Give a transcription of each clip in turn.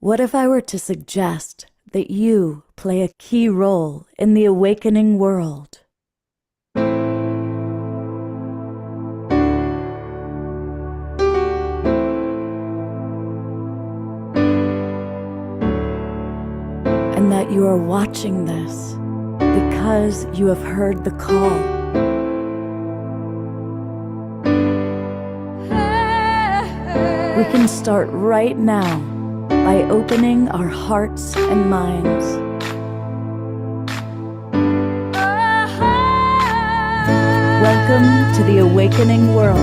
What if I were to suggest that you play a key role in the awakening world? And that you are watching this because you have heard the call. We can start right now by opening our hearts and minds. Welcome to the awakening world.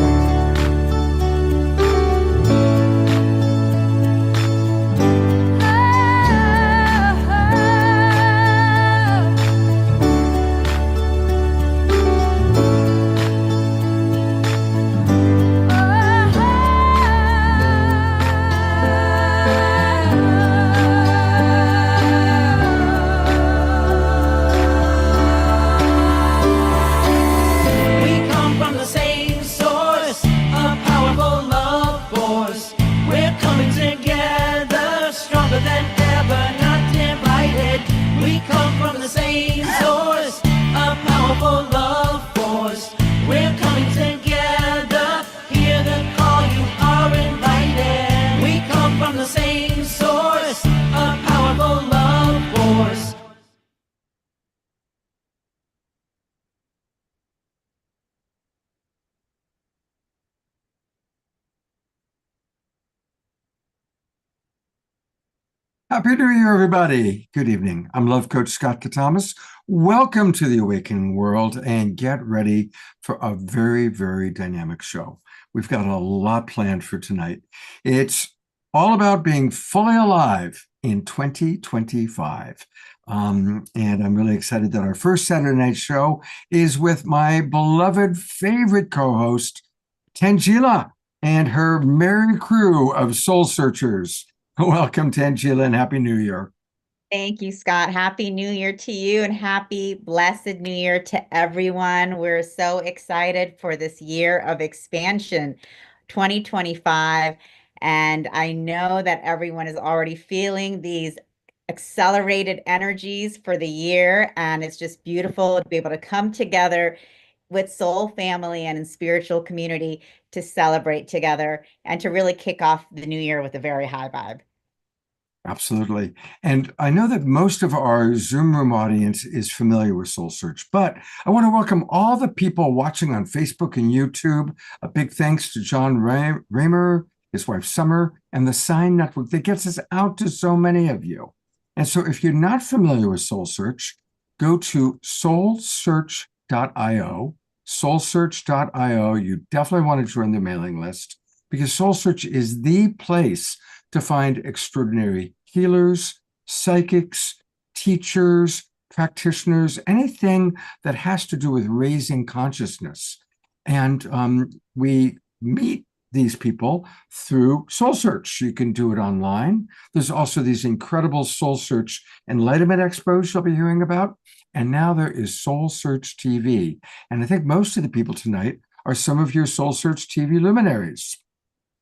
Happy New Year, everybody. Good evening. I'm Love Coach Scott Katamas. Welcome to the Awakening World and get ready for a very, very dynamic show. We've got a lot planned for tonight. It's all about being fully alive in 2025. And I'm really excited that our first Saturday night show is with my beloved favorite co-host, Tangela, and her merry crew of soul searchers. Welcome, Tangela, and Happy New Year. Thank you, Scott. Happy New Year to you and happy blessed New Year to everyone. We're so excited for this year of expansion, 2025. And I know that everyone is already feeling these accelerated energies for the year. And it's just beautiful to be able to come together with soul family and in spiritual community to celebrate together and to really kick off the new year with a very high vibe. Absolutely. And I know that most of our Zoom room audience is familiar with SoulSearch, but I want to welcome all the people watching on Facebook and YouTube. A big thanks to John Raymer, his wife Summer, and the Sign Network that gets us out to so many of you. And so if you're not familiar with SoulSearch, go to soulsearch.io, soulsearch.io. You definitely want to join the mailing list because SoulSearch is the place to find extraordinary healers, psychics, teachers, practitioners, anything that has to do with raising consciousness. And we meet these people through SoulSearch. You can do it online. There's also these incredible SoulSearch Enlightenment Expos you'll be hearing about. And now there is SoulSearch TV. And I think most of the people tonight are some of your SoulSearch TV luminaries.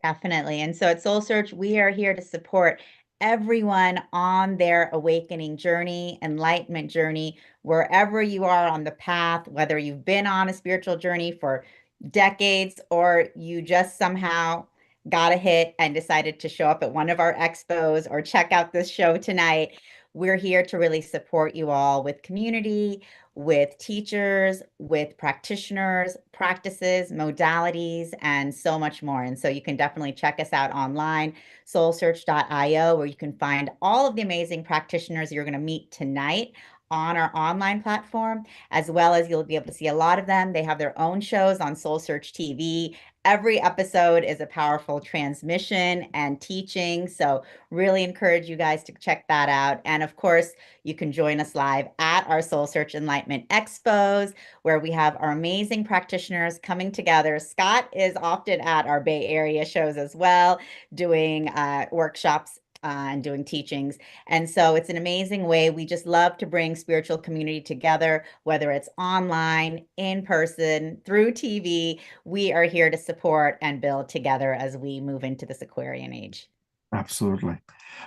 Definitely. And so at SoulSearch, we are here to support everyone on their awakening journey, enlightenment journey, wherever you are on the path, whether you've been on a spiritual journey for decades or you just somehow got a hit and decided to show up at one of our expos or check out this show tonight. We're here to really support you all with community, with teachers, with practitioners, practices, modalities, and so much more. And so you can definitely check us out online, soulsearch.io, where you can find all of the amazing practitioners you're going to meet tonight on our online platform, as well as you'll be able to see a lot of them. They have their own shows on SoulSearch TV. Every episode is a powerful transmission and teaching. So really encourage you guys to check that out. And of course, you can join us live at our SoulSearch Enlightenment Expos, where we have our amazing practitioners coming together. Scott is often at our Bay Area shows as well, doing workshops and doing teachings. And so it's an amazing way. We just love to bring spiritual community together, whether it's online, in person, through TV. We are here to support and build together as we move into this Aquarian age. Absolutely.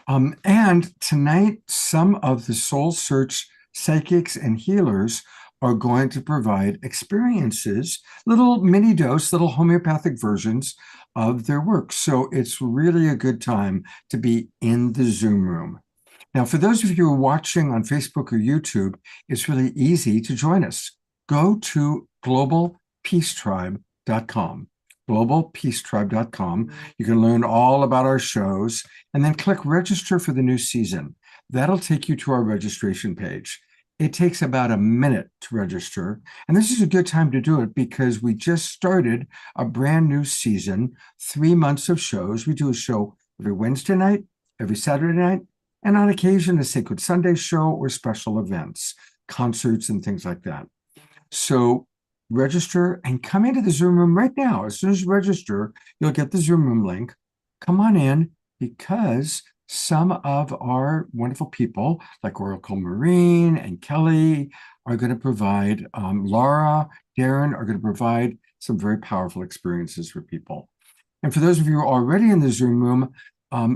And tonight, some of the SoulSearch psychics and healers are going to provide experiences, little mini dose, little homeopathic versions of their work. So it's really a good time to be in the Zoom room. Now, for those of you who are watching on Facebook or YouTube, it's really easy to join us. Go to globalpeacetribe.com. globalpeacetribe.com. You can learn all about our shows and then click register for the new season. That'll take you to our registration page. It takes about a minute to register. And this is a good time to do it because we just started a brand new season, 3 months of shows. We do a show every Wednesday night, every Saturday night, and on occasion a Sacred Sunday show or special events, concerts and things like that. So register and come into the Zoom room right now. As soon as you register, you'll get the Zoom room link. Come on in because some of our wonderful people like Oracle Marine and Kelly are going to provide, Laura, Darren are going to provide some very powerful experiences for people. And for those of you who are already in the Zoom room,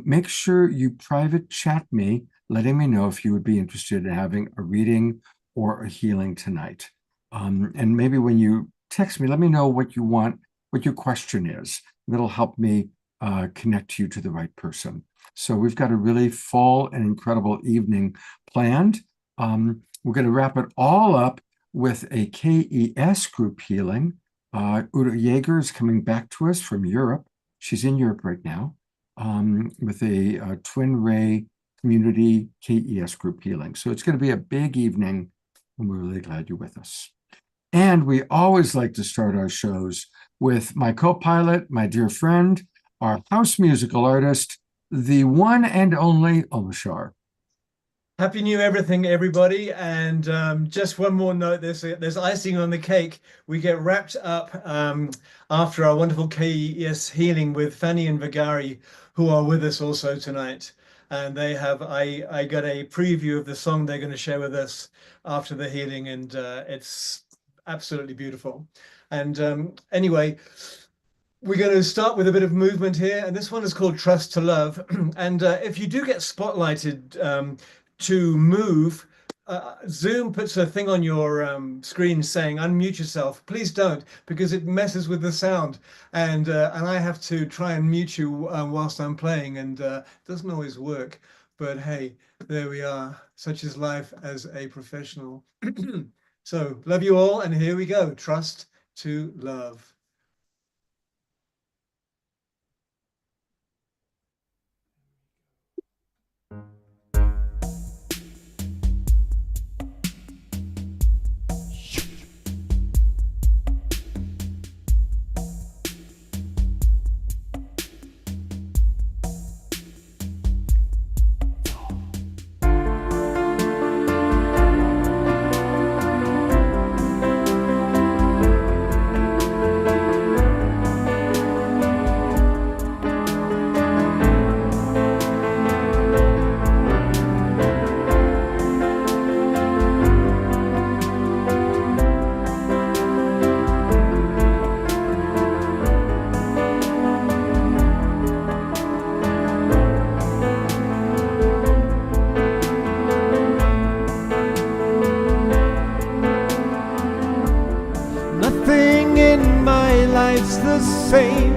make sure you private chat me, letting me know if you would be interested in having a reading or a healing tonight. And maybe when you text me, let me know what you want, what your question is. That'll help me connect you to the right person. So we've got a really full and incredible evening planned. We're going to wrap it all up with a KES group healing. Udo Jaeger is coming back to us from Europe. She's in Europe right now with a twin ray community KES group healing. So it's going to be a big evening, and we're really glad you're with us. And we always like to start our shows with my co-pilot, my dear friend, our house musical artist, the one and only Omashar. Happy New Everything, everybody. And just one more note, there's icing on the cake. We get wrapped up after our wonderful KES healing with Fanny and Vigari, who are with us also tonight. And they have, I got a preview of the song they're going to share with us after the healing, and it's absolutely beautiful. And anyway, we're going to start with a bit of movement here, and this one is called Trust to Love. And if you do get spotlighted to move, Zoom puts a thing on your screen saying unmute yourself. Please don't, because it messes with the sound, and I have to try and mute you whilst I'm playing, and it doesn't always work. But hey, there we are. Such is life as a professional. So love you all, and here we go. Trust to love. Nothing in my life's the same.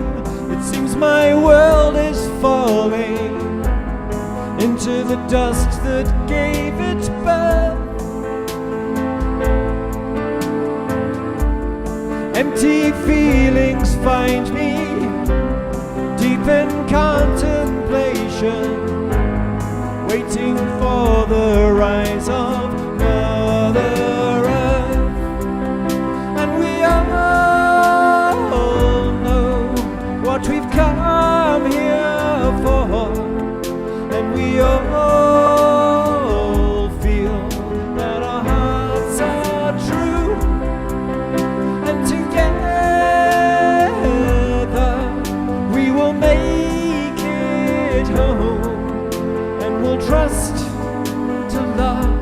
It seems my world is falling into the dust that gave it birth. Empty feelings find me deep in contemplation, waiting for the rise of Mother Earth. And we all know what we've come here for, and we all feel that our hearts are true, and together we will make it home, and we'll trust to love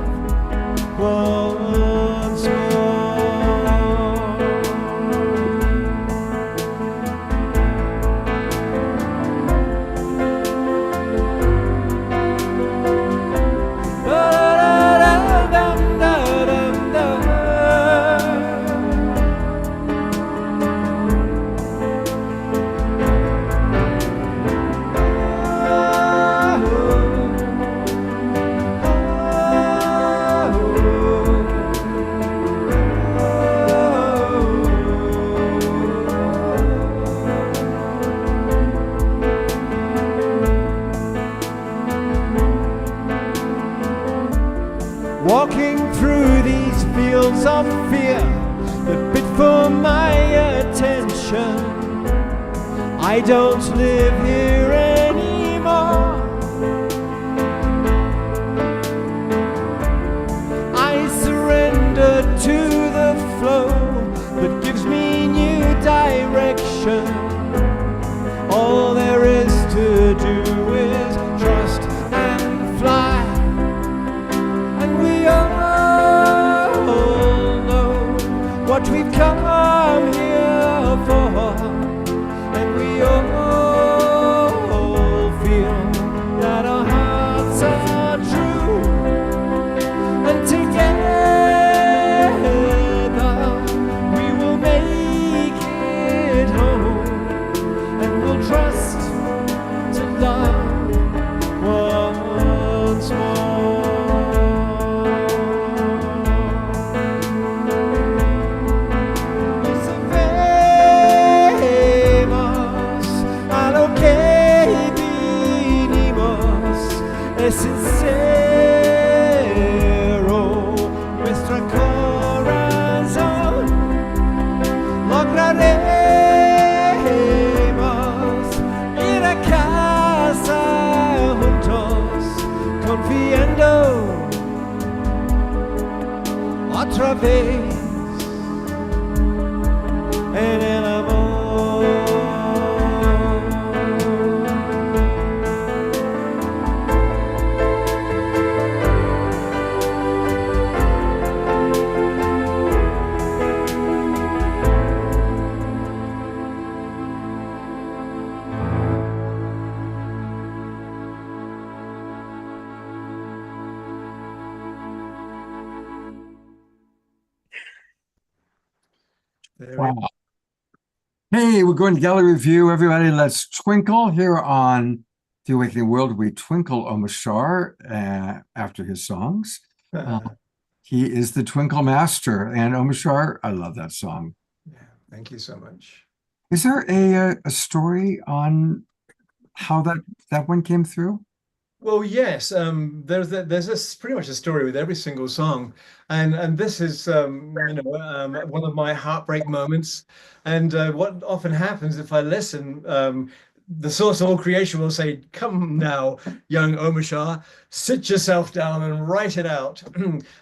I don't live here anymore. I surrender to the flow that gives me new direction. All there is to do is trust and fly. And we all know what we've come here for. And we all feel that our hearts are true. And together we will make it home. And we'll trust to love once more. It's a famous, a lo que vinimos es sincero, nuestro corazón lograremos ir a casa juntos, confiando otra vez en el amor. There we Wow. Hey, we're going to gallery review. Everybody, let's twinkle here on The Awakening World. We twinkle Omashar after his songs. go. He is the twinkle master. And Omashar, I love that song. Yeah, thank you so much. Is there a story on how that one came through? Well, yes, there's pretty much a story with every single song, and this is one of my heartbreak moments. And what often happens if I listen, the source of all creation will say, "Come now, young Omashar, sit yourself down and write it out."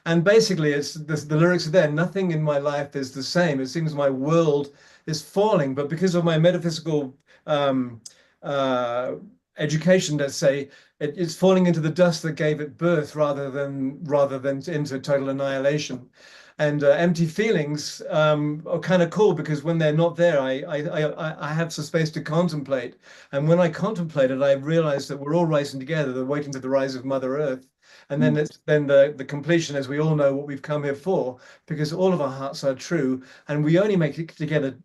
And basically, it's the lyrics are there. Nothing in my life is the same. It seems my world is falling, but because of my metaphysical education, let's say, it's falling into the dust that gave it birth rather than into total annihilation. And empty feelings are kind of cool because when they're not there, I have some space to contemplate. And when I contemplated, I realized that we're all rising together, they're waiting for the rise of Mother Earth. And then the completion, as we all know what we've come here for, because all of our hearts are true, and we only make it together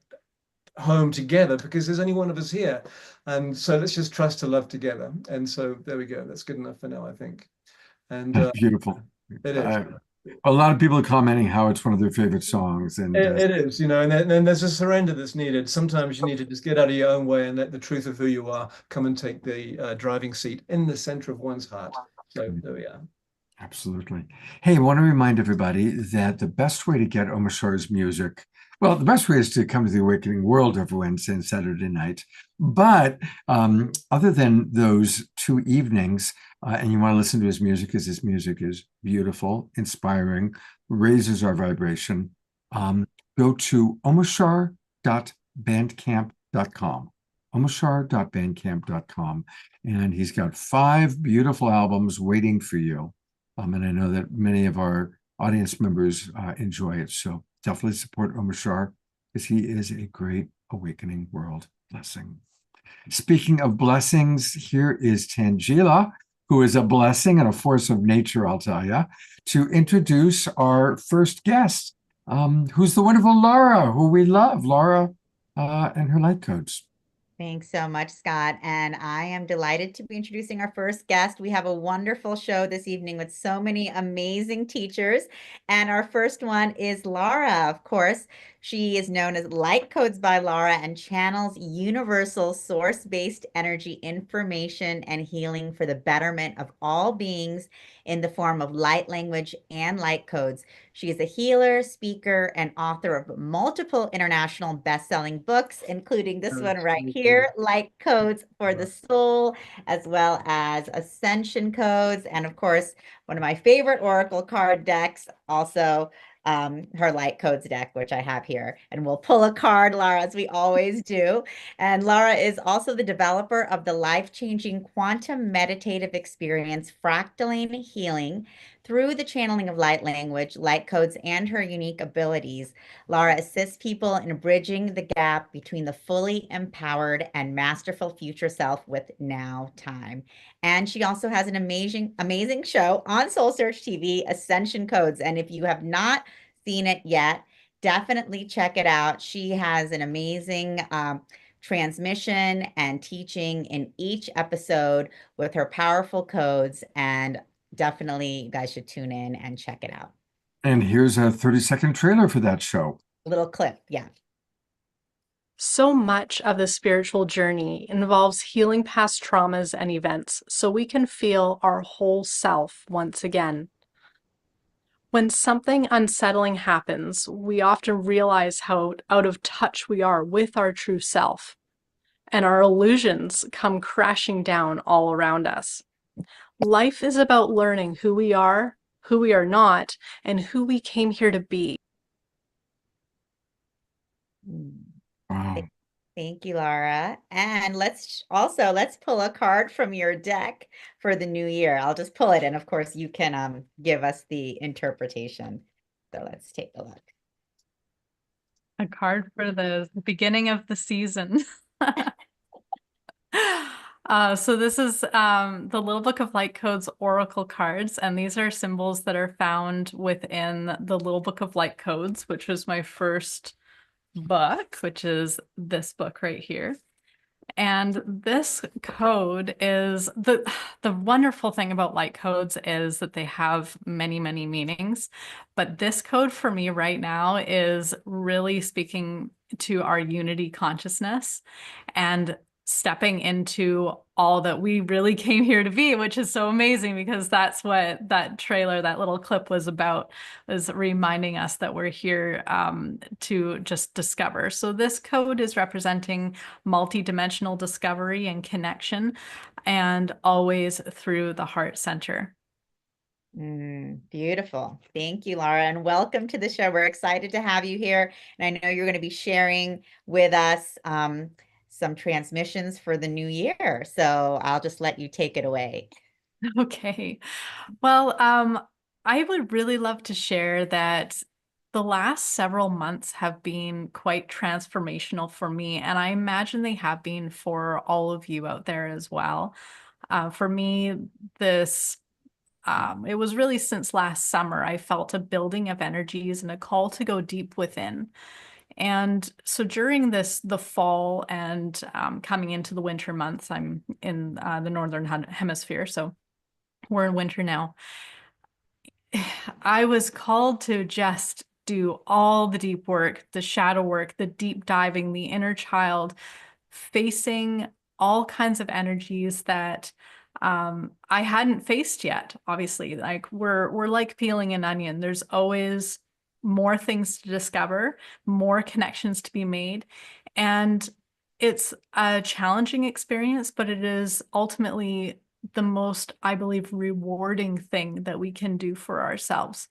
home together because there's only one of us here. And so let's just trust to love together. And so there we go. That's good enough for now, I think. And Beautiful. it is. A lot of people are commenting how it's one of their favorite songs. And It is, and then there's a surrender that's needed. Sometimes you need to just get out of your own way and let the truth of who you are come and take the driving seat in the center of one's heart. So there we are. Absolutely. Hey, I want to remind everybody that the best way to get Omashar's music, well, the best way is to come to the Awakening World every Wednesday and Saturday night. But other than those 2 evenings, and you want to listen to his music because his music is beautiful, inspiring, raises our vibration, go to omashar.bandcamp.com. omashar.bandcamp.com. And he's got 5 beautiful albums waiting for you. And I know that many of our audience members enjoy it. So definitely support Omashar because he is a great Awakening World blessing. Speaking of blessings, here is Tangela, who is a blessing and a force of nature, I'll tell you, to introduce our first guest, who's the wonderful Laura, who we love. Laura and her light codes. Thanks so much, Scott. And I am delighted to be introducing our first guest. We have a wonderful show this evening with so many amazing teachers. And our first one is Laura, of course. She is known as Light Codes by Laura and channels universal source-based energy information and healing for the betterment of all beings in the form of light language and light codes. She is a healer, speaker, and author of multiple international best-selling books, including this one right here, Light Codes for the Soul, as well as Ascension Codes, and of course, one of my favorite Oracle card decks, also her Light Codes deck, which I have here. And we'll pull a card, Lara, as we always do. And Lara is also the developer of the life-changing quantum meditative experience, Fractaling Healing, through the channeling of light language, light codes, and her unique abilities. Lara assists people in bridging the gap between the fully empowered and masterful future self with now time. And she also has an amazing show on SoulSearch TV, Ascension Codes. And if you have not seen it yet, definitely check it out. She has an amazing transmission and teaching in each episode with her powerful codes, and definitely you guys should tune in and check it out. And here's a 30-second trailer for that show. Little clip, yeah. So much of the spiritual journey involves healing past traumas and events so we can feel our whole self once again. When something unsettling happens, we often realize how out of touch we are with our true self, and our illusions come crashing down all around us. Life is about learning who we are not, and who we came here to be. Wow. Thank you, Lara. And let's pull a card from your deck for the new year. I'll just pull it, and of course you can give us the interpretation. So let's take a look. A card for the beginning of the season. So this is the Little Book of Light Codes Oracle cards, and these are symbols that are found within the Little Book of Light Codes, which was my first book, which is this book right here. And this code is the wonderful thing about light codes is that they have many, many meanings. But this code for me right now is really speaking to our unity consciousness and stepping into all that we really came here to be, which is so amazing, because that's what that trailer, that little clip was about, was reminding us that we're here to just discover. So this code is representing multidimensional discovery and connection, and always through the heart center. Beautiful. Thank you, Lara, and welcome to the show. We're excited to have you here. And I know you're going to be sharing with us some transmissions for the new year. So I'll just let you take it away. Okay. Well, I would really love to share that the last several months have been quite transformational for me, and I imagine they have been for all of you out there as well. For me, this it was really since last summer, I felt a building of energies and a call to go deep within. And so during the fall and coming into the winter months, I'm in the Northern Hemisphere, so we're in winter now. I was called to just do all the deep work, the shadow work, the deep diving, the inner child, facing all kinds of energies that I hadn't faced yet. Obviously, like we're like peeling an onion. There's always more things to discover, more connections to be made. And it's a challenging experience, but it is ultimately the most, I believe, rewarding thing that we can do for ourselves.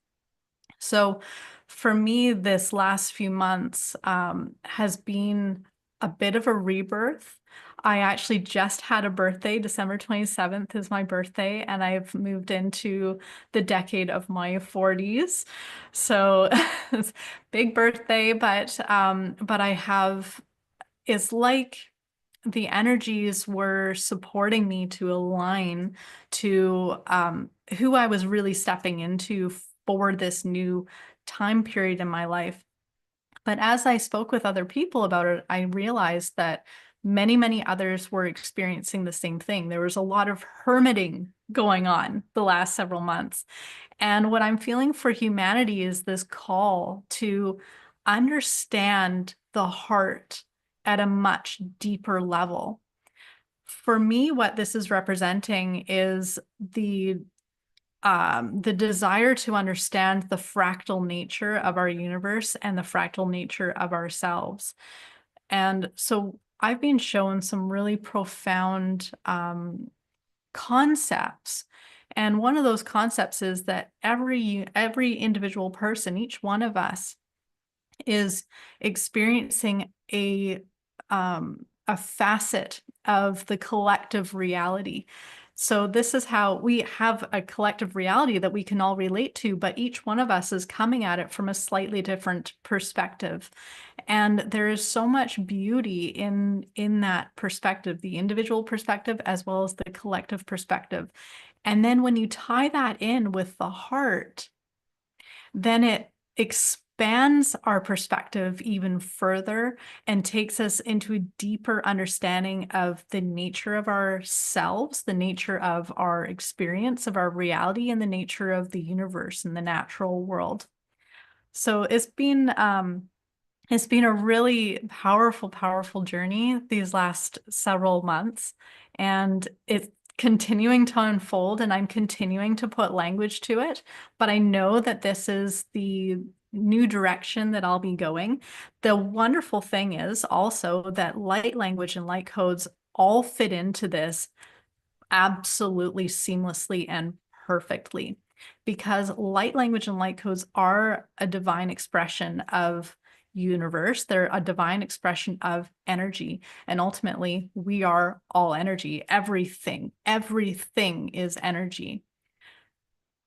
So for me, this last few months has been a bit of a rebirth. I actually just had a birthday. December 27th is my birthday, and I've moved into the decade of my 40s. So it's big birthday, but I have, it's like the energies were supporting me to align to who I was really stepping into for this new time period in my life. But as I spoke with other people about it, I realized that many, many others were experiencing the same thing. There was a lot of hermiting going on the last several months. And what I'm feeling for humanity is this call to understand the heart at a much deeper level. For me, what this is representing is the the desire to understand the fractal nature of our universe and the fractal nature of ourselves. And so I've been shown some really profound concepts. And one of those concepts is that every individual person, each one of us, is experiencing a facet of the collective reality. So this is how we have a collective reality that we can all relate to, but each one of us is coming at it from a slightly different perspective. And there is so much beauty in that perspective, the individual perspective as well as the collective perspective. And then when you tie that in with the heart, then it expands our perspective even further and takes us into a deeper understanding of the nature of ourselves, the nature of our experience, of our reality, and the nature of the universe and the natural world. So it's been a really powerful journey these last several months, and it's continuing to unfold, and I'm continuing to put language to it, but I know that this is the new direction that I'll be going. The wonderful thing is also that light language and light codes all fit into this absolutely seamlessly and perfectly, because light language and light codes are a divine expression of universe. They're a divine expression of energy. And ultimately, we are all energy. Everything is energy.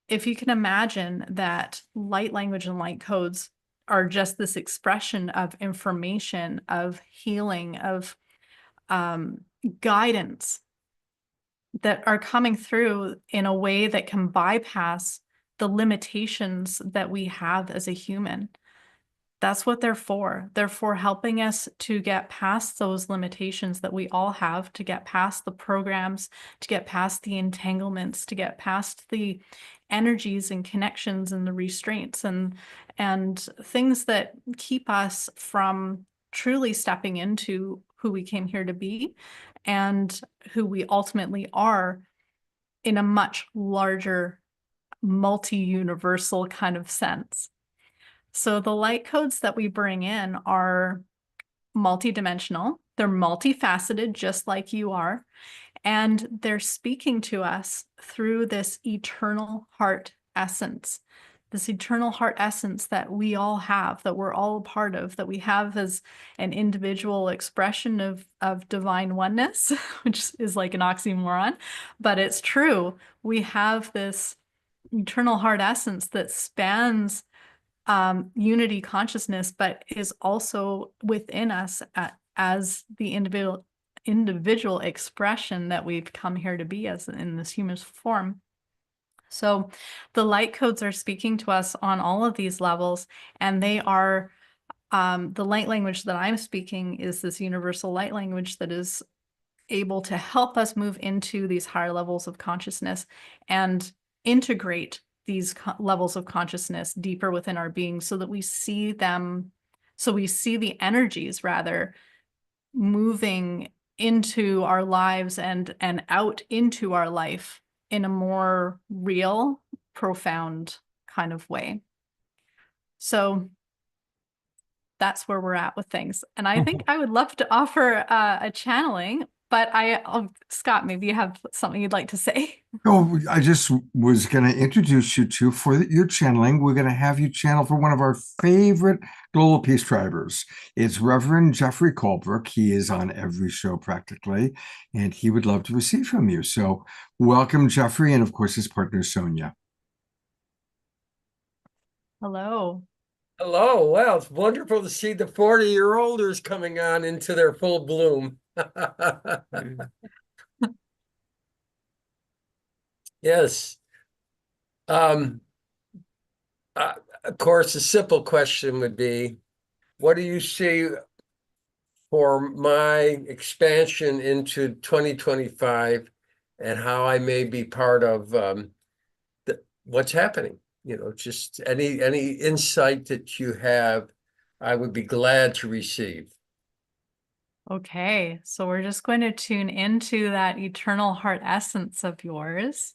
If you can imagine that light language and light codes are just this expression of information, of healing, of guidance that are coming through in a way that can bypass the limitations that we have as a human. That's what they're for. They're for helping us to get past those limitations that we all have, to get past the programs, to get past the entanglements, to get past the energies and connections and the restraints and things that keep us from truly stepping into who we came here to be and who we ultimately are in a much larger, multi-universal kind of sense. So the light codes that we bring in are multidimensional. They're multifaceted, just like you are. And they're speaking to us through this eternal heart essence, this eternal heart essence that we all have, that we're all a part of, that we have as an individual expression of divine oneness, which is like an oxymoron, but it's true. We have this eternal heart essence that spans unity consciousness, but is also within us as the individual expression that we've come here to be as in this human form. So the light codes are speaking to us on all of these levels, and they are the light language that I'm speaking is this universal light language that is able to help us move into these higher levels of consciousness and integrate these levels of consciousness deeper within our being so that we see them, so we see the energies rather moving into our lives and out into our life in a more real, profound kind of way. So that's where we're at with things. And I think I would love to offer a channeling, but Scott, maybe you have something you'd like to say. Oh, I just was going to introduce you to, for your channeling, we're going to have you channel for one of our favorite global peace drivers. It's Reverend Jeffrey Colbrook. He is on every show practically, and he would love to receive from you. So welcome, Jeffrey, and of course, his partner, Sonia. Hello. Hello. Well, it's wonderful to see the 40-year-olders coming on into their full bloom. Yes. Of course, a simple question would be, what do you see for my expansion into 2025 and how I may be part of what's happening? You know, just any insight that you have, I would be glad to receive. Okay, so we're just going to tune into that eternal heart essence of yours.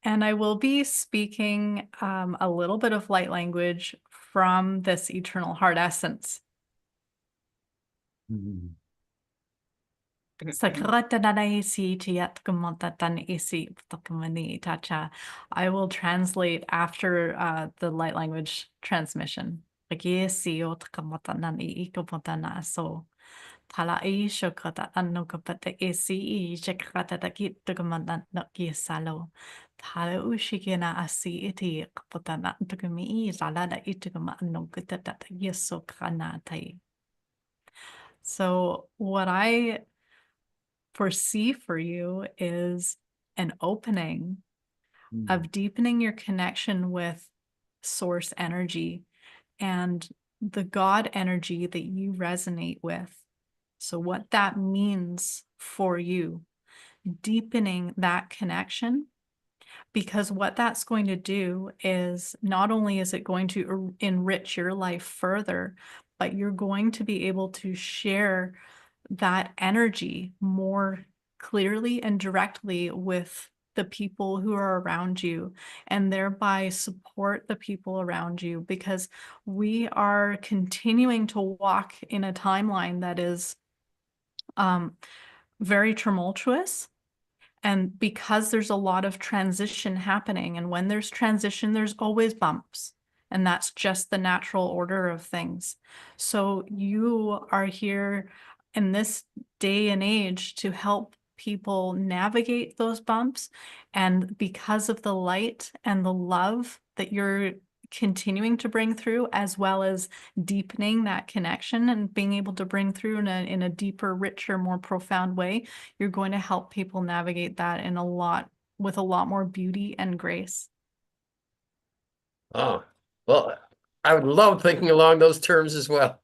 And I will be speaking a little bit of light language from this eternal heart essence. I will translate after the light language transmission. Talai shokata anokapata esi chakata takit tugamanda nakisalo. Tala ushikina asi iti kapotana tukumi salada itukama anokata yesokranatai. So what I foresee for you is an opening of deepening your connection with source energy and the God energy that you resonate with. So what that means for you, deepening that connection, because what that's going to do is not only is it going to enrich your life further, but you're going to be able to share that energy more clearly and directly with the people who are around you, and thereby support the people around you, because we are continuing to walk in a timeline that is very tumultuous. And because there's a lot of transition happening, and when there's transition, there's always bumps. And that's just the natural order of things. So you are here in this day and age to help people navigate those bumps. And because of the light and the love that you're continuing to bring through, as well as deepening that connection and being able to bring through in a deeper, richer, more profound way, you're going to help people navigate that with a lot more beauty and grace. Oh, well, I would love thinking along those terms as well.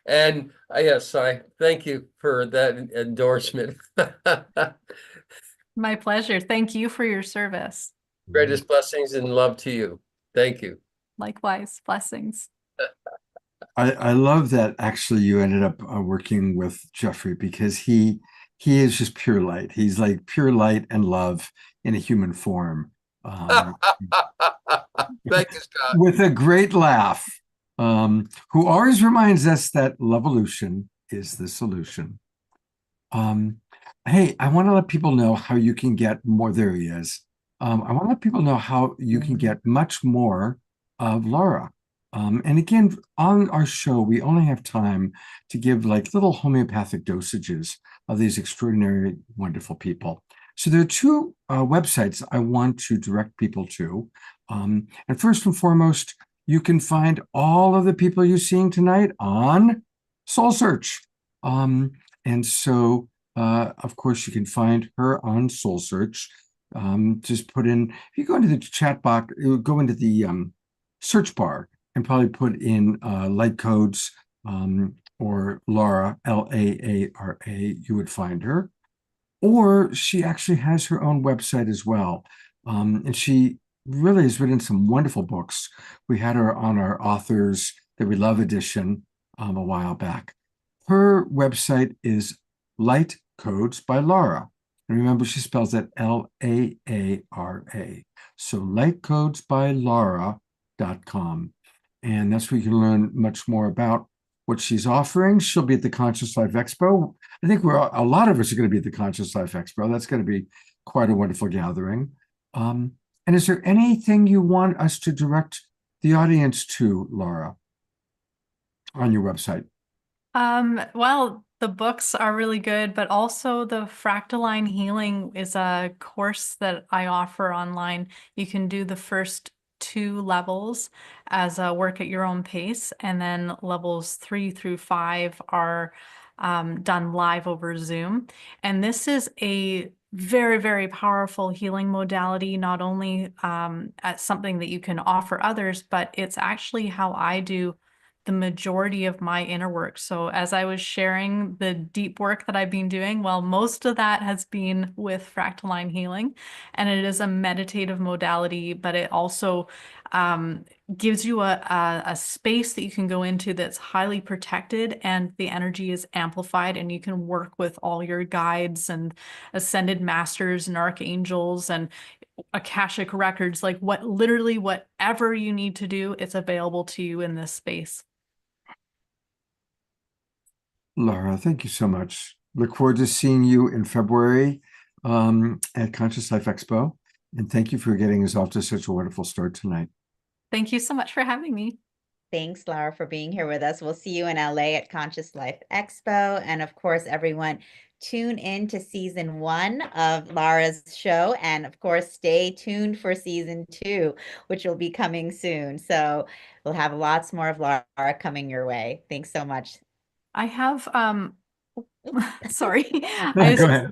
And yes, I thank you for that endorsement. My pleasure. Thank you for your service. Greatest blessings and love to you. Thank you. Likewise, blessings. I love that actually you ended up working with Jeffrey, because he is just pure light. He's like pure light and love in a human form. Thank you, Scott. With a great laugh, who always reminds us that Levolution is the solution. Hey, I want to let people know how you can get more. There he is. I want to let people know how you can get much more of Laura. And again, on our show, we only have time to give like little homeopathic dosages of these extraordinary, wonderful people. So there are two websites I want to direct people to. And first and foremost, you can find all of the people you're seeing tonight on SoulSearch. And so, of course, you can find her on SoulSearch. Just put in, if you go into the chat box, go into the search bar and probably put in light codes or Laura, Laara, you would find her. Or she actually has her own website as well. And she really has written some wonderful books. We had her on our Authors That We Love edition a while back. Her website is Light Codes by Laura. And remember, she spells it Laara. So lightcodesbylaura.com. And that's where you can learn much more about what she's offering. She'll be at the Conscious Life Expo. I think a lot of us are going to be at the Conscious Life Expo. That's going to be quite a wonderful gathering. And is there anything you want us to direct the audience to, Laura, on your website? Well, the books are really good, but also the Fractaline Healing is a course that I offer online. You can do the first 2 levels as a work at your own pace, and then levels 3 through 5 are done live over Zoom. And this is a very, very powerful healing modality, not only as something that you can offer others, but it's actually how I do the majority of my inner work. So as I was sharing the deep work that I've been doing, well, most of that has been with fractal line healing, and it is a meditative modality, but it also gives you a space that you can go into that's highly protected, and the energy is amplified, and you can work with all your guides and ascended masters and archangels and Akashic records, like literally whatever you need to do, it's available to you in this space. Laura, thank you so much. Look forward to seeing you in February at Conscious Life Expo. And thank you for getting us off to such a wonderful start tonight. Thank you so much for having me. Thanks, Laura, for being here with us. We'll see you in LA at Conscious Life Expo. And of course, everyone, tune in to season 1 of Laura's show. And of course, stay tuned for season 2, which will be coming soon. So we'll have lots more of Laura coming your way. Thanks so much. I have sorry. Go ahead.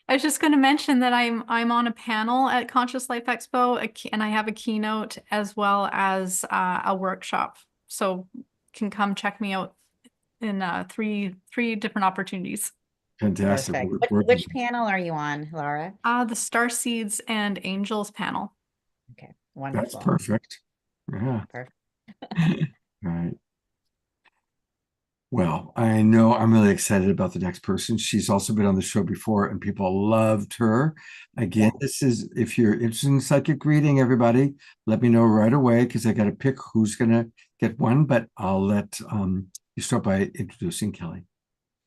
I was just going to mention that I'm on a panel at Conscious Life Expo, and I have a keynote as well as a workshop. So can come check me out in three different opportunities. Fantastic. Perfect. Which panel are you on, Laura? The Starseeds and Angels panel. Okay, wonderful. That's perfect. Yeah. Perfect. Right. Well, I know I'm really excited about the next person. She's also been on the show before and people loved her. Again, this is, if you're interested in psychic reading, everybody, let me know right away because I got to pick who's going to get one, but I'll let you start by introducing Kelly.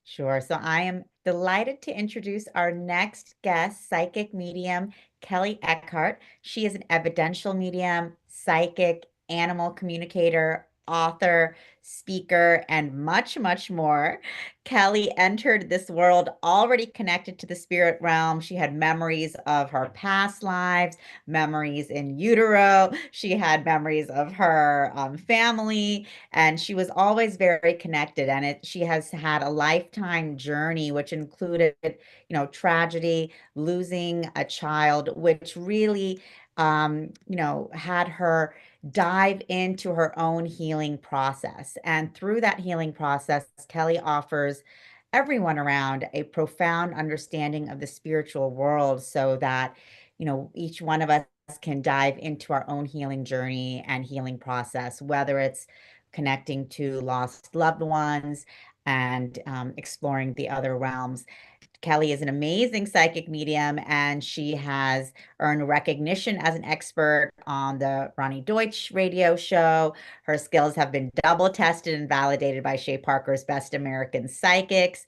Sure. So I am delighted to introduce our next guest, psychic medium, Kelly Eckhart. She is an evidential medium, psychic, animal communicator, author, speaker, and much, much more. Kelly entered this world already connected to the spirit realm. She had memories of her past lives, memories in utero. She had memories of her family, and she was always very connected. And she has had a lifetime journey, which included, tragedy, losing a child, which really, had her dive into her own healing process. And through that healing process, Kelly offers everyone around a profound understanding of the spiritual world so that, each one of us can dive into our own healing journey and healing process, whether it's connecting to lost loved ones and exploring the other realms. Kelly is an amazing psychic medium, and she has earned recognition as an expert on the Ronnie Deutsch radio show. Her skills have been double tested and validated by Shea Parker's Best American Psychics.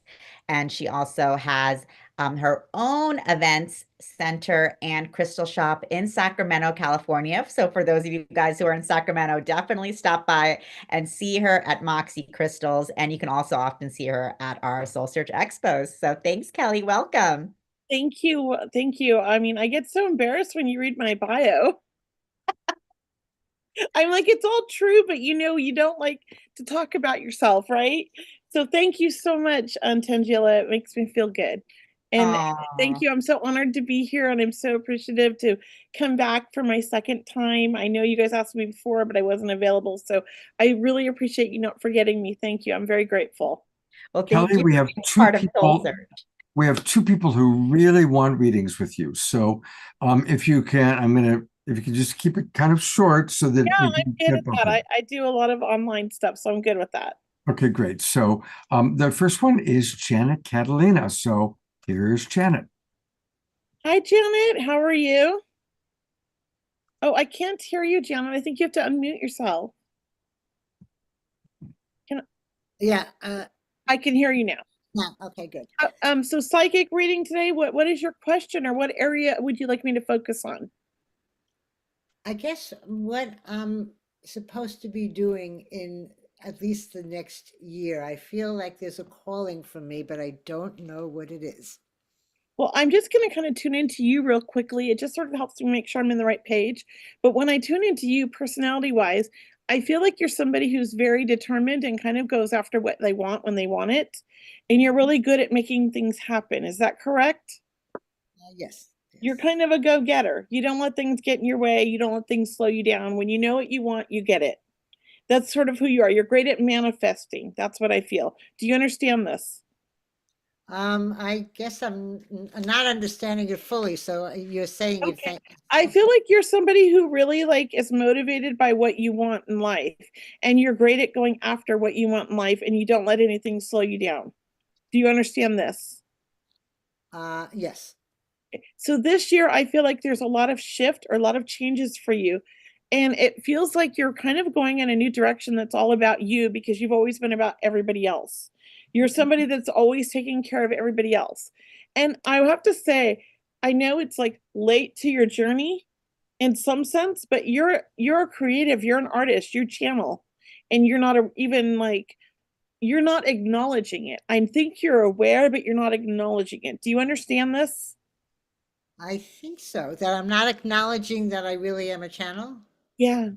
And she also has her own events center and crystal shop in Sacramento, California. So for those of you guys who are in Sacramento, definitely stop by and see her at Moxie Crystals. And you can also often see her at our SoulSearch Expos. So thanks, Kelly. Welcome. Thank you. Thank you. I mean, I get so embarrassed when you read my bio. I'm like, it's all true, but you don't like to talk about yourself, right? So thank you so much, Tangela. It makes me feel good. And thank you. I'm so honored to be here, and I'm so appreciative to come back for my second time. I know you guys asked me before, but I wasn't available. So I really appreciate you not forgetting me. Thank you. I'm very grateful. Well, Kelly, we have we have two people who really want readings with you. So if you can, if you can just keep it kind of short so that I'm good at that. I do a lot of online stuff, so I'm good with that. Okay, great. So the first one is Janet Catalina. So here's Janet. Hi, Janet. How are you? Oh, I can't hear you, Janet. I think you have to unmute yourself. I can hear you now. Yeah, okay, good. So psychic reading today, what is your question, or what area would you like me to focus on? I guess what I'm supposed to be doing in at least the next year. I feel like there's a calling for me, but I don't know what it is. Well, I'm just going to kind of tune into you real quickly. It just sort of helps me make sure I'm in the right page. But when I tune into you personality-wise, I feel like you're somebody who's very determined and kind of goes after what they want when they want it. And you're really good at making things happen. Is that correct? Yes. You're kind of a go-getter. You don't let things get in your way. You don't let things slow you down. When you know what you want, you get it. That's sort of who you are. You're great at manifesting. That's what I feel. Do you understand this? I guess I'm not understanding it fully. So you're saying you Okay. think I feel like you're somebody who really like is motivated by what you want in life, and you're great at going after what you want in life, and you don't let anything slow you down. Do you understand this? yes. So this year, I feel like there's a lot of shift or a lot of changes for you. And it feels like you're kind of going in a new direction that's all about you because you've always been about everybody else. You're somebody that's always taking care of everybody else. And I have to say, I know it's like late to your journey in some sense, but you're a creative, you're an artist, you channel, and you're not even like you're not acknowledging it. I think you're aware, but you're not acknowledging it. Do you understand this? I think so. That I'm not acknowledging that I really am a channel. Yeah.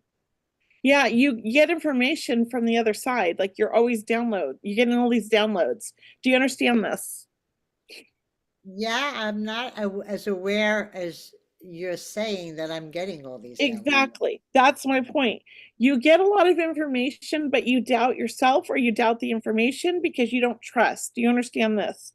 Yeah, you get information from the other side. Like you're always you're getting all these downloads. Do you understand this? Yeah, I'm not as aware as you're saying that I'm getting all these downloads. Exactly. That's my point. You get a lot of information, but you doubt yourself or you doubt the information because you don't trust. Do you understand this?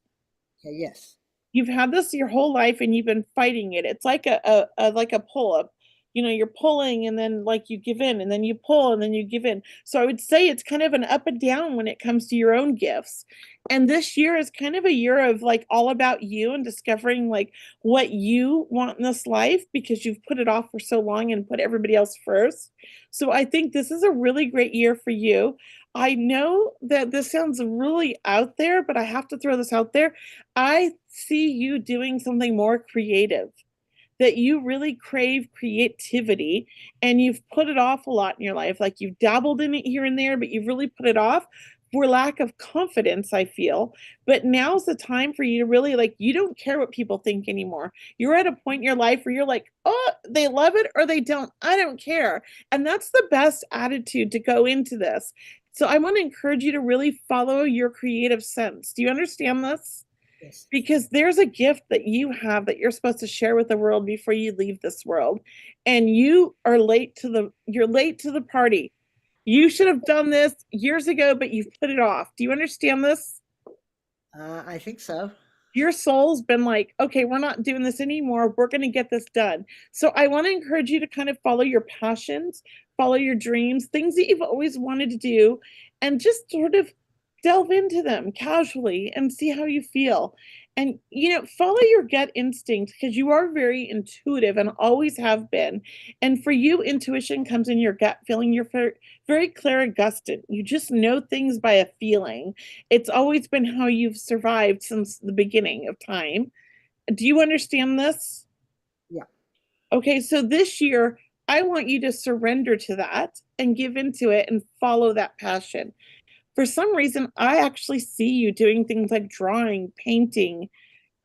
Okay, yes. You've had this your whole life and you've been fighting it. It's like a like a pull-up. You know, you're pulling and then like you give in and then you pull and then you give in. So I would say it's kind of an up and down when it comes to your own gifts. And this year is kind of a year of like all about you and discovering like what you want in this life because you've put it off for so long and put everybody else first. So I think this is a really great year for you. I know that this sounds really out there, but I have to throw this out there. I see you doing something more creative, that you really crave creativity and you've put it off a lot in your life. Like you've dabbled in it here and there, but you've really put it off for lack of confidence, I feel. But now's the time for you to really like, you don't care what people think anymore. You're at a point in your life where you're like, oh, they love it or they don't. I don't care. And that's the best attitude to go into this. So I want to encourage you to really follow your creative sense. Do you understand this? Yes. Because there's a gift that you have that you're supposed to share with the world before you leave this world. And you're late to the party. You should have done this years ago, but you've put it off. Do you understand this? I think so. Your soul's been like, okay, we're not doing this anymore. We're going to get this done. So I want to encourage you to kind of follow your passions, follow your dreams, things that you've always wanted to do, and just sort of delve into them casually and see how you feel. And, follow your gut instinct because you are very intuitive and always have been. And for you, intuition comes in your gut feeling. You're very clairgustant. You just know things by a feeling. It's always been how you've survived since the beginning of time. Do you understand this? Yeah. Okay, so this year, I want you to surrender to that and give into it and follow that passion. For some reason, I actually see you doing things like drawing, painting,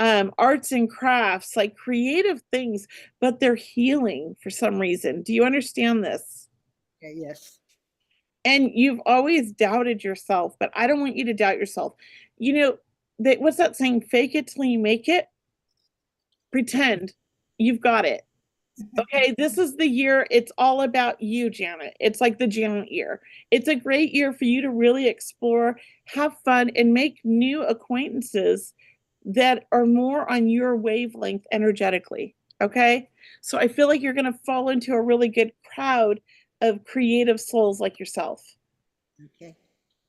arts and crafts, like creative things, but they're healing for some reason. Do you understand this? Okay, yes. And you've always doubted yourself, but I don't want you to doubt yourself. What's that saying? Fake it till you make it. Pretend you've got it. Okay, this is the year. It's all about you, Janet. It's like the Janet year. It's a great year for you to really explore, have fun, and make new acquaintances that are more on your wavelength energetically. Okay, so I feel like you're going to fall into a really good crowd of creative souls like yourself. Okay.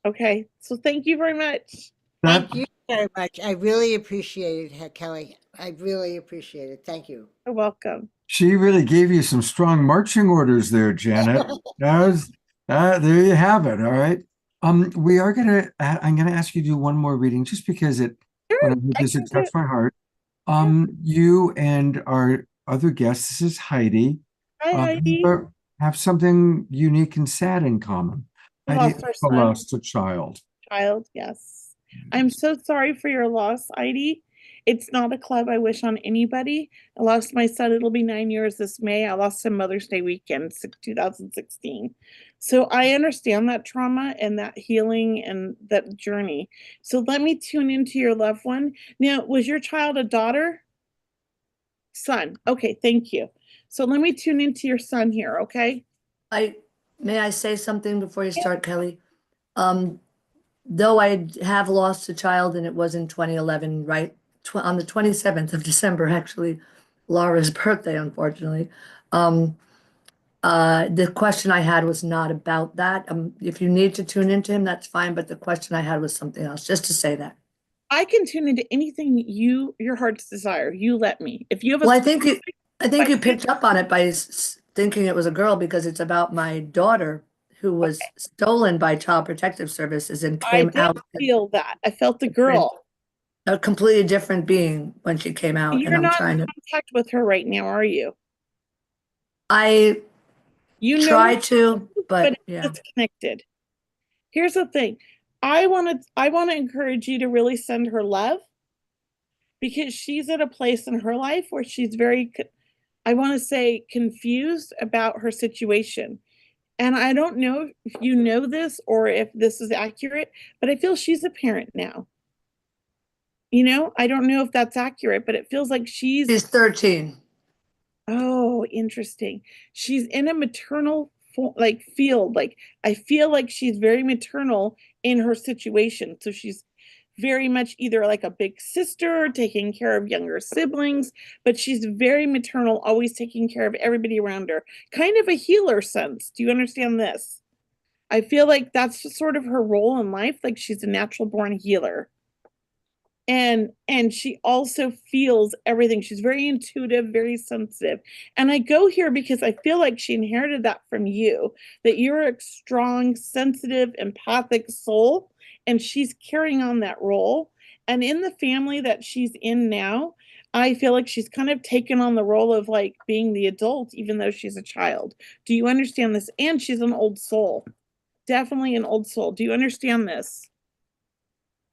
Okay, so thank you very much. Thank you very much. I really appreciate it, Kelly. I really appreciate it. Thank you. You're welcome. She really gave you some strong marching orders there, Janet. There you have it. All right. I'm gonna ask you to do one more reading just because when I heard this, it touched my heart. You and our other guest, this is Heidi. Hi, Heidi. Have something unique and sad in common. Heidi lost a child. Yes. I'm so sorry for your loss, Heidi. It's not a club I wish on anybody. I lost my son. It'll be 9 years this May. I lost him Mother's Day weekend, 2016. So I understand that trauma and that healing and that journey. So let me tune into your loved one. Now, was your child a daughter? Son. Okay, thank you. So let me tune into your son here, okay? may I say something before you start, Kelly? Though I have lost a child and it was in 2011, right? On the 27th of December, actually, Laura's birthday, unfortunately. The question I had was not about that. If you need to tune into him, that's fine, but the question I had was something else, just to say that. I can tune into anything your heart's desire. You let me. If you have a Well, I think you question, picked up on it by thinking it was a girl because it's about my daughter who was stolen by Child Protective Services and I came did out feel that. I felt the girl. a completely different being when she came out, and You're I'm not trying in to. contact with her right now, are you? I You know try her, to, but but it's yeah. disconnected. Here's the thing. I want to encourage you to really send her love because she's at a place in her life where she's very, I want to say, confused about her situation. And I don't know if you know this or if this is accurate, but I feel she's a parent now. You know, I don't know if that's accurate, but it feels like She's 13. oh, interesting. She's in a maternal like field. Like I feel like she's very maternal in her situation. So she's very much either like a big sister taking care of younger siblings, but she's very maternal, always taking care of everybody around her. Kind of a healer sense. Do you understand this? I feel like that's just sort of her role in life. Like she's a natural born healer. And she also feels everything. She's very intuitive, very sensitive. And I go here because I feel like she inherited that from you, that you're a strong, sensitive, empathic soul, and she's carrying on that role. And in the family that she's in now, I feel like she's kind of taken on the role of like being the adult, even though she's a child. Do you understand this? And she's an old soul, definitely an old soul. Do you understand this?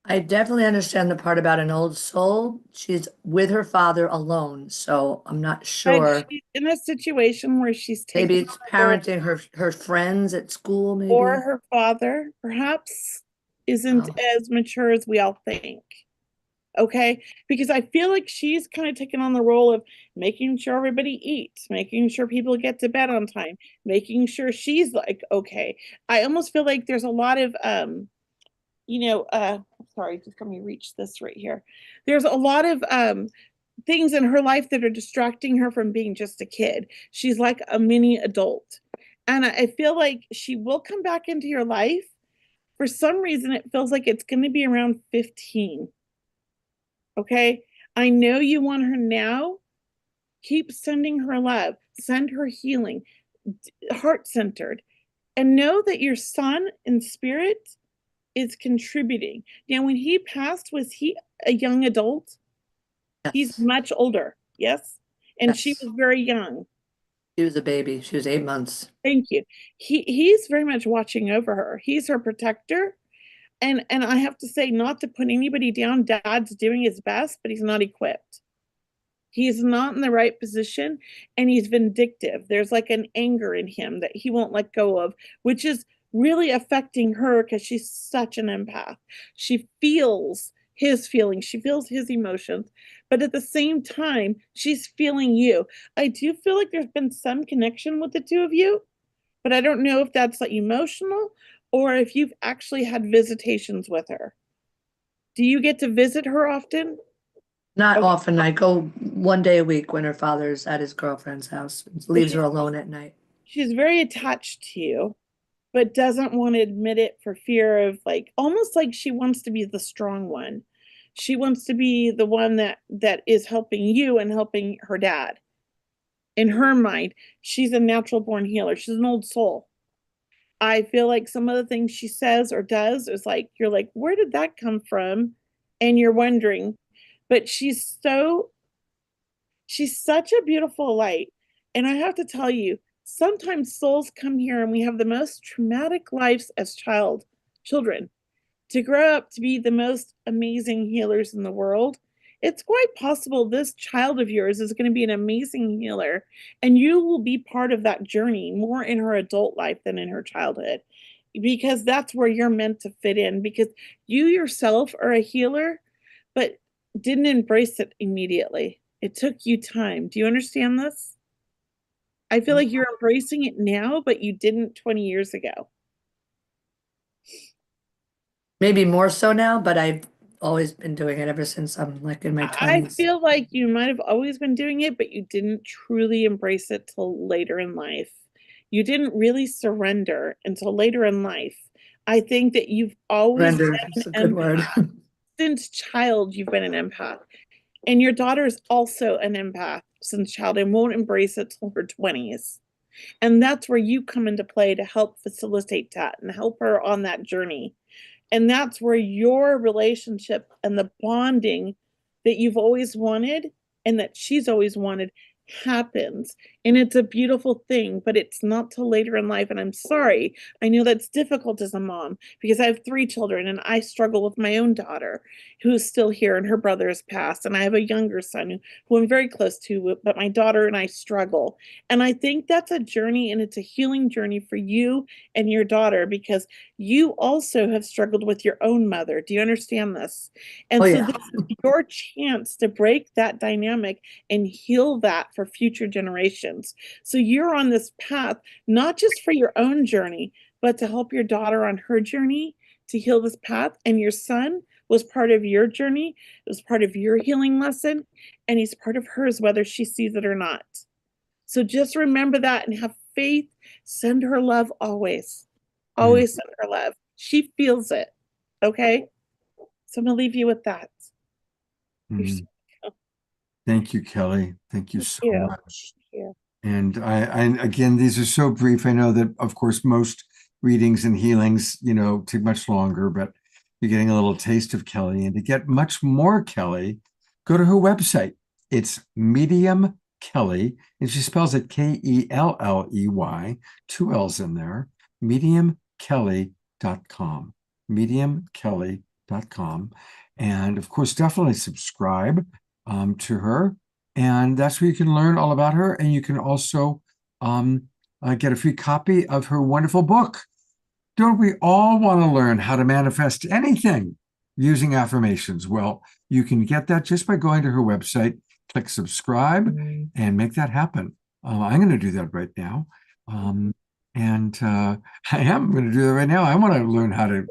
I definitely understand the part about an old soul. She's with her father alone, so I'm not But sure. she's in a situation where she's Maybe taking it's on the role, parenting her friends at school, or maybe. her father perhaps isn't Oh, as mature as we all think. Okay, because I feel like she's kind of taken on the role of making sure everybody eats, making sure people get to bed on time, making sure she's like okay. I almost feel like there's a lot of you know, sorry, just let me reach this right here. There's a lot of things in her life that are distracting her from being just a kid. She's like a mini adult. And I feel like she will come back into your life. For some reason, it feels like it's going to be around 15. Okay. I know you want her now. Keep sending her love, send her healing, heart centered, and know that your son in spirit is contributing. Now, when he passed, was he a young adult? He's yes, much older. Yes. And she yes. was very young. She was a baby. She was 8 months. Thank you. He's very much watching over her. He's her protector. And I have to say, not to put anybody down, Dad's doing his best, but he's not equipped. He's not in the right position and he's vindictive. There's like an anger in him that he won't let go of, which is really affecting her because she's such an empath. She feels his feelings, she feels his emotions, but at the same time, she's feeling you. I do feel like there's been some connection with the two of you, but I don't know if that's like emotional or if you've actually had visitations with her. Do you get to visit her often? Not Okay. often. I go 1 day a week when her father's at his girlfriend's house. Well, Leaves her alone at night. she's very attached to you, but doesn't want to admit it for fear of like almost like she wants to be the strong one. She wants to be the one that is helping you and helping her dad. In her mind, she's a natural born healer. She's an old soul. I feel like some of the things she says or does is like you're like, where did that come from? And you're wondering, but she's such a beautiful light. And I have to tell you, sometimes souls come here and we have the most traumatic lives as children. To grow up to be the most amazing healers in the world, it's quite possible this child of yours is going to be an amazing healer, and you will be part of that journey more in her adult life than in her childhood, because that's where you're meant to fit in, because you yourself are a healer, but didn't embrace it immediately. It took you time. Do you understand this? I feel like you're embracing it now, but you didn't 20 years ago. Maybe more so now, but I've always been doing it ever since I'm like in my I 20s. feel like you might have always been doing it, but you didn't truly embrace it till later in life. You didn't really surrender until later in life. I think that you've always Surrender been is a an good word. empath. Since child, you've been an empath. And your daughter is also an empath since child and won't embrace it till her 20s. And that's where you come into play to help facilitate that and help her on that journey. And that's where your relationship and the bonding that you've always wanted and that she's always wanted happens. And it's a beautiful thing, but it's not till later in life. And I'm sorry, I know that's difficult as a mom because I have 3 children and I struggle with my own daughter who's still here and her brother has passed. And I have a younger son who I'm very close to, but my daughter and I struggle. And I think that's a journey and it's a healing journey for you and your daughter because you also have struggled with your own mother. Do you understand this? And Oh, so yeah. this is your chance to break that dynamic and heal that for future generations. So you're on this path, not just for your own journey, but to help your daughter on her journey to heal this path. And your son was part of your journey. It was part of your healing lesson. And he's part of hers, whether she sees it or not. So just remember that and have faith. Send her love always. Always send her love. She feels it. Okay? So I'm going to leave you with that. You're so welcome. Thank you, Kelly. Thank you Thank so you. much. Thank you. And I again, these are so brief. I know that, of course, most readings and healings, take much longer, but you're getting a little taste of Kelly. And to get much more Kelly, go to her website. It's Medium Kelly, and she spells it Kelley, 2 L's in there, mediumkelly.com, mediumkelly.com. And of course, definitely subscribe to her. And that's where you can learn all about her. And you can also get a free copy of her wonderful book. Don't we all want to learn how to manifest anything using affirmations? Well, you can get that just by going to her website, click subscribe, and make that happen. I'm going to do that right now. I am going to do that right now. I want to learn how to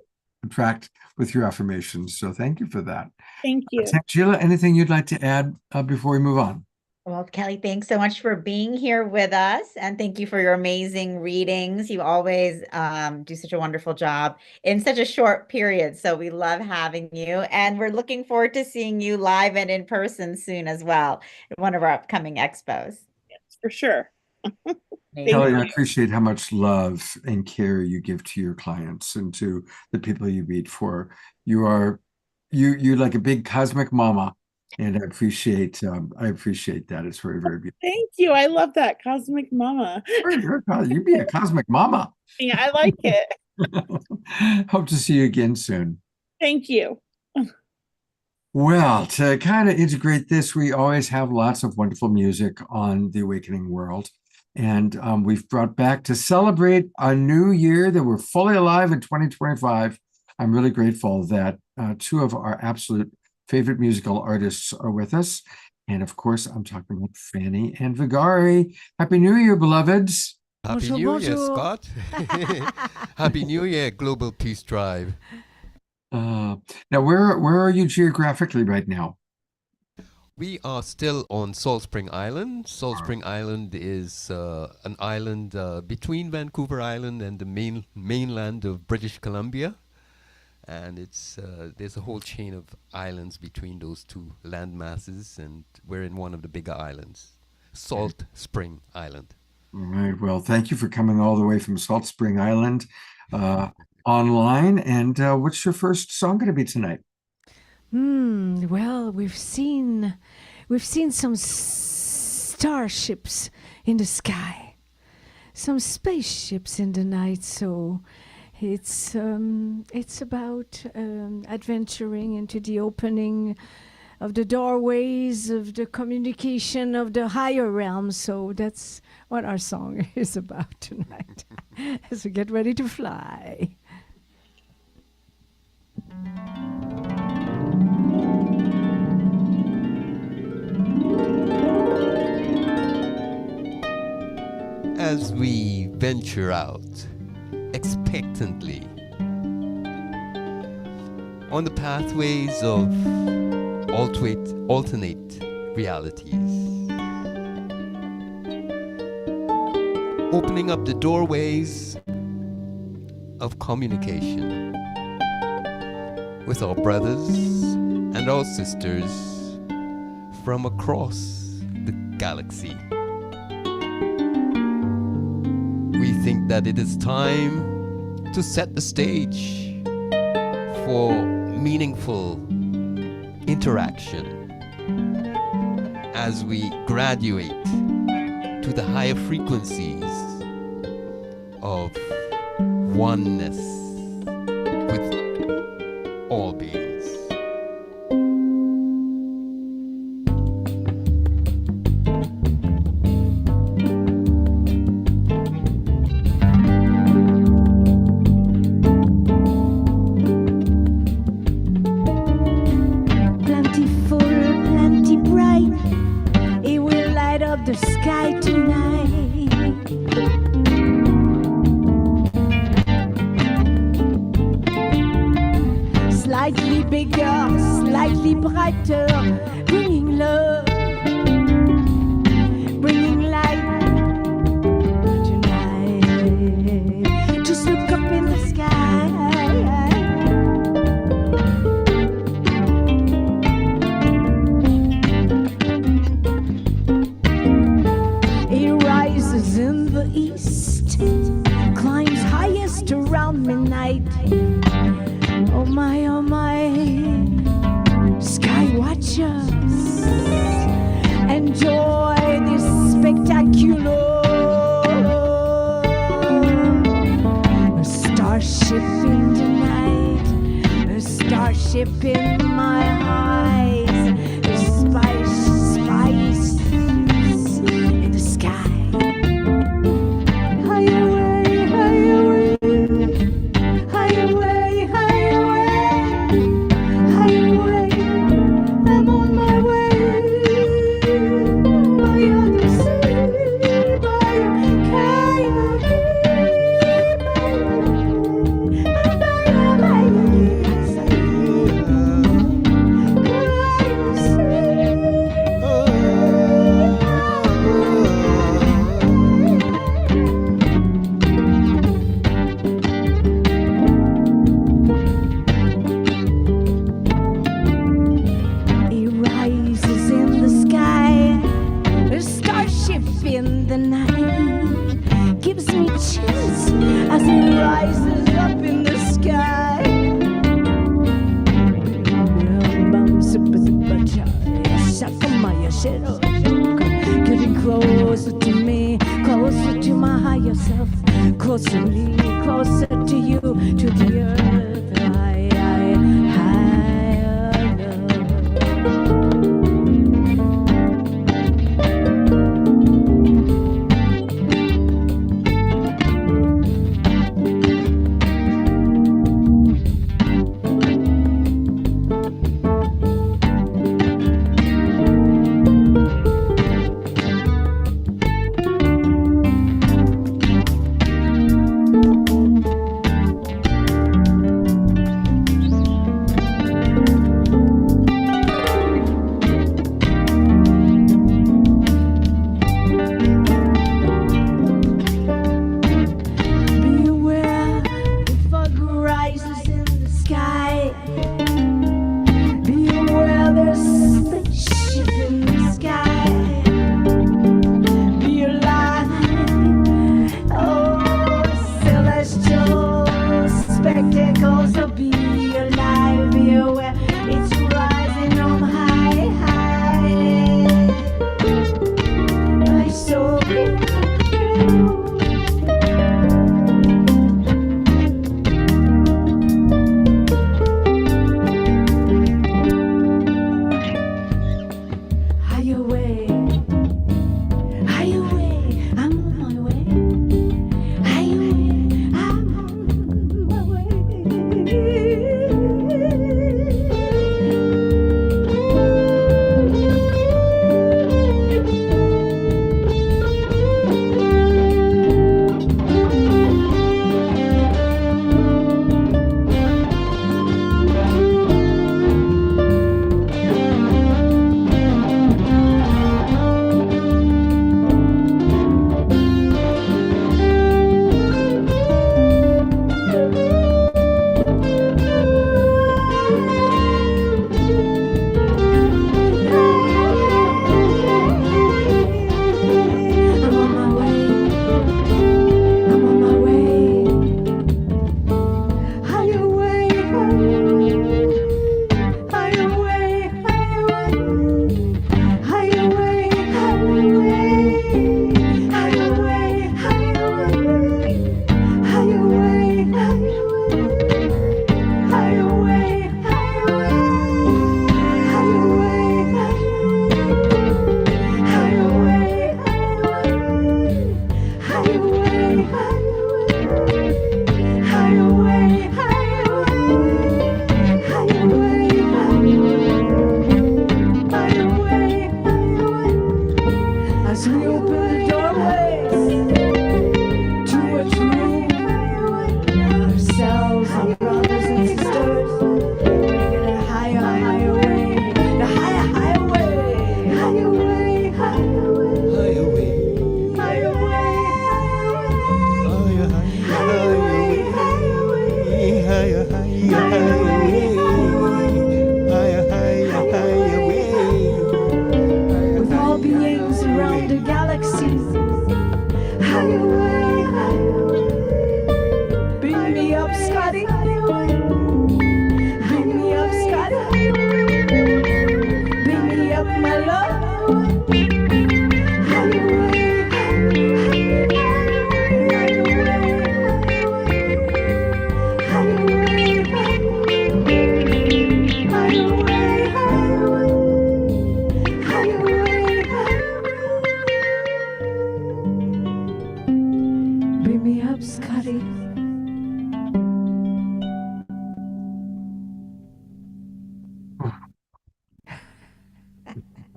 attract with your affirmations. So thank you for that. Thank you. Sheila, anything you'd like to add before we move on? Well, Kelly, thanks so much for being here with us. And thank you for your amazing readings. You always do such a wonderful job in such a short period. So we love having you. And we're looking forward to seeing you live and in person soon as well at one of our upcoming expos. Yes, for sure. Kelly, I appreciate how much love and care you give to your clients and to the people you meet for. You're like a big cosmic mama. And I appreciate that. It's very, very beautiful. Thank you. I love that, Cosmic Mama. You'd be a cosmic mama. Yeah, I like it. Hope to see you again soon. Thank you. Well, to kind of integrate this, we always have lots of wonderful music on the Awakening World. And we've brought back to celebrate a new year that we're fully alive in 2025. I'm really grateful that 2 of our absolute favorite musical artists are with us. And of course, I'm talking about Fanny and Vigari. Happy New Year, beloveds. Happy New Year, Scott. Happy New Year, Global Peace Drive. Now, where are you geographically right now? We are still on Salt Spring Island. Salt Spring Island is an island between Vancouver Island and the mainland of British Columbia. And it's there's a whole chain of islands between those 2 land masses, and we're in one of the bigger islands, Salt Spring Island. All right. Well, thank you for coming all the way from Salt Spring Island online. And what's your first song going to be tonight? Well, we've seen some starships in the sky, some spaceships in the night, so it's about adventuring into the opening of the doorways of the communication of the higher realms. So that's what our song is about tonight as we get ready to fly. as we venture out expectantly on the pathways of alternate realities, opening up the doorways of communication with our brothers and our sisters from across the galaxy. We think that it is time to set the stage for meaningful interaction as we graduate to the higher frequencies of oneness with all beings. Plentiful, plenty bright, it will light up the sky tonight. Slightly bigger, slightly brighter, bringing love, bringing light tonight. Just look up in the sky. It rises in the east, climbs highest around midnight. Oh my, sky watchers, enjoy this spectacular. A starship in the night, a starship in my eyes, a spice in the sky. High away, high away, high away, high away, high away. I'm on my way. By the sea, by a kayak,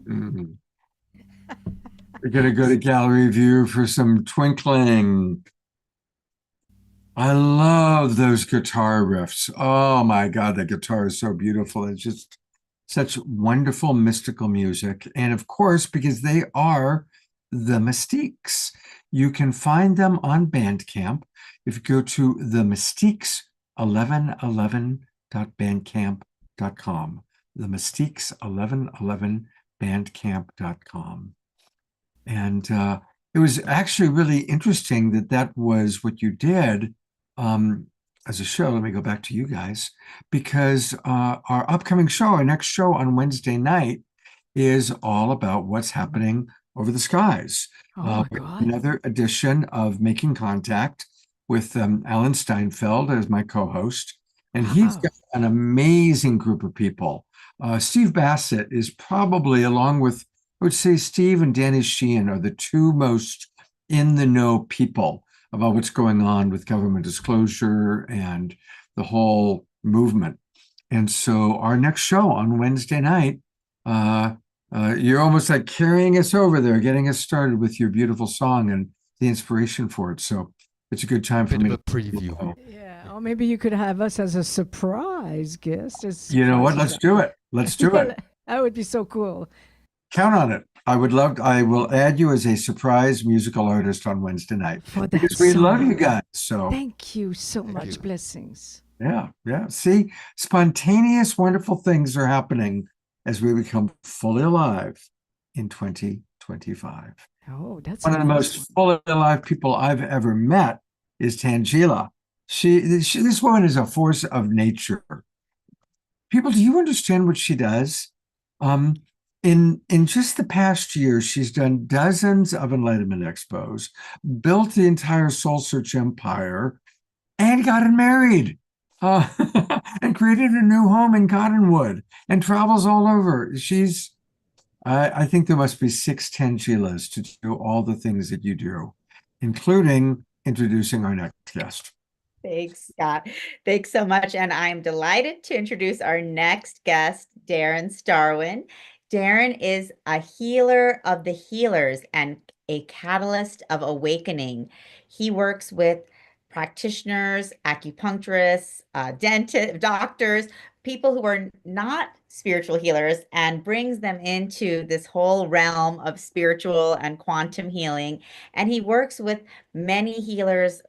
Mhm. We're gonna go to gallery view for some twinkling. I love those guitar riffs. Oh my God, the guitar is so beautiful. It's just such wonderful mystical music. And of course, because they are the Mystiques, you can find them on Bandcamp. If you go to the Mystiques 1111.bandcamp.com, the Mystiques 1111bandcamp.com. And it was actually really interesting that that was what you did as a show. Let me go back to you guys, because our upcoming show, our next show on Wednesday night, is all about what's happening over the skies. Oh my God. Another edition of Making Contact with Alan Steinfeld as my co-host. And he's Wow. got an amazing group of people. Steve Bassett is probably, along with, I would say, Steve and Danny Sheehan are the two most in the know people about what's going on with government disclosure and the whole movement. And so our next show on Wednesday night, you're almost like carrying us over there, getting us started with your beautiful song and the inspiration for it. So it's a good time for Bit me of a to preview. Yeah, or maybe you could have us as a surprise guest. You know what? Let's do it. Let's do it. That would be so cool. Count on it. I will add you as a surprise musical artist on Wednesday night For that because we love song. you guys. So Thank you so much. you. Blessings. yeah. See, spontaneous, wonderful things are happening as we become fully alive in 2025. Oh, that's One of the most fully alive people I've ever met is Tangela. This woman is a force of nature. People, do you understand what she does? In just the past year, she's done dozens of enlightenment expos, built the entire SoulSearch empire, and gotten married, and created a new home in Cottonwood, and travels all over. I think there must be 6 Tangelas to do all the things that you do, including introducing our next guest. Thanks, Scott. Thanks so much. And I'm delighted to introduce our next guest, Darren Starwin. Darren is a healer of the healers and a catalyst of awakening. He works with practitioners, acupuncturists, dentists, doctors, people who are not spiritual healers, and brings them into this whole realm of spiritual and quantum healing. And he works with many healers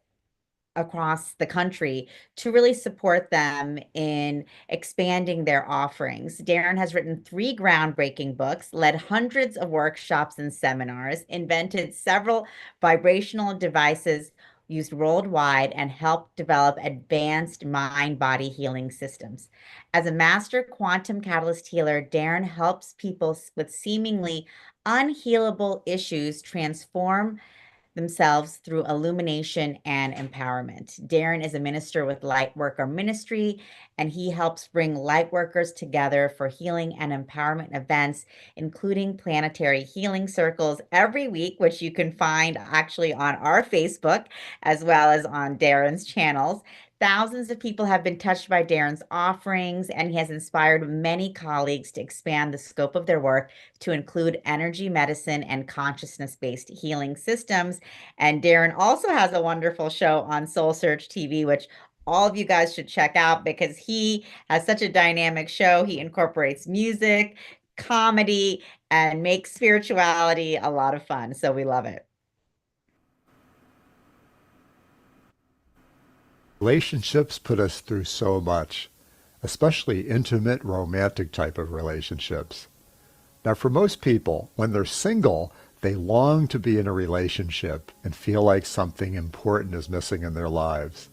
across the country to really support them in expanding their offerings. Darren has written 3 groundbreaking books, led hundreds of workshops and seminars, invented several vibrational devices used worldwide, and helped develop advanced mind-body healing systems. As a master quantum catalyst healer, Darren helps people with seemingly unhealable issues transform themselves through illumination and empowerment. Darren is a minister with Lightworker Ministry, and he helps bring lightworkers together for healing and empowerment events, including planetary healing circles every week, which you can find actually on our Facebook as well as on Darren's channels. Thousands of people have been touched by Darren's offerings, and he has inspired many colleagues to expand the scope of their work to include energy medicine and consciousness-based healing systems. And Darren also has a wonderful show on SoulSearch TV, which all of you guys should check out because he has such a dynamic show. He incorporates music, comedy, and makes spirituality a lot of fun. So we love it. Relationships put us through so much, especially intimate, romantic type of relationships. Now, for most people, when they're single, they long to be in a relationship and feel like something important is missing in their lives.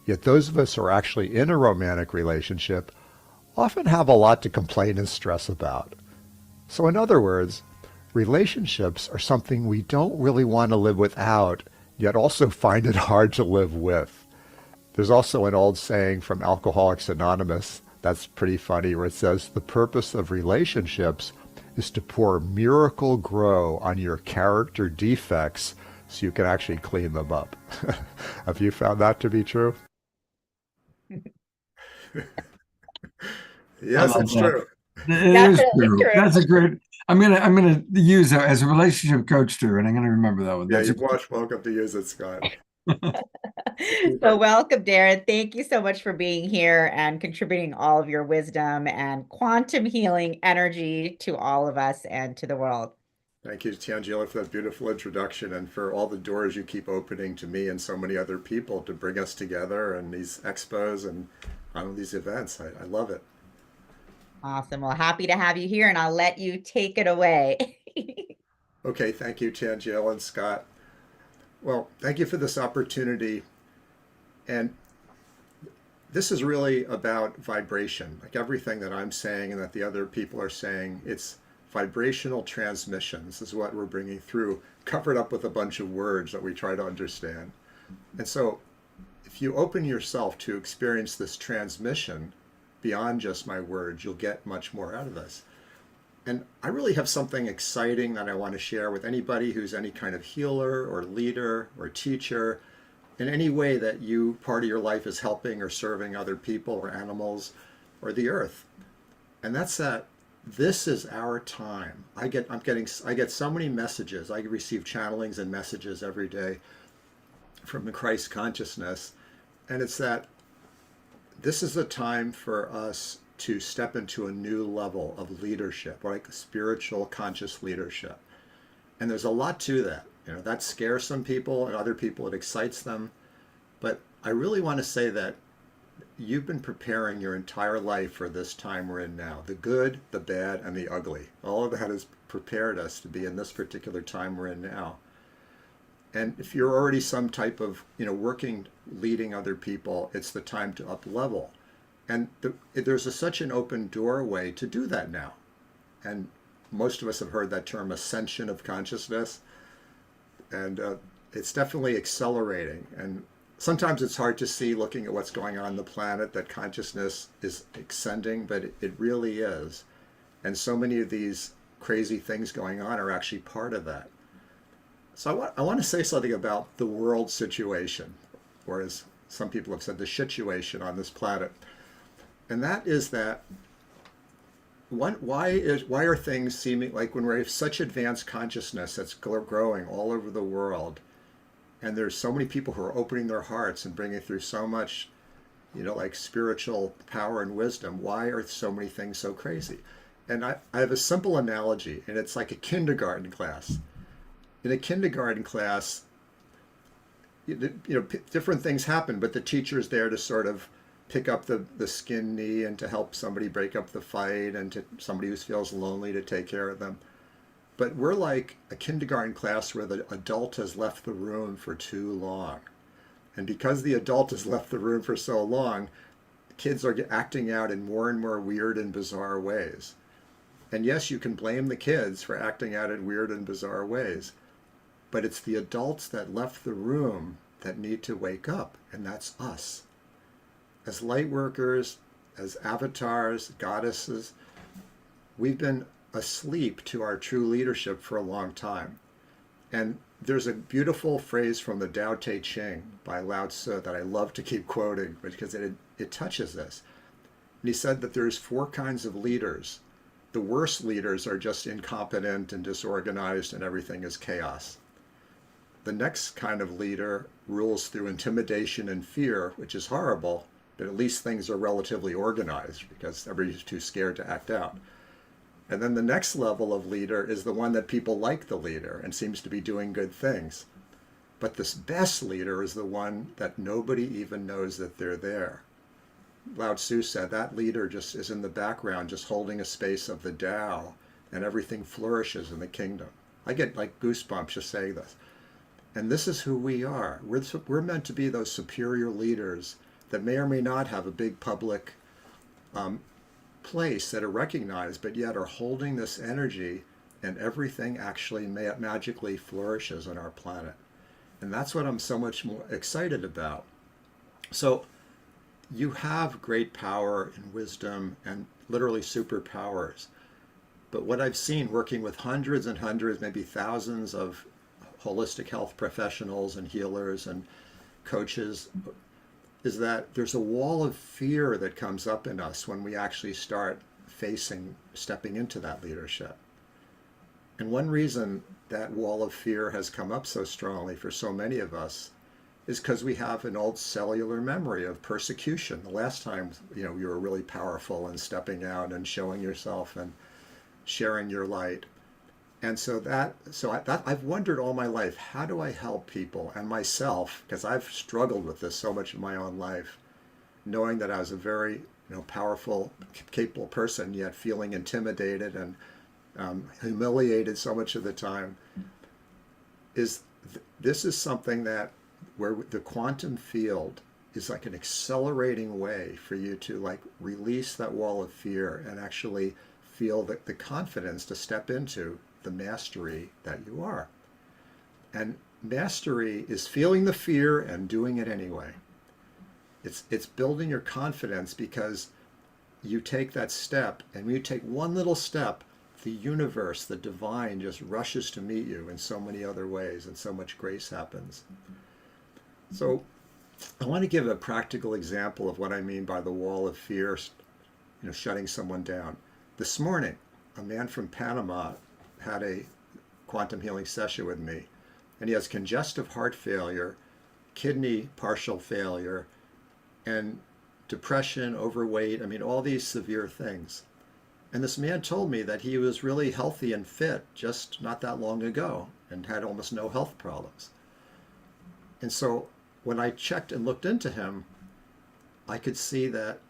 Yet those of us who are actually in a romantic relationship often have a lot to complain and stress about. So in other words, relationships are something we don't really want to live without, yet also find it hard to live with. There's also an old saying from Alcoholics Anonymous that's pretty funny, where it says, the purpose of relationships is to pour miracle grow on your character defects so you can actually clean them up. Have you found that to be true? I Yes, love it's that. true. It is true. That's a great. I'm gonna use that as a relationship coach too, and I'm gonna remember that one. Yeah, That's you're most welcome to use it, Scott. So welcome, Darren. Thank you so much for being here and contributing all of your wisdom and quantum healing energy to all of us and to the world. Thank you, Tangela, for that beautiful introduction and for all the doors you keep opening to me and so many other people to bring us together and these expos and on these events. I love it. Awesome. Well, happy to have you here, and I'll let you take it away. Okay, thank you, Tangela and Scott. Well, thank you for this opportunity. And this is really about vibration, like everything that I'm saying and that the other people are saying. It's vibrational transmissions is what we're bringing through, covered up with a bunch of words that we try to understand. And so if you open yourself to experience this transmission beyond just my words, you'll get much more out of this. And I really have something exciting that I want to share with anybody who's any kind of healer or leader or teacher, in any way that you, part of your life is helping or serving other people or animals or the earth. And that's that this is our time. I get so many messages. I receive channelings and messages every day from the Christ consciousness. And it's that this is a time for us to step into a new level of leadership, like spiritual conscious leadership. And there's a lot to that. You know, that scares some people, and other people it excites them. But I really want to say that you've been preparing your entire life for this time we're in now. The good, the bad, and the ugly. All of that has prepared us to be in this particular time we're in now. And if you're already some type of, working, leading other people, it's the time to up level. And there's such an open doorway to do that now. And most of us have heard that term, ascension of consciousness. And it's definitely accelerating. And sometimes it's hard to see, looking at what's going on the planet, that consciousness is ascending, but it really is. And so many of these crazy things going on are actually part of that. So I want to say something about the world situation, or as some people have said, the situation on this planet. And that is that why are things seeming like, when we have such advanced consciousness that's growing all over the world, and there's so many people who are opening their hearts and bringing through so much, like spiritual power and wisdom, why are so many things so crazy? And I have a simple analogy, and it's like a kindergarten class. In a kindergarten class, different things happen, but the teacher's there to sort of pick up the skin knee and to help somebody break up the fight, and to somebody who feels lonely to take care of them. But we're like a kindergarten class where the adult has left the room for too long. And because the adult has left the room for so long, kids are acting out in more and more weird and bizarre ways. And yes, you can blame the kids for acting out in weird and bizarre ways, but it's the adults that left the room that need to wake up, and that's us. As light workers, as avatars, goddesses, we've been asleep to our true leadership for a long time. And there's a beautiful phrase from the Tao Te Ching by Lao Tzu that I love to keep quoting because it touches this. And he said that there's 4 kinds of leaders. The worst leaders are just incompetent and disorganized, and everything is chaos. The next kind of leader rules through intimidation and fear, which is horrible, but at least things are relatively organized because everybody's too scared to act out. And then the next level of leader is the one that people like the leader and seems to be doing good things. But this best leader is the one that nobody even knows that they're there. Lao Tzu said that leader just is in the background, just holding a space of the Tao, and everything flourishes in the kingdom. I get like goosebumps just saying this. And this is who we are. We're meant to be those superior leaders that may or may not have a big public place that are recognized, but yet are holding this energy, and everything actually magically flourishes on our planet. And that's what I'm so much more excited about. So you have great power and wisdom and literally superpowers. But what I've seen working with hundreds and hundreds, maybe thousands of holistic health professionals and healers and coaches, is that there's a wall of fear that comes up in us when we actually start stepping into that leadership. And one reason that wall of fear has come up so strongly for so many of us is because we have an old cellular memory of persecution. The last time, you were really powerful and stepping out and showing yourself and sharing your light. And I've wondered all my life, how do I help people and myself, because I've struggled with this so much in my own life, knowing that I was a very powerful, capable person, yet feeling intimidated and humiliated so much of the time. This is something that where the quantum field is like an accelerating way for you to like release that wall of fear and actually feel the confidence to step into the mastery that you are. And mastery is feeling the fear and doing it anyway. It's building your confidence because you take that step, and when you take one little step, the universe, the divine, just rushes to meet you in so many other ways, and so much grace happens. So I want to give a practical example of what I mean by the wall of fear, shutting someone down. This morning, a man from Panama had a quantum healing session with me, and he has congestive heart failure, kidney partial failure, and depression, overweight, all these severe things. And this man told me that he was really healthy and fit just not that long ago and had almost no health problems. And so when I checked and looked into him, I could see that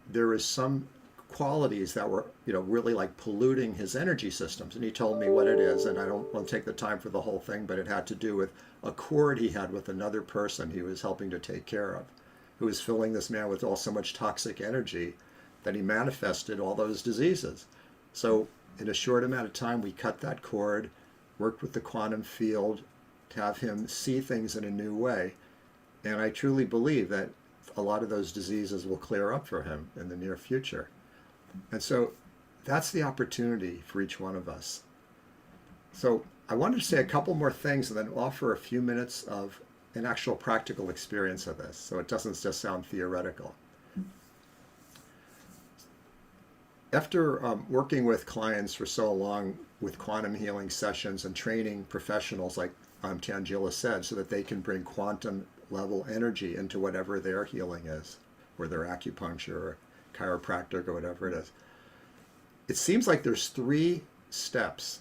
there was some qualities that were, really like polluting his energy systems. And he told me what it is, and I don't want to take the time for the whole thing, but it had to do with a cord he had with another person he was helping to take care of, who was filling this man with so much toxic energy that he manifested all those diseases. So in a short amount of time, we cut that cord, worked with the quantum field to have him see things in a new way. And I truly believe that a lot of those diseases will clear up for him in the near future. And so that's the opportunity for each one of us. So I wanted to say a couple more things and then offer a few minutes of an actual practical experience of this, so it doesn't just sound theoretical. After working with clients for so long with quantum healing sessions and training professionals like Tangela said, so that they can bring quantum level energy into whatever their healing is, or their acupuncture or chiropractic or whatever it is. It seems like there's 3 steps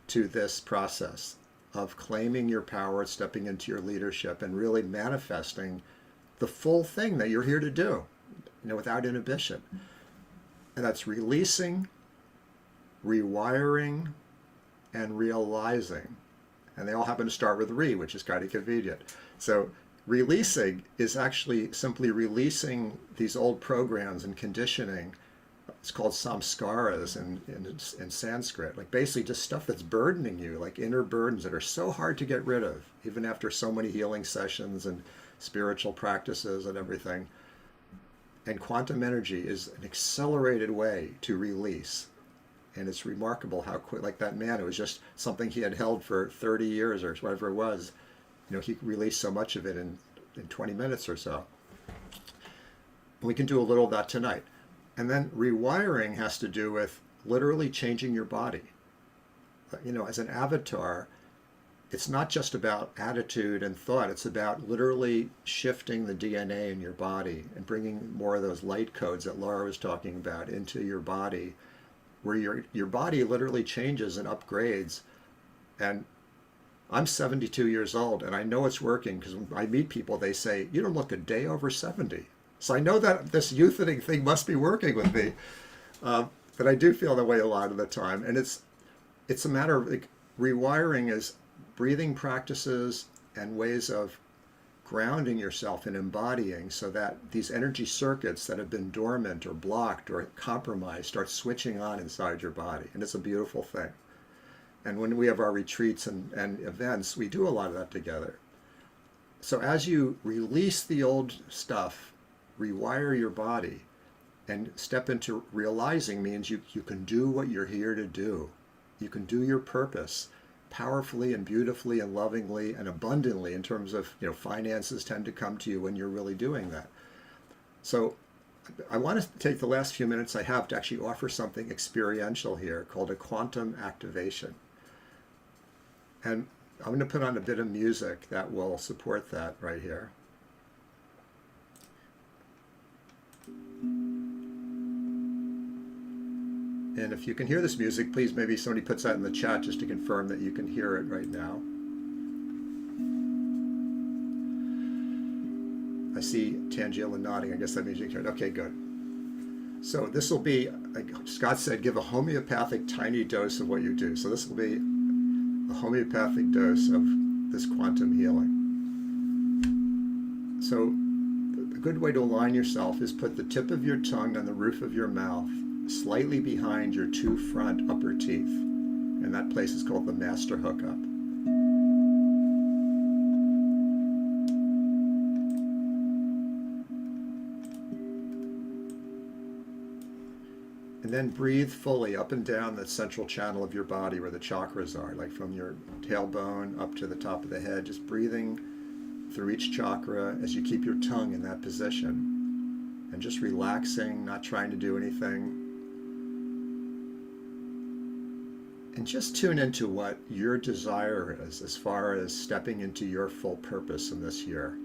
to this process of claiming your power, stepping into your leadership, and really manifesting the full thing that you're here to do, without inhibition. And that's releasing, rewiring, and realizing. And they all happen to start with re, which is kind of convenient. So releasing is actually simply releasing these old programs and conditioning. It's called samskaras in Sanskrit, like basically just stuff that's burdening you, like inner burdens that are so hard to get rid of, even after so many healing sessions and spiritual practices and everything. And quantum energy is an accelerated way to release. And it's remarkable how quick, like that man, it was just something he had held for 30 years or whatever it was. He released so much of it in 20 minutes or so. We can do a little of that tonight. And then rewiring has to do with literally changing your body. As an avatar, it's not just about attitude and thought. It's about literally shifting the DNA in your body and bringing more of those light codes that Laura was talking about into your body, where your body literally changes and upgrades. And I'm 72 years old, and I know it's working because when I meet people, they say, you don't look a day over 70. So I know that this youthening thing must be working with me. But I do feel that way a lot of the time. And it's a matter of rewiring is breathing practices and ways of grounding yourself and embodying so that these energy circuits that have been dormant or blocked or compromised start switching on inside your body. And it's a beautiful thing. And when we have our retreats and events, we do a lot of that together. So as you release the old stuff, rewire your body, and step into realizing means you can do what you're here to do. You can do your purpose powerfully and beautifully and lovingly and abundantly in terms of, finances tend to come to you when you're really doing that. So I want to take the last few minutes I have to actually offer something experiential here called a quantum activation. And I'm going to put on a bit of music that will support that right here. And if you can hear this music, please maybe somebody puts that in the chat just to confirm that you can hear it right now. I see Tangela nodding. I guess that means you can hear it. Okay, good. So this will be, like Scott said, give a homeopathic tiny dose of what you do. So this will be a homeopathic dose of this quantum healing. So a good way to align yourself is put the tip of your tongue on the roof of your mouth, slightly behind your two front upper teeth. And that place is called the master hookup. And then breathe fully up and down the central channel of your body where the chakras are, like from your tailbone up to the top of the head, just breathing through each chakra as you keep your tongue in that position and just relaxing, not trying to do anything. And just tune into what your desire is as far as stepping into your full purpose in this year.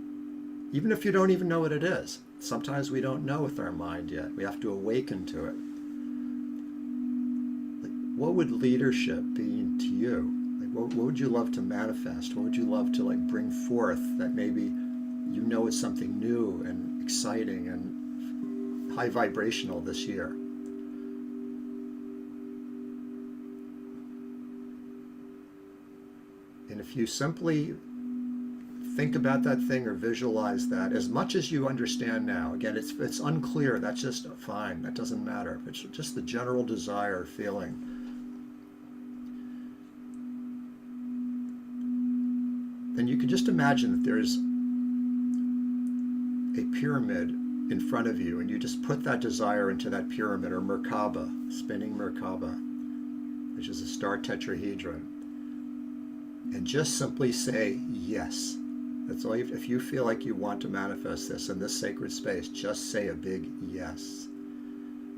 Even if you don't even know what it is. Sometimes we don't know with our mind yet. We have to awaken to it. What would leadership be to you? Like, what would you love to manifest? What would you love to bring forth that maybe you know is something new and exciting and high vibrational this year? And if you simply think about that thing or visualize that, as much as you understand now, again, it's unclear, that's just fine, that doesn't matter. It's just the general desire, feeling. Then you can just imagine that there's a pyramid in front of you, and you just put that desire into that pyramid, or Merkaba, spinning Merkaba, which is a star tetrahedron. And just simply say yes. That's all. If you feel like you want to manifest this in this sacred space, just say a big yes.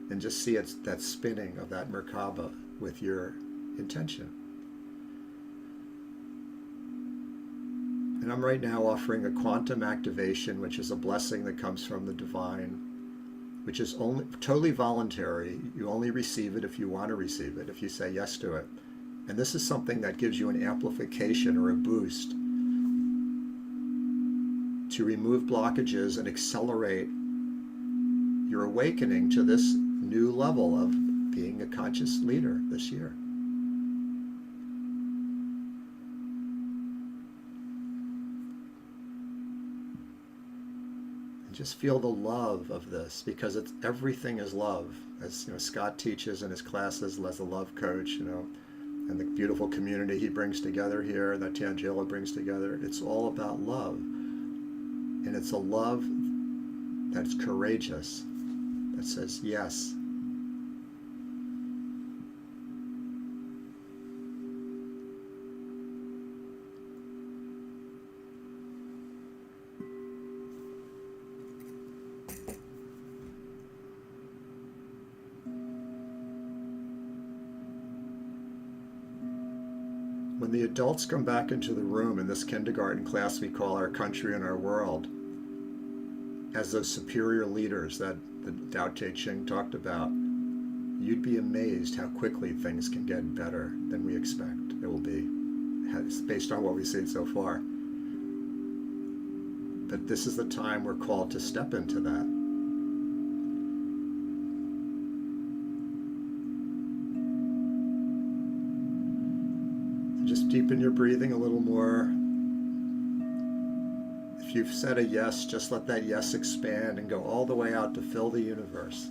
And just see it's that spinning of that Merkaba with your intention. And I'm right now offering a quantum activation, which is a blessing that comes from the divine, which is only totally voluntary. You only receive it if you want to receive it, if you say yes to it. And this is something that gives you an amplification or a boost to remove blockages and accelerate your awakening to this new level of being a conscious leader this year. Just feel the love of this, because it's everything is love, as Scott teaches in his classes as a love coach, and the beautiful community he brings together here, that Tangela brings together. It's all about love, and it's a love that's courageous, that says yes. When the adults come back into the room in this kindergarten class we call Our Country and Our World, as those superior leaders that the Tao Te Ching talked about, you'd be amazed how quickly things can get better than we expect it will be, based on what we've seen so far. But this is the time we're called to step into that. Just deepen your breathing a little more. If you've said a yes, just let that yes expand and go all the way out to fill the universe.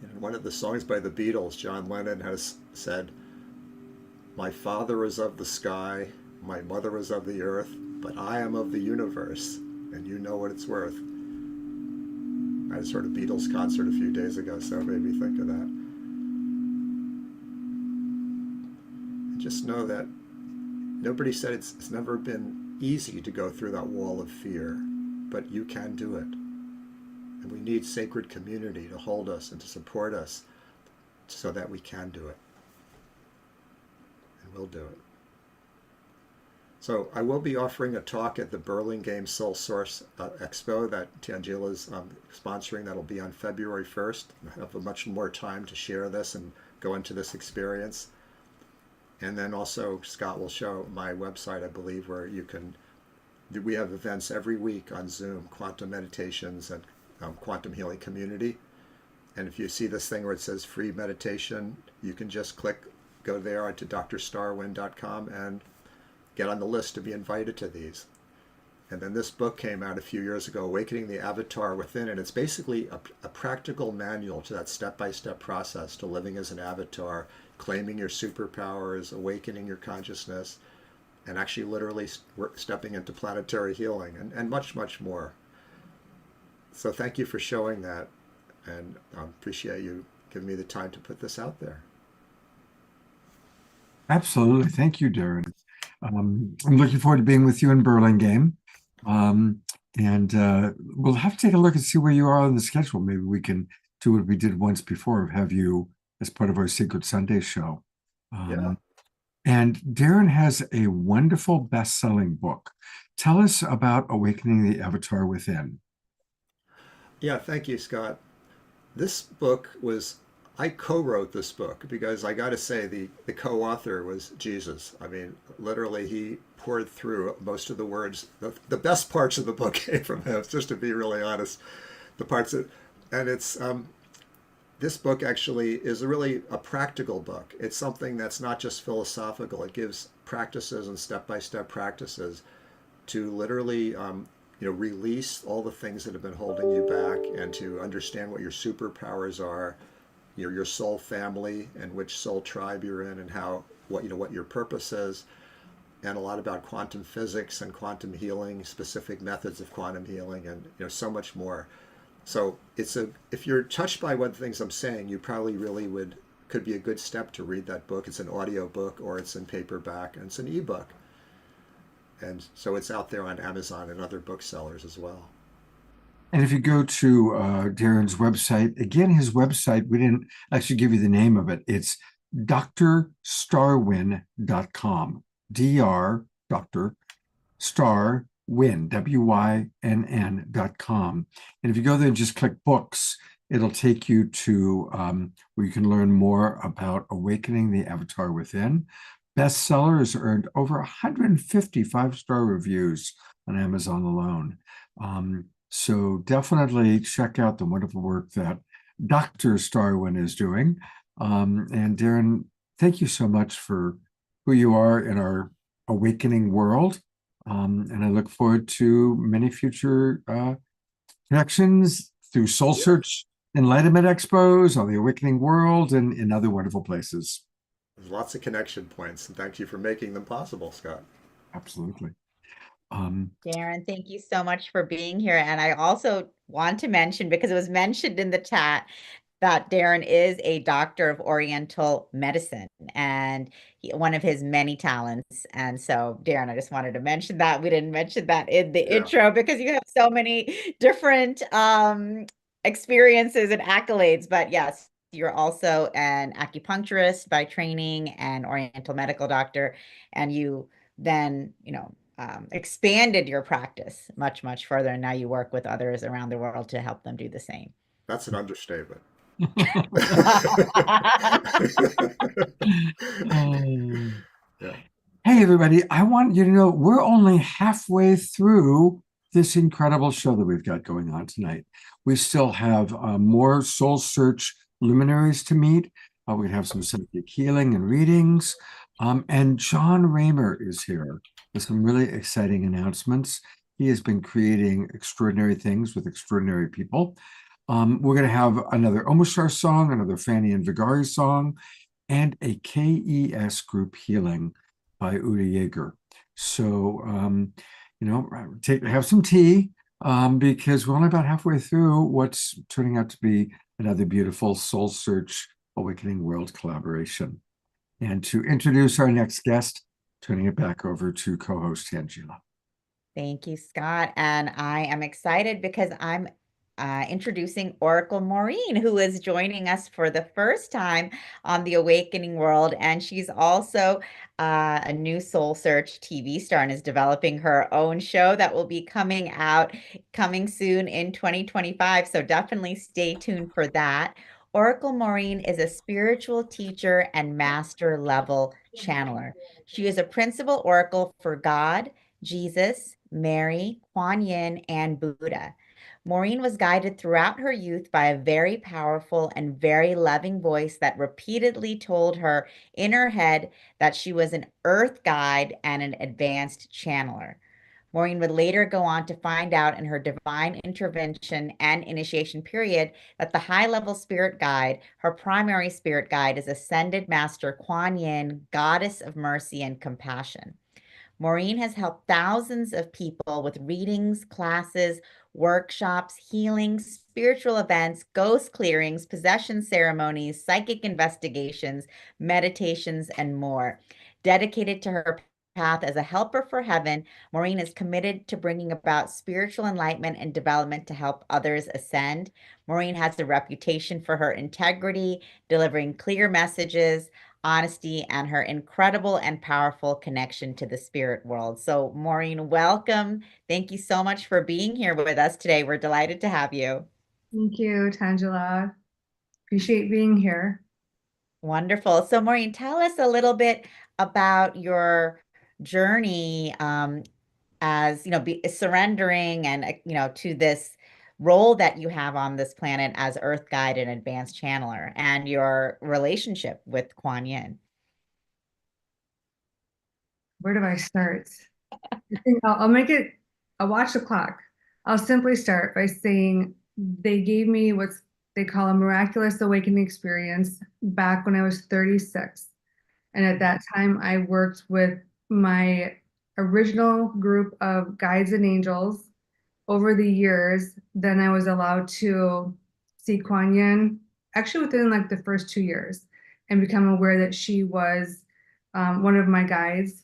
In one of the songs by the Beatles, John Lennon has said, "My father is of the sky, my mother is of the earth, but I am of the universe, and you know what it's worth." I just heard a Beatles concert a few days ago, so it made me think of that. Just know that nobody said it's never been easy to go through that wall of fear, but you can do it. And we need sacred community to hold us and to support us so that we can do it. And we'll do it. So I will be offering a talk at the Burlingame SoulSource Expo that Tangela's sponsoring. That'll be on February 1st. I have much more time to share this and go into this experience. And then also Scott will show my website, I believe, where you can, we have events every week on Zoom, quantum meditations and quantum healing community. And if you see this thing where it says free meditation, you can just go there to drstarwin.com and get on the list to be invited to these. And then this book came out a few years ago, Awakening the Avatar Within, and it's basically a practical manual to that step-by-step process to living as an avatar, claiming your superpowers, awakening your consciousness, and actually literally stepping into planetary healing, and much, much more. So thank you for showing that, and I appreciate you giving me the time to put this out there. Absolutely. Thank you, Darren. I'm looking forward to being with you in Burlingame. And we'll have to take a look and see where you are on the schedule. Maybe we can do what we did once before, have you as part of our Secret Sunday show. Yeah. And Darren has a wonderful best-selling book. Tell us about Awakening the Avatar Within. Yeah, thank you, Scott. This book I co-wrote this book because I got to say the co-author was Jesus. I mean, literally he poured through most of the words. The best parts of the book came from him, just to be really honest. This book actually is really a practical book. It's something that's not just philosophical. It gives practices and step-by-step practices to literally release all the things that have been holding you back and to understand what your superpowers are, your soul family and which soul tribe you're in, and what your purpose is, and a lot about quantum physics and quantum healing, specific methods of quantum healing, and so much more. So if you're touched by one of the things I'm saying, you probably really could be a good step to read that book. It's an audio book, or it's in paperback, and it's an ebook. And so it's out there on Amazon and other booksellers as well. And if you go to Darren's website, again, his website, we didn't actually give you the name of it. It's drstarwin.com. Dr. Star Win, WYNN.com. And if you go there and just click books, it'll take you to where you can learn more about Awakening the Avatar Within. Bestseller has earned over 150 five-star reviews on Amazon alone. So definitely check out the wonderful work that Dr. Starwin is doing. And Darren, thank you so much for who you are in our awakening world. And I look forward to many future connections through SoulSearch Enlightenment Expos, on the Awakening World, and in other wonderful places. There's lots of connection points, and thank you for making them possible, Scott. Absolutely. Darren, thank you so much for being here. And I also want to mention, because it was mentioned in the chat, that Darren is a doctor of Oriental medicine and one of his many talents. And so, Darren, I just wanted to mention that. We didn't mention that in the intro because you have so many different experiences and accolades. But yes, you're also an acupuncturist by training and Oriental medical doctor. And you then, expanded your practice much, much further. And now you work with others around the world to help them do the same. That's an understatement. Yeah. Hey, everybody, I want you to know we're only halfway through this incredible show that we've got going on tonight. We still have more SoulSearch luminaries to meet. We're going to have some psychic healing and readings. And John Raymer is here with some really exciting announcements. He has been creating extraordinary things with extraordinary people. We're going to have another Omashar song, another Fanny and Vigari song, and a KES group healing by Uda Yeager. So, have some tea because we're only about halfway through what's turning out to be another beautiful SoulSearch Awakening World collaboration. And to introduce our next guest, turning it back over to co-host Tangela. Thank you, Scott. And I am excited because I'm introducing Oracle Maureen, who is joining us for the first time on the Awakening World. And she's also a new Soul Search TV star and is developing her own show that will be coming soon in 2025. So definitely stay tuned for that. Oracle Maureen is a spiritual teacher and master level channeler. She is a principal oracle for God, Jesus, Mary, Kuan Yin, and Buddha. Maureen was guided throughout her youth by a very powerful and very loving voice that repeatedly told her in her head that she was an earth guide and an advanced channeler. Maureen would later go on to find out in her divine intervention and initiation period that the high level spirit guide, her primary spirit guide, is Ascended Master Kuan Yin, Goddess of Mercy and Compassion. Maureen has helped thousands of people with readings, classes, workshops, healings, spiritual events, ghost clearings, possession ceremonies, psychic investigations, meditations, and more. Dedicated to her path as a helper for heaven, Maureen is committed to bringing about spiritual enlightenment and development to help others ascend. Maureen has a reputation for her integrity, delivering clear messages, honesty, and her incredible and powerful connection to the spirit world. So, Maureen, welcome. Thank you so much for being here with us today. We're delighted to have you. Thank you, Tangela. Appreciate being here. Wonderful. So, Maureen, tell us a little bit about your journey as surrendering and to this role that you have on this planet as Earth Guide and Advanced Channeler, and your relationship with Kuan Yin. Where do I start? I think I'll watch the clock. I'll simply start by saying they gave me what they call a miraculous awakening experience back when I was 36. And at that time, I worked with my original group of guides and angels. Over the years, then I was allowed to see Kuan Yin, actually within like the first 2 years, and become aware that she was one of my guides.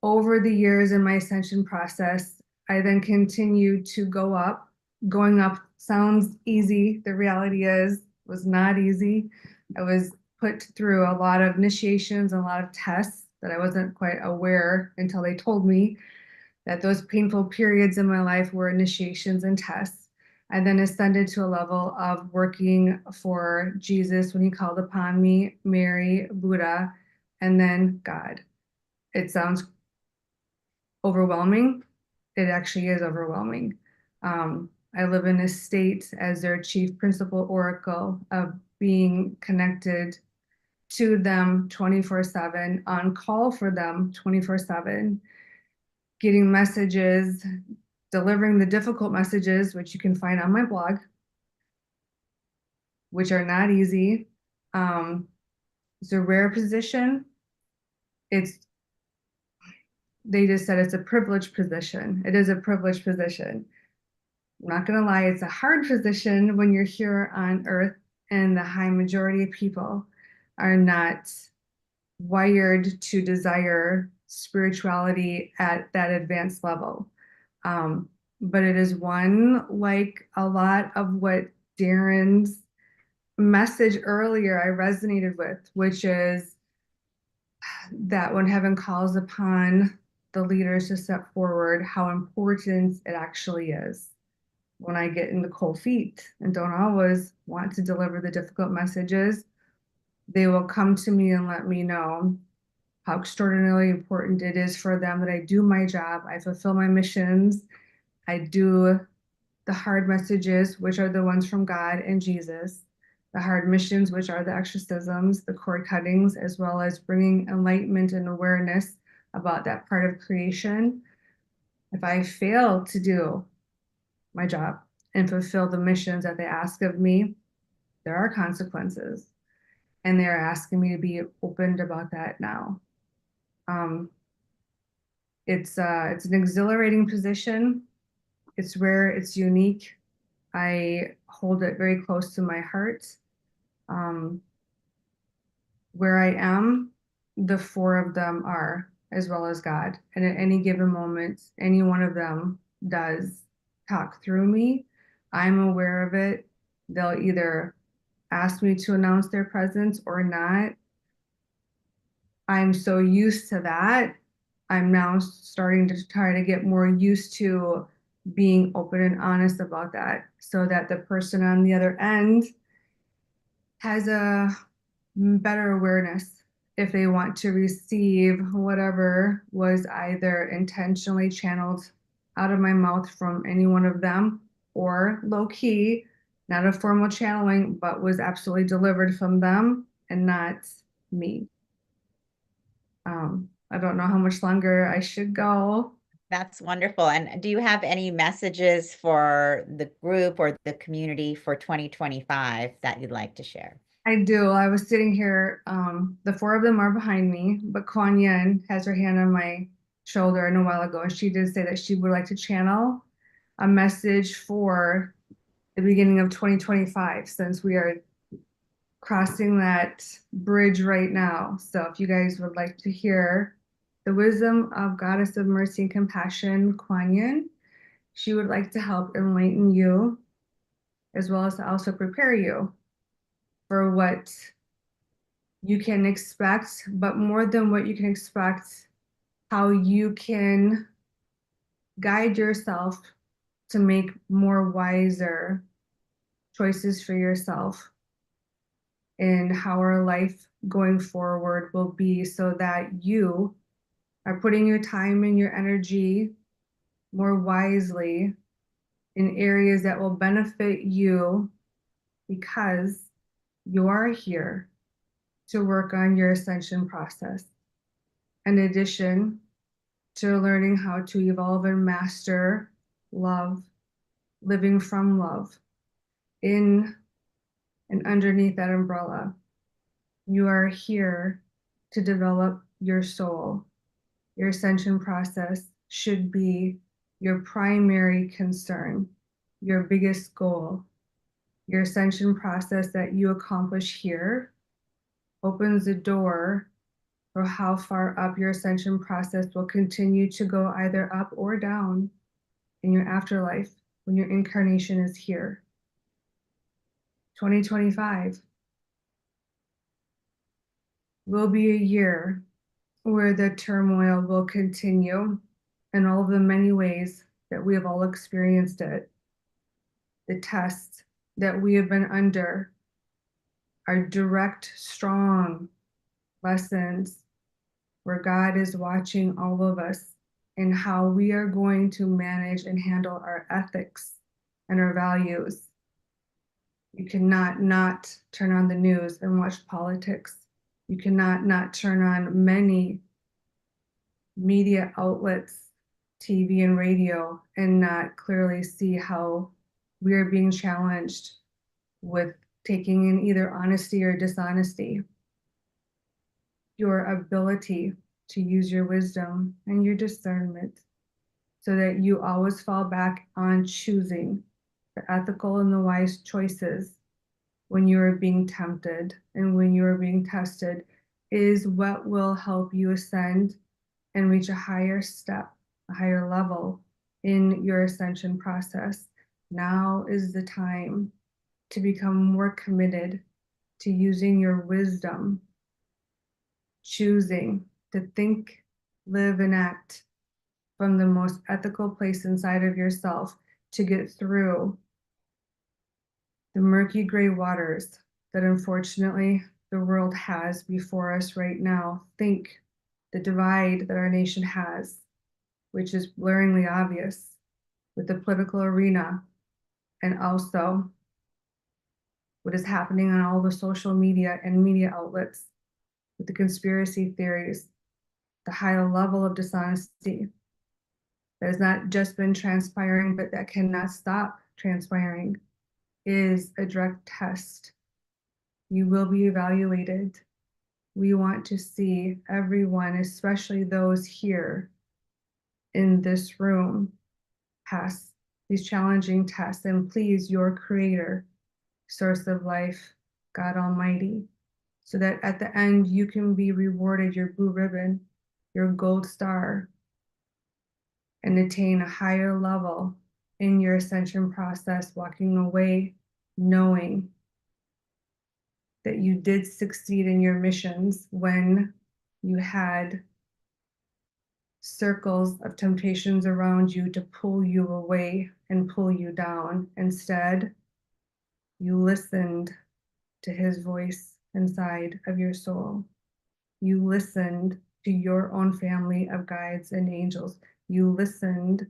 Over the years in my ascension process, I then continued to go up. Going up sounds easy. The reality was not easy. I was put through a lot of initiations and a lot of tests that I wasn't quite aware until they told me that those painful periods in my life were initiations and tests. I then ascended to a level of working for Jesus when he called upon me, Mary, Buddha, and then God. It sounds overwhelming. It actually is overwhelming. I live in a state as their chief principal oracle of being connected to them 24/7, on call for them 24/7, getting messages, delivering the difficult messages, which you can find on my blog, which are not easy. It's a rare position. They just said it's a privileged position. It is a privileged position. I'm not going to lie, it's a hard position when you're here on Earth, and the high majority of people are not wired to desire spirituality at that advanced level. But it is one, like a lot of what Darren's message earlier I resonated with, which is that when heaven calls upon the leaders to step forward, how important it actually is. When I get in the cold feet and don't always want to deliver the difficult messages, they will come to me and let me know how extraordinarily important it is for them that I do my job, I fulfill my missions, I do the hard messages, which are the ones from God and Jesus, the hard missions, which are the exorcisms, the cord cuttings, as well as bringing enlightenment and awareness about that part of creation. If I fail to do my job and fulfill the missions that they ask of me, there are consequences. And they're asking me to be open about that now. It's an exhilarating position. It's rare, it's unique. I hold it very close to my heart. Where I am, the four of them are. as well as God. And at any given moment, any one of them does talk through me. I'm aware of it. They'll either ask me to announce their presence or not. I'm so used to that. I'm now starting to try to get more used to being open and honest about that so that the person on the other end has a better awareness if they want to receive whatever was either intentionally channeled out of my mouth from any one of them, or low key, not a formal channeling, but was absolutely delivered from them and not me. I don't know how much longer I should go. That's wonderful. And do you have any messages for the group or the community for 2025 that you'd like to share? I do. I was sitting here, the four of them are behind me, but Kuan Yin has her hand on my shoulder and a while ago, and she did say that she would like to channel a message for the beginning of 2025, since we are crossing that bridge right now. So if you guys would like to hear the wisdom of Goddess of Mercy and Compassion, Kuan Yin, she would like to help enlighten you, as well as to also prepare you for what you can expect, but more than what you can expect, how you can guide yourself to make more wiser choices for yourself, and how our life going forward will be, so that you are putting your time and your energy more wisely in areas that will benefit you, because you are here to work on your ascension process. In addition to learning how to evolve and master love, living from love, in and underneath that umbrella, you are here to develop your soul. Your ascension process should be your primary concern, your biggest goal. Your ascension process that you accomplish here opens the door for how far up your ascension process will continue to go, either up or down in your afterlife when your incarnation is here. 2025 will be a year where the turmoil will continue in all of the many ways that we have all experienced it. The tests that we have been under are direct, strong lessons where God is watching all of us and how we are going to manage and handle our ethics and our values. You cannot not turn on the news and watch politics. You cannot not turn on many media outlets, TV and radio, and not clearly see how we are being challenged with taking in either honesty or dishonesty. Your ability to use your wisdom and your discernment, so that you always fall back on choosing the ethical and the wise choices when you are being tempted and when you are being tested, is what will help you ascend and reach a higher step, a higher level in your ascension process. Now is the time to become more committed to using your wisdom, choosing to think, live, and act from the most ethical place inside of yourself to get through the murky gray waters that unfortunately the world has before us right now. Think the divide that our nation has, which is blaringly obvious with the political arena, and also what is happening on all the social media and media outlets with the conspiracy theories, the high level of dishonesty that has not just been transpiring, but that cannot stop transpiring, is a direct test. You will be evaluated. We want to see everyone, especially those here in this room, pass these challenging tests, and please your creator, source of life, God Almighty, so that at the end you can be rewarded your blue ribbon your gold star, and attain a higher level in your ascension process, walking away knowing that you did succeed in your missions when you had circles of temptations around you to pull you away and pull you down. Instead, you listened to his voice inside of your soul. You listened to your own family of guides and angels. You listened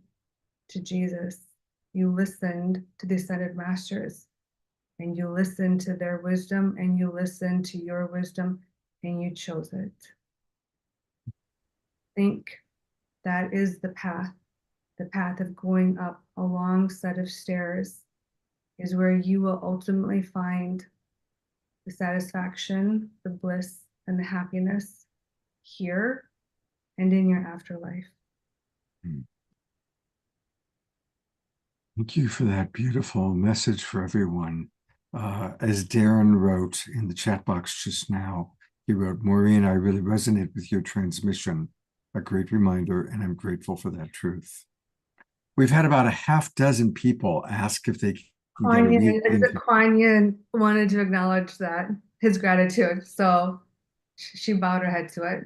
to Jesus. You listened to the ascended masters, and you listened to their wisdom, and you listened to your wisdom, and you chose it. Think that is the path of going up a long set of stairs is where you will ultimately find the satisfaction, the bliss, and the happiness here and in your afterlife. Thank you for that beautiful message for everyone. As Darren wrote in the chat box just now, he wrote, Maureen, I really resonate with your transmission. A great reminder, and I'm grateful for that truth. We've had about a half dozen people ask if they can get a reading. Kuan Yin wanted to acknowledge that, his gratitude. So she bowed her head to it.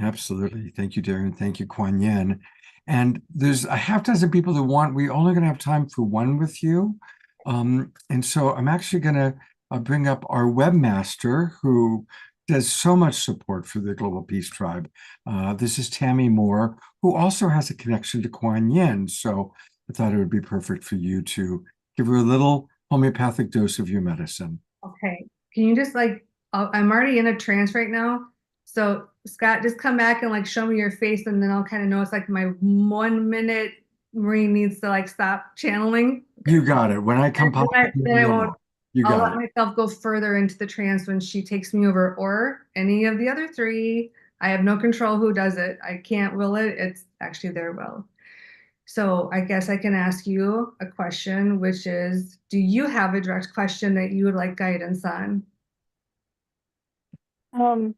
Absolutely. Thank you, Darren. Thank you, Kuan Yin. And there's a half dozen people that we're only going to have time for one with you. And so I'm actually going to bring up our webmaster who does so much support for the Global Peace Tribe. This is Tammy Moore, who also has a connection to Kuan Yin. So I thought it would be perfect for you to give her a little homeopathic dose of your medicine. Okay. Can you just I'm already in a trance right now. So Scott, just come back and show me your face, and then I'll kind of know it's my 1 minute Maureen needs to stop channeling. You got it. When I come pop, then I won't. I'll let it. myself go further into the trance when she takes me over, or any of the other three. I have no control who does it. I can't will it. It's actually their will. So I guess I can ask you a question, which is, do you have a direct question that you would like guidance on? I'm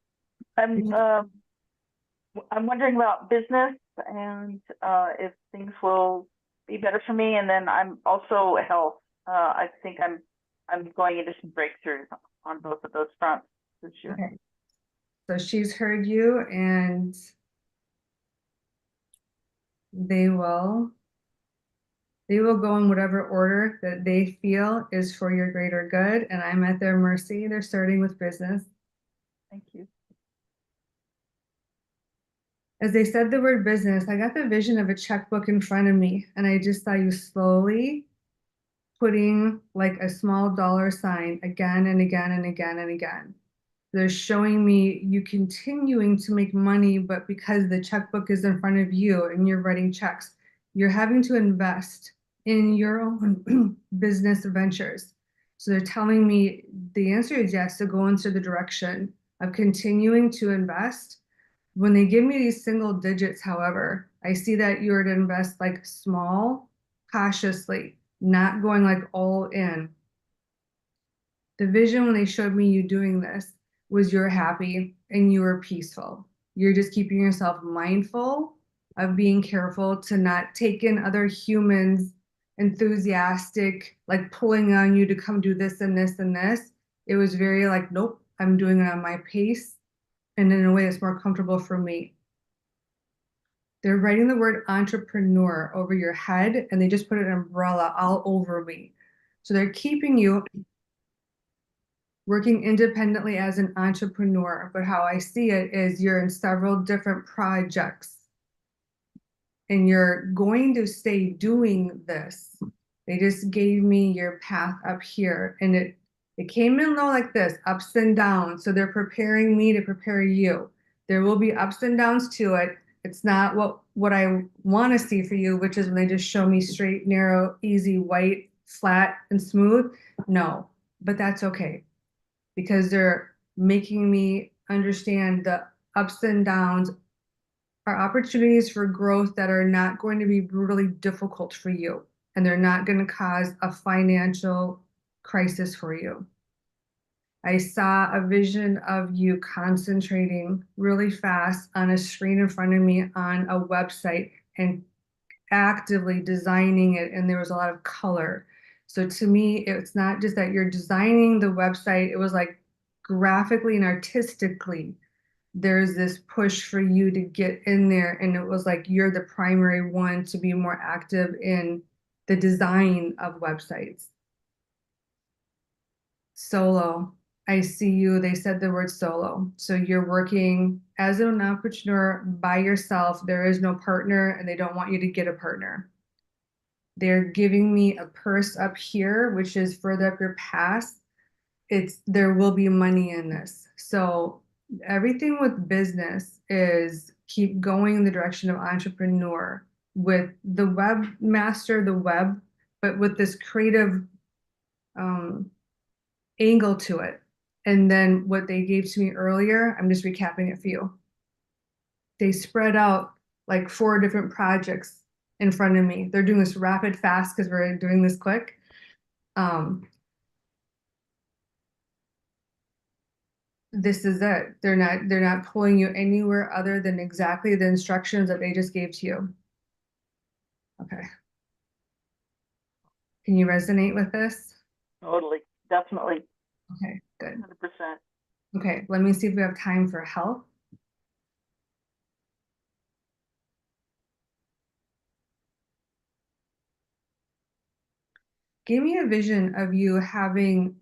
wondering about business and if things will be better for me, and then I'm also health. I think I'm going into some breakthroughs on both of those fronts this year. Okay. So she's heard you, and they will go in whatever order that they feel is for your greater good, and I'm at their mercy. They're starting with business. Thank you. As they said the word business, I got the vision of a checkbook in front of me, and I just saw you slowly putting a small dollar sign again and again and again and again. They're showing me you continuing to make money, but because the checkbook is in front of you and you're writing checks, you're having to invest in your own business ventures. So they're telling me the answer is yes, to go into the direction of continuing to invest. When they give me these single digits, however, I see that you're to invest small, cautiously, not going all in. The vision when they showed me you doing this was you're happy and you were peaceful. You're just keeping yourself mindful of being careful to not take in other humans enthusiastic, pulling on you to come do this and this and this. It was very nope, I'm doing it on my pace and in a way that's more comfortable for me. They're writing the word entrepreneur over your head, and they just put an umbrella all over me. So they're keeping you working independently as an entrepreneur, but how I see it is you're in several different projects and you're going to stay doing this. They just gave me your path up here, and it came in low like this, ups and downs. So they're preparing me to prepare you. There will be ups and downs to it. It's not what I want to see for you, which is when they just show me straight, narrow, easy, white, flat, and smooth. No, but that's okay, because they're making me understand the ups and downs are opportunities for growth that are not going to be brutally difficult for you, and they're not going to cause a financial crisis for you. I saw a vision of you concentrating really fast on a screen in front of me on a website and actively designing it, and there was a lot of color. So to me, it's not just that you're designing the website, it was like graphically and artistically, there's this push for you to get in there, and it was like you're the primary one to be more active in the design of websites. Solo. I see you. They said the word solo. So you're working as an entrepreneur by yourself. There is no partner, and they don't want you to get a partner. They're giving me a purse up here, which is further up your past. There will be money in this. So everything with business is keep going in the direction of entrepreneur with the webmaster, the web, but with this creative angle to it. And then what they gave to me earlier, I'm just recapping it for you. They spread out like 4 different projects in front of me. They're doing this rapid fast because we're doing this quick. This is it. They're not pulling you anywhere other than exactly the instructions that they just gave to you. Okay. Can you resonate with this? Totally, definitely. Okay, good. 100%. Okay, let me see if we have time for health. Give me a vision of you having,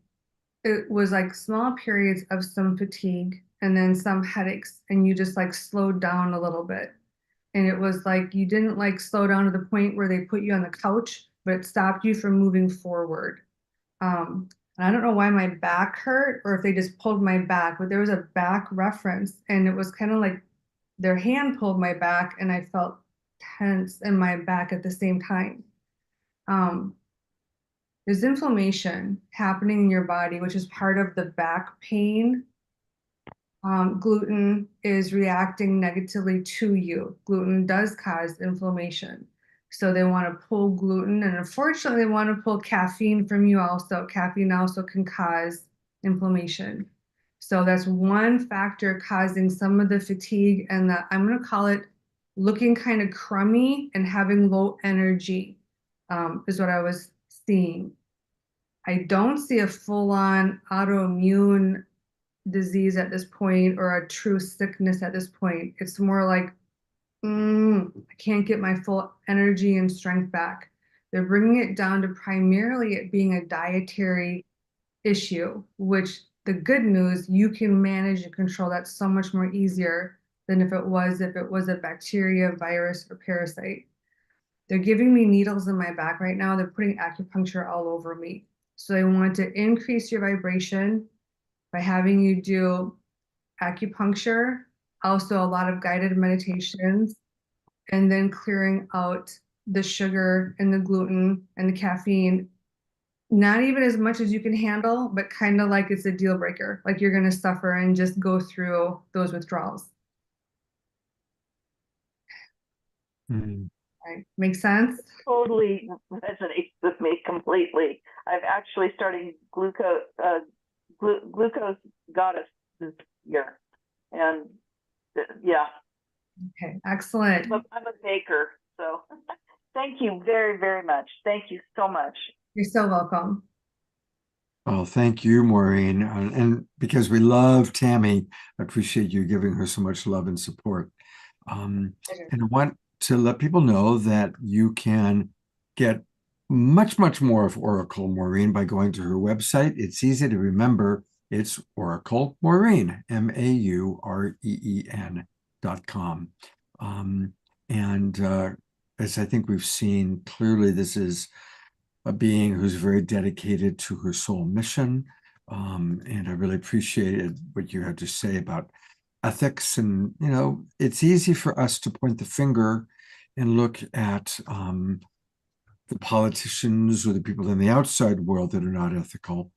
it was like small periods of some fatigue and then some headaches, and you just like slowed down a little bit. And it was like you didn't like slow down to the point where they put you on the couch, but it stopped you from moving forward. And I don't know why my back hurt or if they just pulled my back, but there was a back reference, and it was kind of like their hand pulled my back and I felt tense in my back at the same time. There's inflammation happening in your body, which is part of the back pain. Gluten is reacting negatively to you. Gluten does cause inflammation. So they want to pull gluten, and unfortunately, they want to pull caffeine from you also. Caffeine also can cause inflammation. So that's one factor causing some of the fatigue and the, I'm going to call it looking kind of crummy and having low energy, is what I was seeing. I don't see a full-on autoimmune disease at this point or a true sickness at this point. It's more like, I can't get my full energy and strength back. They're bringing it down to primarily it being a dietary issue, which the good news, you can manage and control that so much more easier than if it was a bacteria, virus, or parasite. They're giving me needles in my back right now. They're putting acupuncture all over me. So they want to increase your vibration by having you do acupuncture, also a lot of guided meditations, and then clearing out the sugar and the gluten and the caffeine. Not even as much as you can handle, but kind of like it's a deal breaker. Like you're going to suffer and just go through those withdrawals. Right. Make sense? Totally resonates with me completely. I've actually started glucose goddess this year, and yeah. Okay, excellent. I'm a baker, so thank you very, very much. Thank you so much. You're so welcome. Oh, thank you, Maureen. And because we love Tammy, I appreciate you giving her so much love and support. And I want to let people know that you can get much, much more of Oracle Maureen by going to her website. It's easy to remember. It's Oracle Maureen, MAUREEN.com. As I think we've seen, clearly this is a being who's very dedicated to her soul mission. And I really appreciated what you had to say about ethics. And, you know, it's easy for us to point the finger and look at the politicians or the people in the outside world that are not ethical.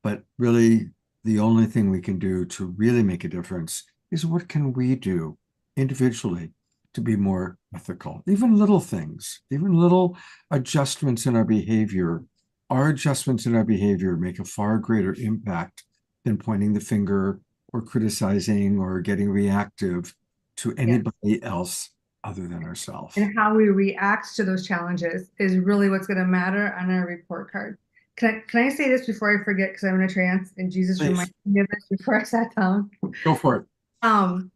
But really, the only thing we can do to really make a difference is what can we do individually to be more ethical? Even little things, even little adjustments in our behavior. Our adjustments in our behavior make a far greater impact than pointing the finger or criticizing or getting reactive to anybody else other than ourselves. And how we react to those challenges is really what's going to matter on our report card. Can I say this before I forget, because I'm in a trance and Jesus Please. reminded me of this before I sat down? Go for it. I'm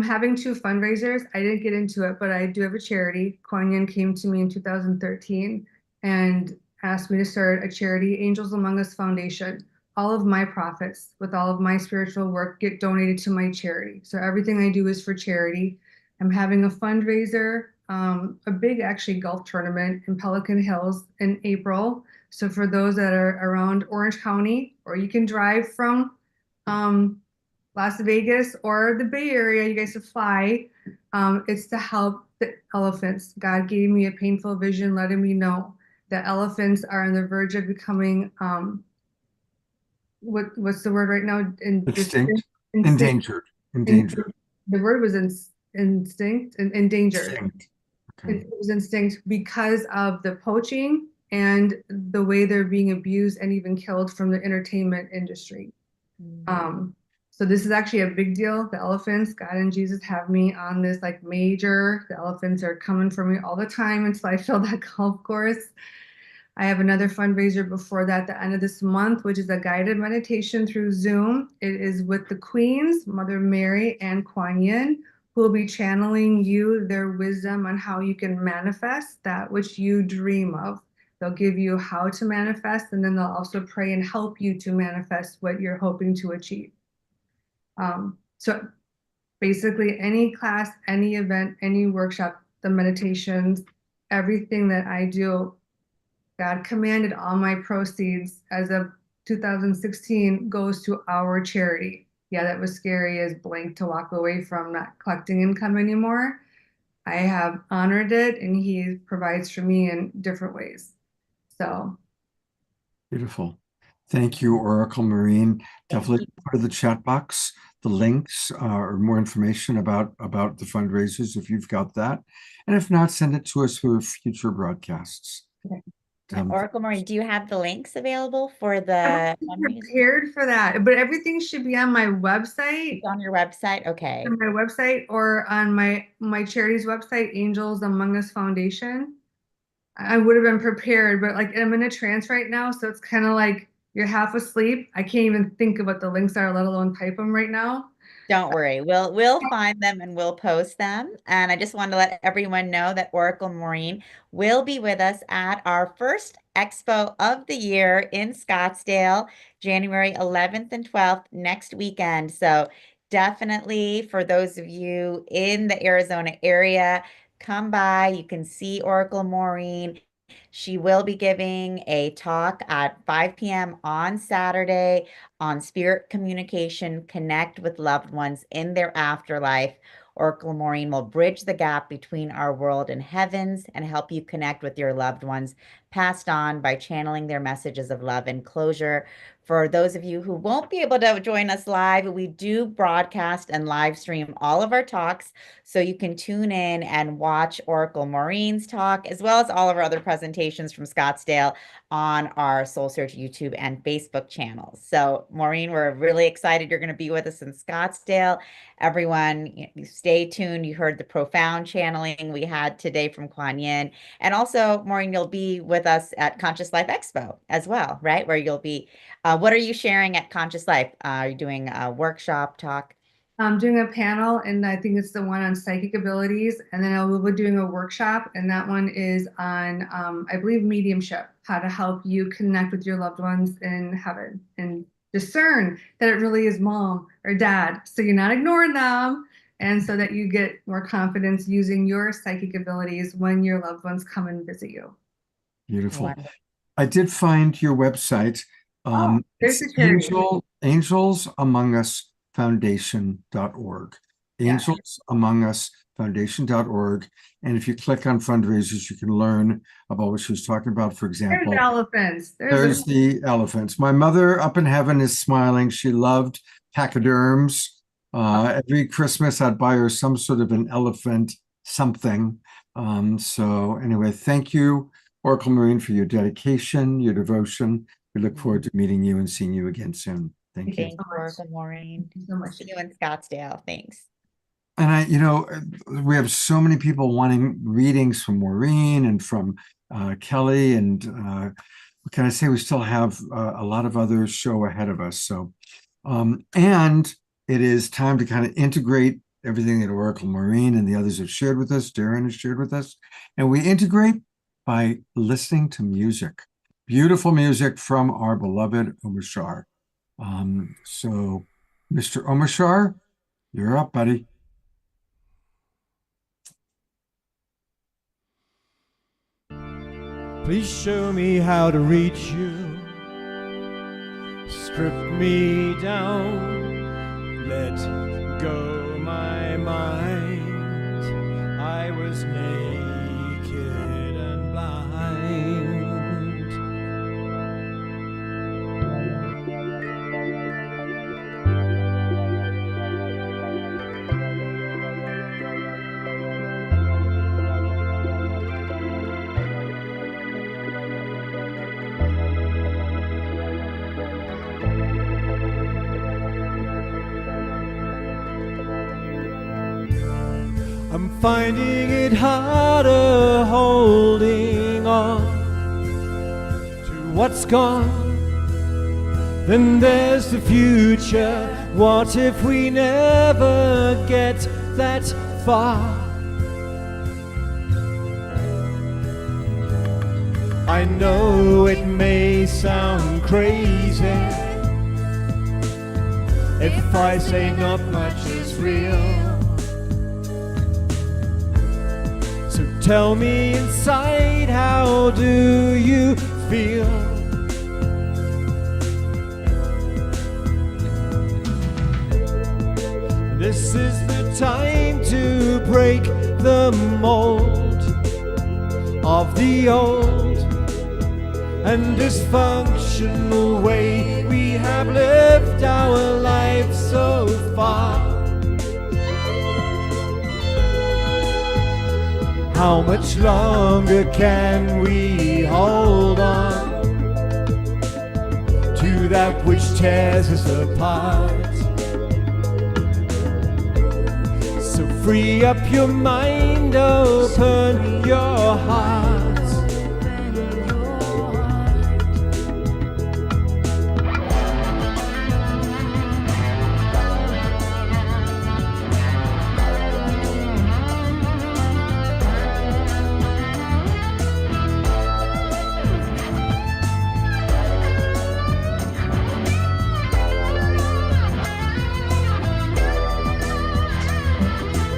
having 2 fundraisers. I didn't get into it, but I do have a charity. Kuan Yin came to me in 2013 and asked me to start a charity, Angels Among Us Foundation. All of my profits with all of my spiritual work get donated to my charity. So everything I do is for charity. I'm having a fundraiser, a big actually golf tournament in Pelican Hills in April. So for those that are around Orange County, or you can drive from Las Vegas or the Bay Area, you guys to fly. It's to help the elephants. God gave me a painful vision, letting me know that elephants are on the verge of becoming what's the word right now? Extinct. Endangered. The word was instinct and endangered. Extinct. Okay. It was instinct because of the poaching and the way they're being abused and even killed from the entertainment industry. So this is actually a big deal. The elephants, God and Jesus have me on this like major. The elephants are coming for me all the time until I fill that golf course. I have another fundraiser before that, the end of this month, which is a guided meditation through Zoom. It is with the Queens, Mother Mary and Kuan Yin, who will be channeling you their wisdom on how you can manifest that which you dream of. They'll give you how to manifest, and then they'll also pray and help you to manifest what you're hoping to achieve. So basically any class, any event, any workshop, the meditations, everything that I do, God commanded all my proceeds as of 2016 goes to our charity. Yeah, that was scary as blank to walk away from not collecting income anymore. I have honored it, and he provides for me in different ways. So beautiful. Thank you, Oracle Marine. Definitely put in the chat box the links or more information about the fundraisers if you've got that. And if not, send it to us for future broadcasts. Okay. Oracle Marine, do you have the links available for the I'm prepared for that, but everything should be on my website. It's on your website? Okay. On my website or on my charity's website, Angels Among Us Foundation. I would have been prepared, but like I'm in a trance right now, so it's kind of like you're half asleep. I can't even think of what the links are, let alone type them right now. Don't worry. We'll find them and we'll post them. And I just want to let everyone know that Oracle Marine will be with us at our first expo of the year in Scottsdale, January 11th and 12th next weekend. So definitely for those of you in the Arizona area, come by. You can see Oracle Maureen. She will be giving a talk at 5 p.m. on Saturday on spirit communication, connect with loved ones in their afterlife. Oracle Maureen will bridge the gap between our world and heavens and help you connect with your loved ones passed on by channeling their messages of love and closure. For those of you who won't be able to join us live, we do broadcast and live stream all of our talks. So you can tune in and watch Oracle Maureen's talk, as well as all of our other presentations from Scottsdale on our SoulSearch YouTube and Facebook channels. So Maureen, we're really excited you're going to be with us in Scottsdale. Everyone, stay tuned. You heard the profound channeling we had today from Kuan Yin. And also, Maureen, you'll be with us at Conscious Life Expo as well, right? Where you'll be, what are you sharing at Conscious Life? Are you doing a workshop talk? I'm doing a panel, and I think it's the one on psychic abilities. And then I will be doing a workshop, and that one is on, I believe, mediumship, how to help you connect with your loved ones in heaven and discern that it really is mom or dad. So you're not ignoring them, and so that you get more confidence using your psychic abilities when your loved ones come and visit you. Beautiful. Wonderful. I did find your website. There's It's the charity. Angels Among Us Foundation.org. Angels Among Us Foundation.org. And if you click on fundraisers, you can learn about what she was talking about. For example, There's elephants. there's the elephants. My mother up in heaven is smiling. She loved pachyderms. Every Christmas, I'd buy her some sort of an elephant something. So anyway, thank you, Oracle Marine, for your dedication, your devotion. We look forward to meeting you and seeing you again soon. Thank you. Thanks, Oracle Maureen. Thank you so much. See you in Scottsdale. Thanks. And we have so many people wanting readings from Maureen and from Kelly, and what can I say? We still have a lot of other show ahead of us. So, and it is time to kind of integrate everything that Oracle Maureen and the others have shared with us, Darren has shared with us, and we integrate by listening to music, beautiful music from our beloved Omashar. So, Mr. Omashar, you're up, buddy. Please show me how to reach you. Strip me down. Let go my mind. I was naked and blind. I'm finding it harder holding on to what's gone. Then there's the future. What if we never get that far? I know it may sound crazy if I say not much is real. So tell me inside, how do you feel? This is the time to break the mold of the old and dysfunctional way we have lived our lives so far. How much longer can we hold on to that which tears us apart? So free up your mind, open your heart.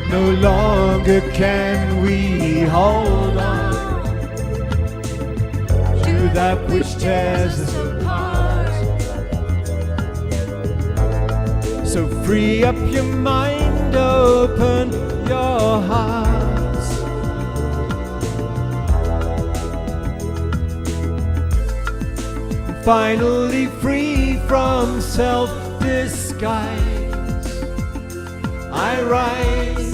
No longer can we hold on to that which tears us apart. So free up your mind, open your hearts. Finally free from self-disguise, I rise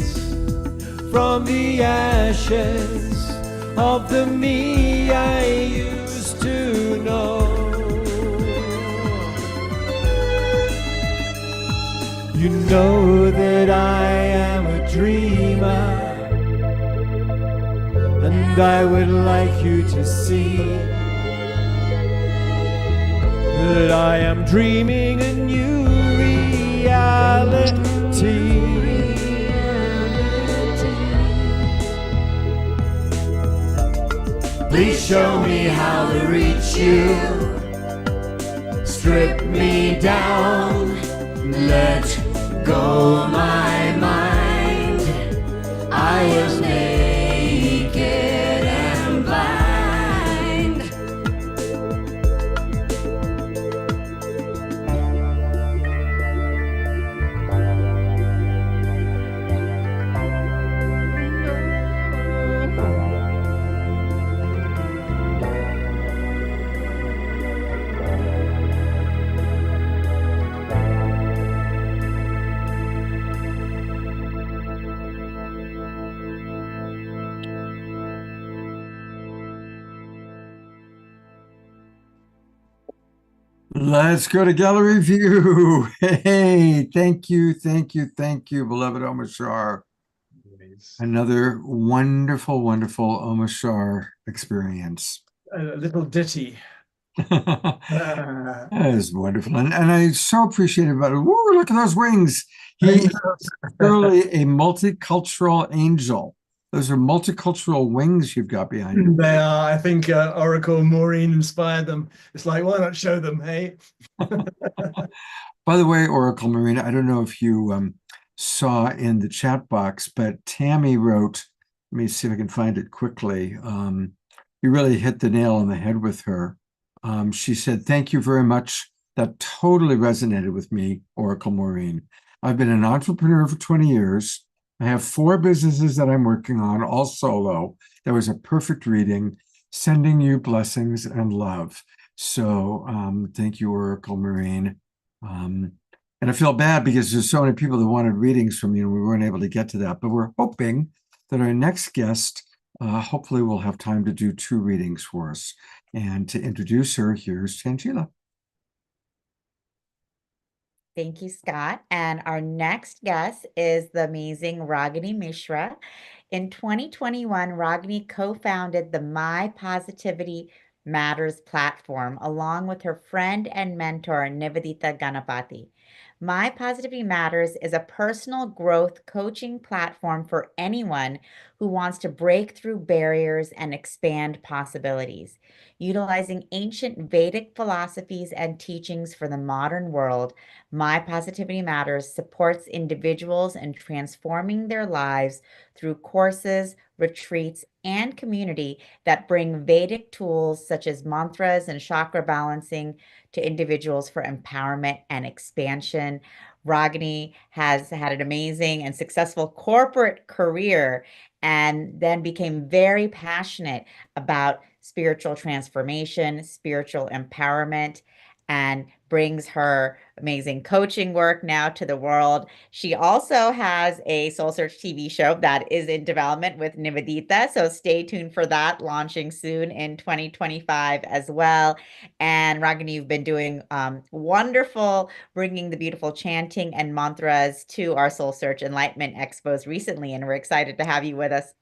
from the ashes of the me I used to know. You know that I am a dreamer, and I would like you to see that I am dreaming a new reality. Please show me how to reach you. Strip me down, let go my mind. I was naked and blind. Let's go to gallery view. Hey, thank you, beloved Omashar. Another wonderful, wonderful Omashar experience. A little ditty. That is wonderful. And I so appreciate it about it. Woo, look at those wings. He is truly a multicultural angel. Those are multicultural wings you've got behind you. They are. I think Oracle Maureen inspired them. It's like, why not show them, hey? By the way, Oracle Maureen, I don't know if you saw in the chat box, but Tammy wrote, let me see if I can find it quickly. You really hit the nail on the head with her. She said, thank you very much. That totally resonated with me, Oracle Maureen. I've been an entrepreneur for 20 years. I have 4 businesses that I'm working on, all solo. That was a perfect reading. Sending you blessings and love. So thank you, Oracle Maureen. And I feel bad because there's so many people that wanted readings from you, and we weren't able to get to that. But we're hoping that our next guest hopefully will have time to do 2 readings for us. And to introduce her, here's Tangela. Thank you, Scott. And our next guest is the amazing Ragini Mishra. In 2021, Ragini co-founded the My Positivity Matters platform along with her friend and mentor, Nivedita Ganapati. My Positivity Matters is a personal growth coaching platform for anyone who wants to break through barriers and expand possibilities. Utilizing ancient Vedic philosophies and teachings for the modern world, My Positivity Matters supports individuals in transforming their lives through courses, retreats, and community that bring Vedic tools such as mantras and chakra balancing to individuals for empowerment and expansion. Ragini has had an amazing and successful corporate career and then became very passionate about spiritual transformation, spiritual empowerment, and brings her amazing coaching work now to the world. She also has a SoulSearch TV show that is in development with Nivedita, so stay tuned for that, launching soon in 2025 as well. And Ragini, you've been doing wonderful, bringing the beautiful chanting and mantras to our SoulSearch Enlightenment Expos recently, and we're excited to have you with us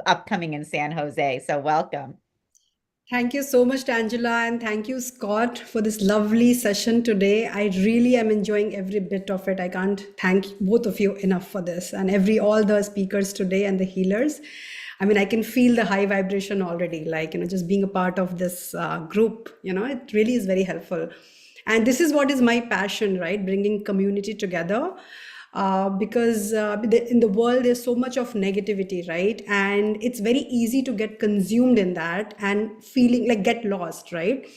upcoming in San Jose, so welcome. Thank you so much, Tangela, and thank you, Scott, for this lovely session today. I really am enjoying every bit of it. I can't thank both of you enough for this, and all the speakers today and the healers. I mean, I can feel the high vibration already, like, just being a part of this group, it really is very helpful. And this is what is my passion, right? Bringing community together. Because in the world there's so much of negativity, right? And it's very easy to get consumed in that and feeling like get lost, right?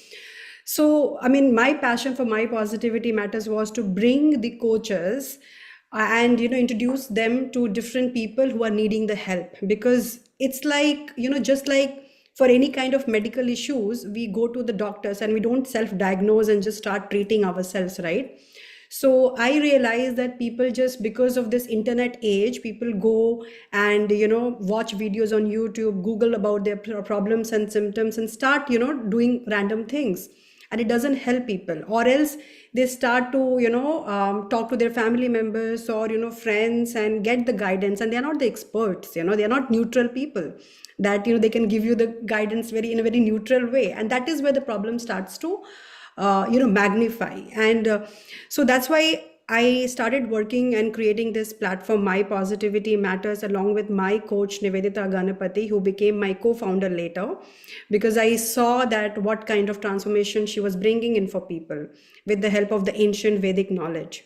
So, I mean, my passion for My Positivity Matters was to bring the coaches and, introduce them to different people who are needing the help, because it's like, just like for any kind of medical issues, we go to the doctors and we don't self-diagnose and just start treating ourselves, right? So I realized that people, just because of this internet age, people go and, watch videos on YouTube, Google about their problems and symptoms and start, doing random things. And it doesn't help people. Or else they start to, talk to their family members or, friends and get the guidance. And they're not the experts, they're not neutral people that, they can give you the guidance in a very neutral way. And that is where the problem starts to magnify. And so that's why I started working and creating this platform, My Positivity Matters, along with my coach, Nivedita Ganapati, who became my co-founder later, because I saw that what kind of transformation she was bringing in for people with the help of the ancient Vedic knowledge.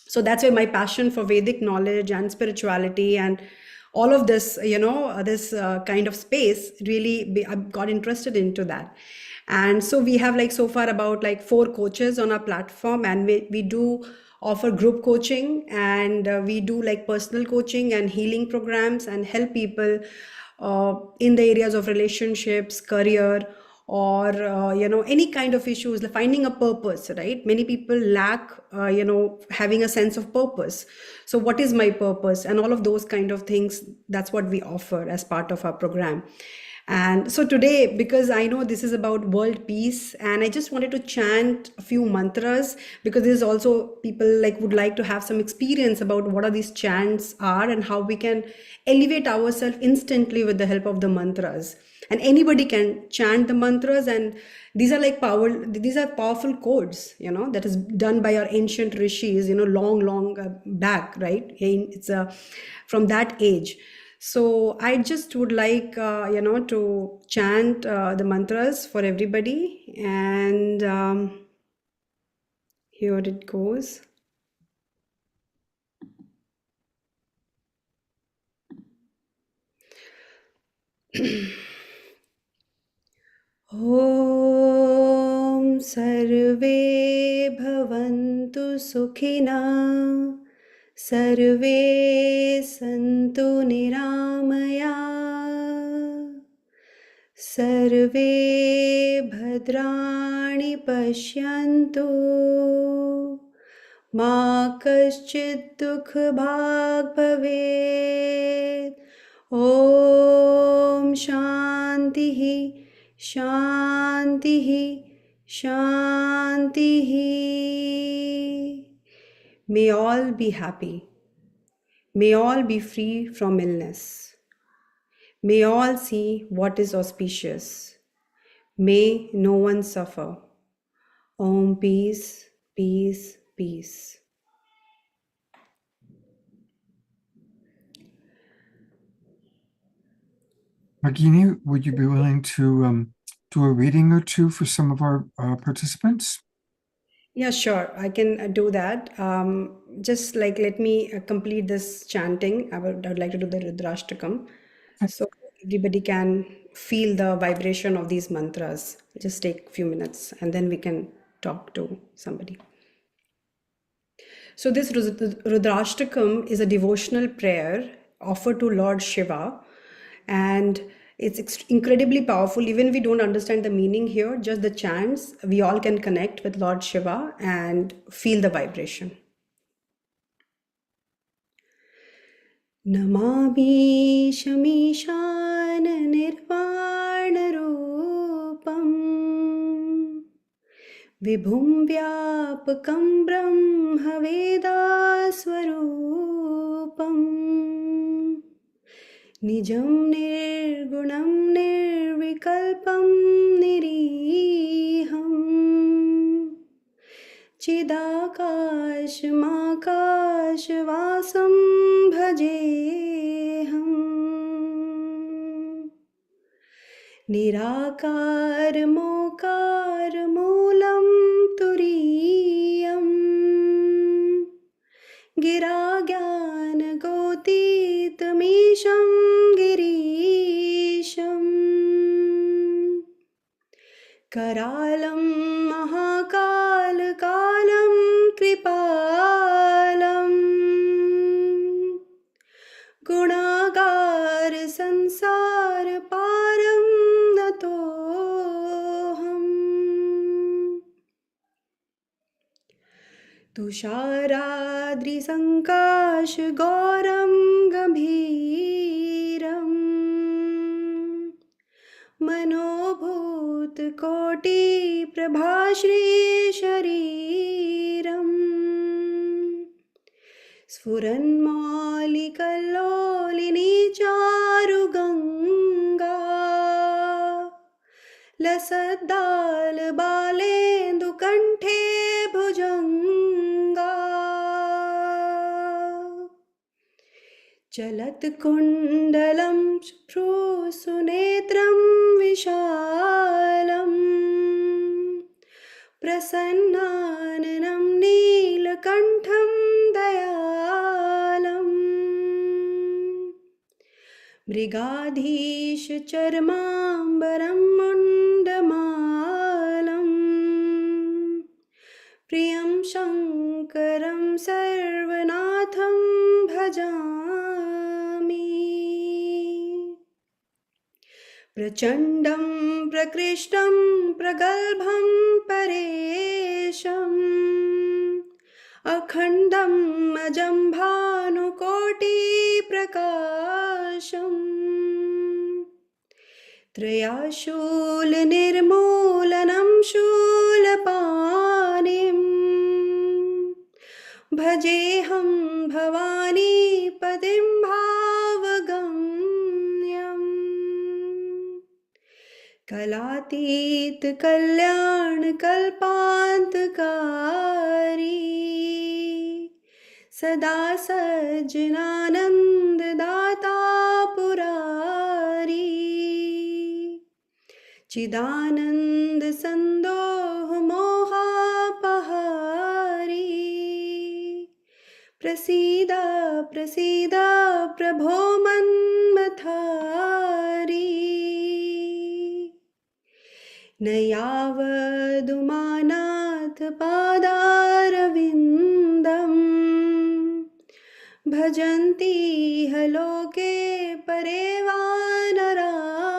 So that's where my passion for Vedic knowledge and spirituality and all of this, this kind of space, really, I got interested into that. And so we have so far about 4 coaches on our platform, and we do offer group coaching, and we do personal coaching and healing programs and help people in the areas of relationships, career, or any kind of issues, like finding a purpose, right? Many people lack having a sense of purpose. So what is my purpose, and all of those kind of things, that's what we offer as part of our program. And so today, because I know this is about world peace, and I just wanted to chant a few mantras, because there's also people like would like to have some experience about what are these chants are and how we can elevate ourselves instantly with the help of the mantras. And anybody can chant the mantras, and these are like these are powerful codes, that is done by our ancient rishis, long back, right? It's from that age. So I just would like, to chant the mantras for everybody. And here it goes. ॐ सर्वे भवन्तु सुखिनः सर्वे सन्तु निरामया सर्वे भद्राणि पश्यन्तु मा कश्चित् दुःखभाग् भवेत् ॐ शान्तिः शान्तिः शान्तिः May all be happy. May all be free from illness. May all see what is auspicious. May no one suffer. Om peace, peace, peace. Bhagini, would you be willing to do a reading or two for some of our participants? Yeah, sure. I can do that. Just like let me complete this chanting. I would like to do the Rudrashtakam. So everybody can feel the vibration of these mantras. Just take a few minutes and then we can talk to somebody. So this Rudrashtakam is a devotional prayer offered to Lord Shiva, and it's incredibly powerful. Even we don't understand the meaning here, just the chants, we all can connect with Lord Shiva and feel the vibration. Namami Shamishan Nirvana Rupam Vibhum Vyapakam Brahma Vedaswarupam Nijam Nirgunam Nirvikalpam Niriham Chidakashmakashvasam Bhajeham Nirakar Mokar Moolam Turiyam Giragyan Gotitamisham Girisham Karalam Mahakal Kalam Kripalam Gunagar Sansar Param Natoham Tusharadri Sankash Goram Gambhiram Manobhut Koti Prabhashri Shariram Sfuranmalikallolini Charuganga Lasaddal Balendu Kanthe Bhujanga Chalat Kundalam Sunetram Vishalam Prasannanam Neelakantham Dayalam Mrigadhish Charmambaram Mundamalam Priyam Shankaram Sarvanatham Bhajami Prachandam Prakrishtam Pragalbham Paresham Akhandam Ajambhanukoti Prakasham त्रयाशूलनिर्मूलनं शूलपाणिम् भजेऽहं Bhavani पतिं भावगम्यम् कलातीत कल्याण कल्पान्तकारी सदा सज्जनानंद दाता पुरारी चिदानंद संदोह मोहापहारी प्रसीद प्रसीद प्रभो मन्मथारी न यावदुमानाथ पादारविन्दम् भजन्ति ह लोके परे वानराणाम्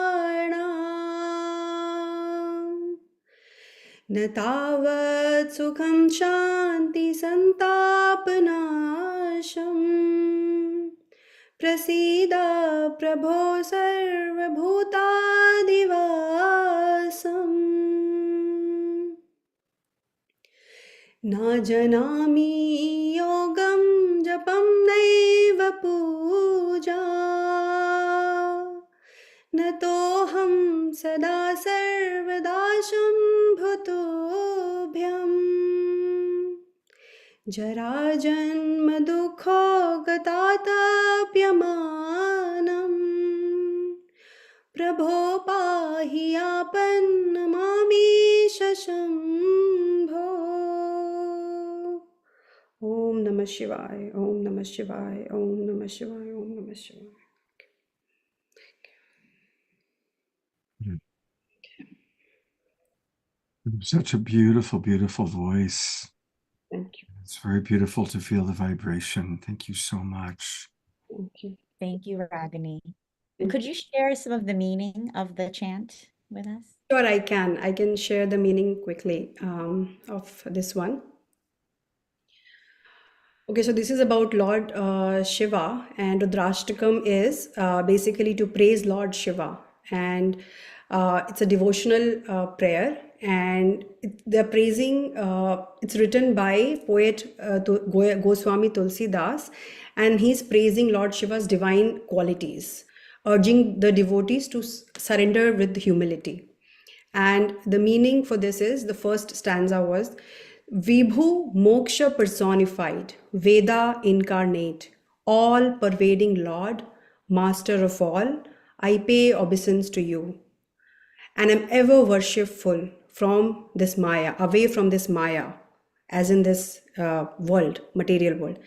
न तावत् सुखं शान्ति सन्तापनाशम् प्रसीद प्रभो सर्वभूतादिवासम् न जानामि योगं जपं नैव पूजा न तोऽहं सदा सर्वदा शम्भुतोऽभ्यम् जराजन्म दुःखो गतातप्यमानम् प्रभो पाहि आपन्नमामीश शम्भो ओम नमः शिवाय ओम नमः शिवाय ओम नमः शिवाय ओम नमः शिवाय Such a beautiful, beautiful voice. Thank you. It's very beautiful to feel the vibration. Thank you so much. Thank you. Thank you, Ragini. Could you share some of the meaning of the chant with us? Sure, I can. I can share the meaning quickly of this one. Okay, so this is about Lord Shiva, and Rudrashtakam is basically to praise Lord Shiva, and it's a devotional prayer, and they're praising. It's written by poet Goswami Tulsidas, and he's praising Lord Shiva's divine qualities, urging the devotees to surrender with humility. And the meaning for this is, the first stanza was, Vibhu Moksha personified, Veda incarnate, all pervading Lord, Master of all, I pay obeisance to you, and am ever worshipful from this Maya, away from this Maya, as in this world, material world,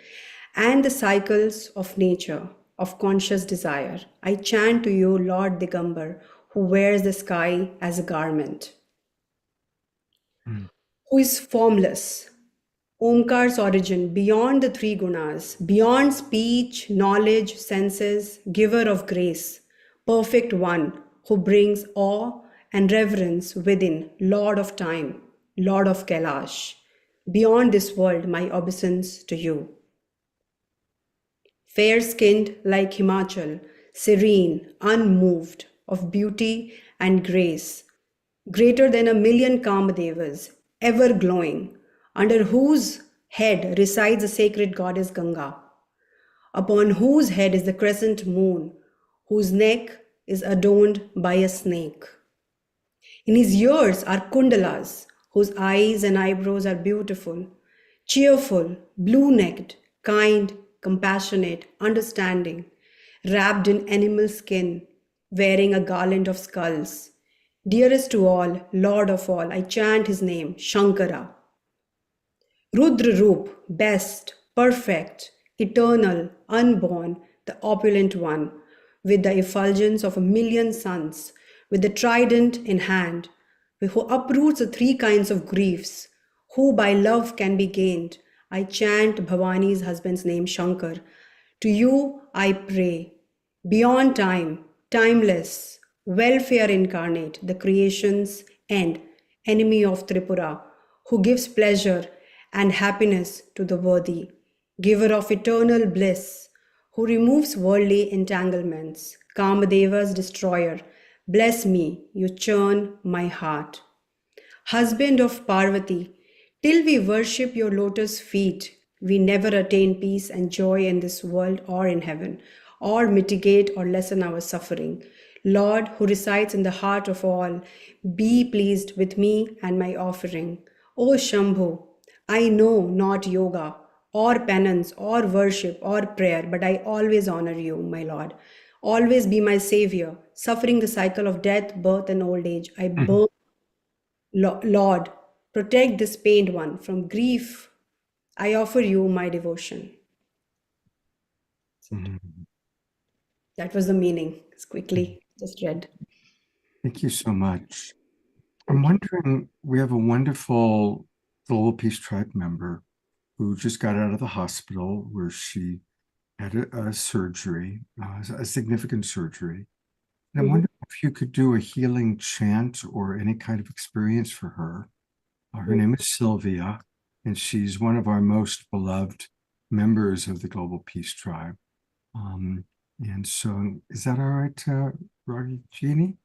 and the cycles of nature, of conscious desire. I chant to you, Lord Digambar, who wears the sky as a garment, who is formless, Omkar's origin, beyond the three gunas, beyond speech, knowledge, senses, giver of grace, perfect one, who brings awe and reverence within, Lord of time, Lord of Kailash. Beyond this world, my obeisance to you. Fair-skinned like Himachal, serene, unmoved, of beauty and grace, greater than 1,000,000 Kamadevas, ever glowing, under whose head resides the sacred goddess Ganga, upon whose head is the crescent moon, whose neck is adorned by a snake. In his ears are kundalas, whose eyes and eyebrows are beautiful, cheerful, blue-necked, kind, compassionate, understanding, wrapped in animal skin, wearing a garland of skulls. Dearest to all, Lord of all, I chant his name, Shankara. Rudra Roop, best, perfect, eternal, unborn, the opulent one, with the effulgence of 1,000,000 suns, with the trident in hand, who uproots the three kinds of griefs, who by love can be gained. I chant Bhavani's husband's name, Shankar. To you I pray, beyond time, timeless, welfare incarnate, the creation's end, enemy of Tripura, who gives pleasure and happiness to the worthy, giver of eternal bliss, who removes worldly entanglements, Kamadeva's destroyer, Bless me, you churn my heart. Husband of Parvati, till we worship your lotus feet, we never attain peace and joy in this world or in heaven, or mitigate or lessen our suffering. Lord, who resides in the heart of all, be pleased with me and my offering. O Shambhu, I know not yoga or penance or worship or prayer, but I always honor you, my Lord. Always be my savior, suffering the cycle of death, birth, and old age. I burn Lord, protect this pained one from grief. I offer you my devotion. Mhm. That was the meaning. It's quickly just read. Thank you so much. I'm wondering, we have a wonderful Global Peace Tribe member who just got out of the hospital where she had a surgery, a significant surgery. And I'm wondering if you could do a healing chant or any kind of experience for her. Her name is Sylvia, and she's one of our most beloved members of the Global Peace Tribe. And so, is that all right, Ragini?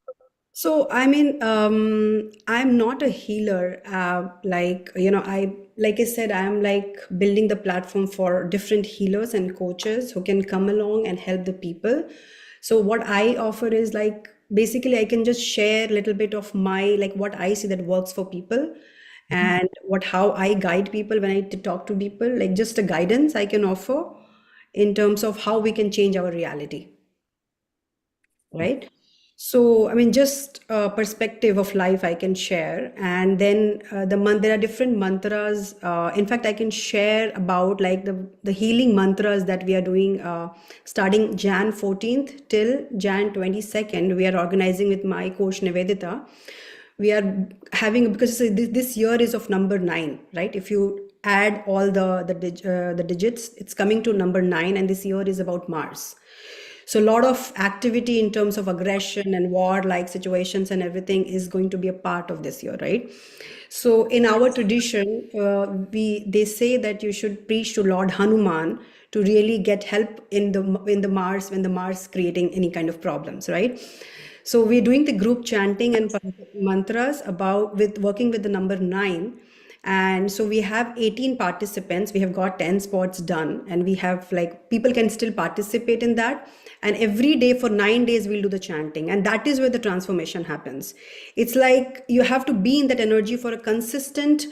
So, I mean, I'm not a healer. Like I said, I'm like building the platform for different healers and coaches who can come along and help the people. So, what I offer is like basically I can just share a little bit of my like what I see that works for people and how I guide people when I talk to people, like just a guidance I can offer in terms of how we can change our reality, right? So, I mean, just a perspective of life I can share, and then there are different mantras. In fact, I can share about like the healing mantras that we are doing starting Jan 14th till Jan 22nd. We are organizing with my coach Nivedita. We are having, because this year is of number 9, right? If you add all the digits, it's coming to number 9, and this year is about Mars. So a lot of activity in terms of aggression and war-like situations and everything is going to be a part of this year, right? So in our tradition, they say that you should preach to Lord Hanuman to really get help in the Mars when the Mars creating any kind of problems, right? So we're doing the group chanting and mantras about with working with the number 9. And so we have 18 participants. We have got 10 spots done, and we have like people can still participate in that. And every day for 9 days, we'll do the chanting. And that is where the transformation happens. It's like you have to be in that energy for a consistent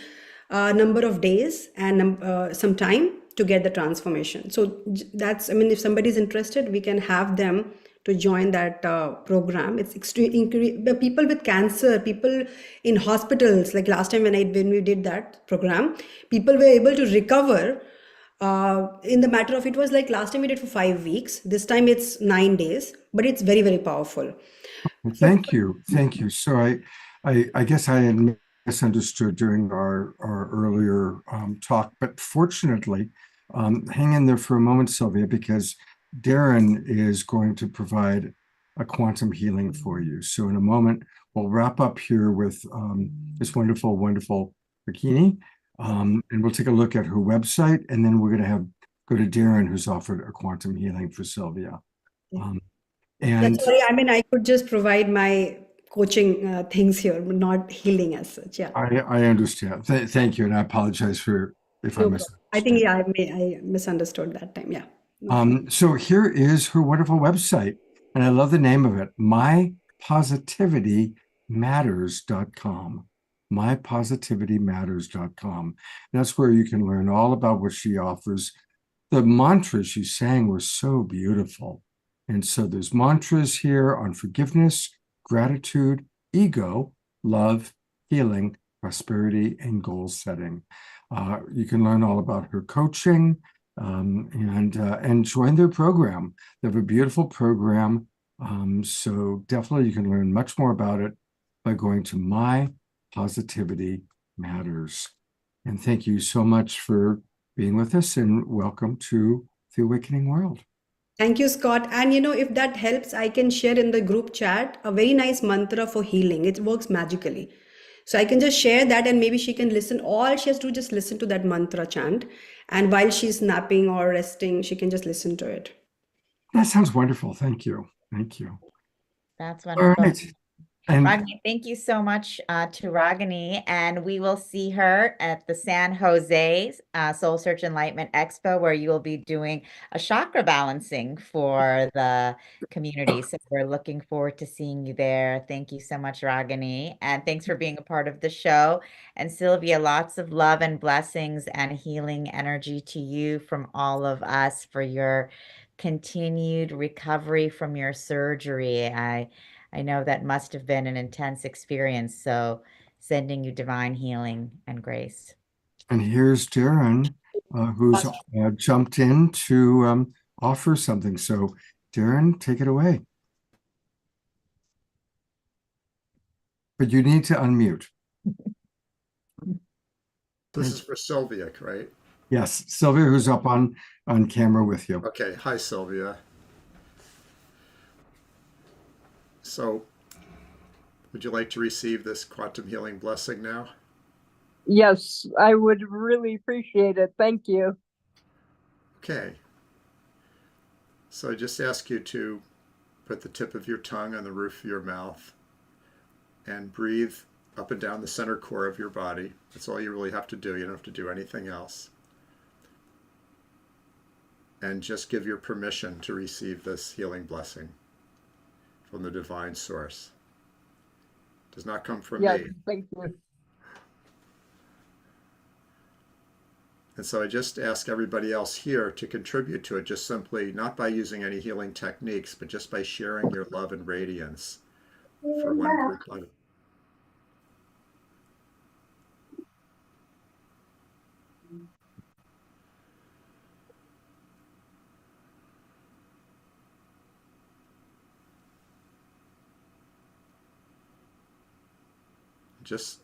number of days and some time to get the transformation. So that's, I mean, if somebody's interested, we can have them to join that program. It's the people with cancer, people in hospitals. Like last time when we did that program, people were able to recover in the matter of, it was like last time we did for 5 weeks. This time it's 9 days, but it's very, very powerful. Well, thank you. So I guess I had misunderstood during our earlier talk, but fortunately, hang in there for a moment, Sylvia, because Darren is going to provide a quantum healing for you. So in a moment, we'll wrap up here with this wonderful, wonderful bikini, and we'll take a look at her website, and then we're going to go to Darren, who's offered a quantum healing for Sylvia. And sorry, I mean, I could just provide my coaching things here, but not healing as such. Yeah. I understand. Thank you, and I apologize if I missed. I think I misunderstood that time. Yeah. So here is her wonderful website, and I love the name of it, mypositivitymatters.com. mypositivitymatters.com. That's where you can learn all about what she offers. The mantras she sang were so beautiful. And so there's mantras here on forgiveness, gratitude, ego, love, healing, prosperity, and goal setting. You can learn all about her coaching, and join their program. They have a beautiful program. So definitely you can learn much more about it by going to My Positivity Matters. And thank you so much for being with us, and welcome to the Awakening World. Thank you, Scott. And if that helps, I can share in the group chat a very nice mantra for healing. It works magically. So I can just share that, and maybe she can listen. All she has to do just listen to that mantra chant. And while she's napping or resting, she can just listen to it. That sounds wonderful. Thank you. Thank you. That's All wonderful. right. And Ragini, thank you so much to Ragini, and we will see her at the San Jose Soul Search Enlightenment Expo, where you will be doing a chakra balancing for the community. So we're looking forward to seeing you there. Thank you so much, Ragini, and thanks for being a part of the show. And Sylvia, lots of love and blessings and healing energy to you from all of us for your continued recovery from your surgery. I know that must have been an intense experience. So sending you divine healing and grace. here's Darren, who's jumped in to offer something. So, Darren, take it away. But you need to unmute. This is for Sylvia, right? Yes, Sylvia, who's up on camera with you. Okay. Hi, Sylvia. So, would you like to receive this quantum healing blessing now? Yes, I would really appreciate it. Thank you. Okay. So I just ask you to put the tip of your tongue on the roof of your mouth and breathe up and down the center core of your body. That's all you really have to do. You don't have to do anything else. And just give your permission to receive this healing blessing from the divine source. It does not come from Yes, me. thank you. And so I just ask everybody else here to contribute to it, just simply not by using any healing techniques, but just by sharing your love and radiance for one group. Just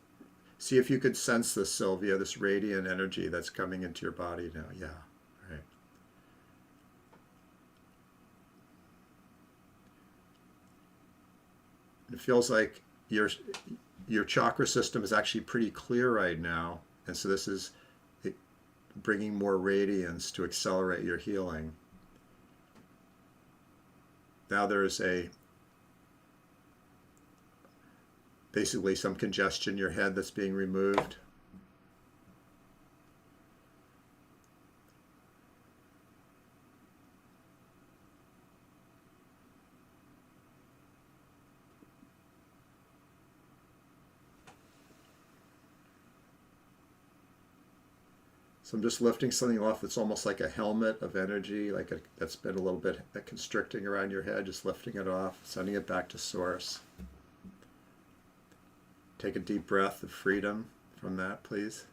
see if you could sense this, Sylvia, this radiant energy that's coming into your body now. Yeah, right. It feels like your chakra system is actually pretty clear right now, and so this is bringing more radiance to accelerate your healing. Now there's basically some congestion in your head that's being removed. So I'm just lifting something off that's almost like a helmet of energy, that's been a little bit constricting around your head, just lifting it off, sending it back to source. Take a deep breath of freedom from that, please.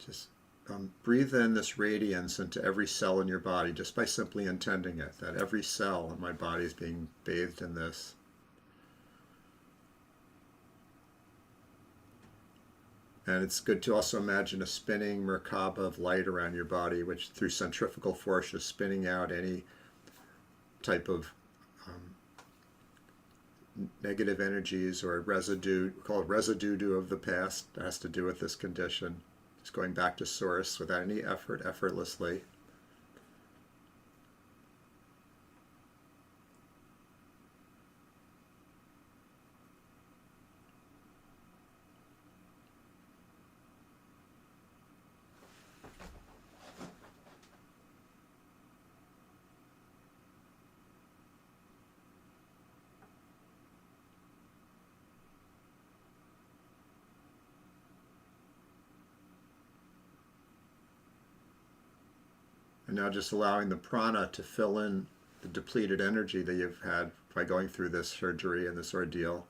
Just breathe in this radiance into every cell in your body just by simply intending it, that every cell in my body is being bathed in this. And it's good to also imagine a spinning Merkaba of light around your body, which through centrifugal force is spinning out any type of negative energies or residue, we call it residue of the past, that has to do with this condition. Just going back to source without any effort, effortlessly. And now just allowing the prana to fill in the depleted energy that you've had by going through this surgery and this ordeal.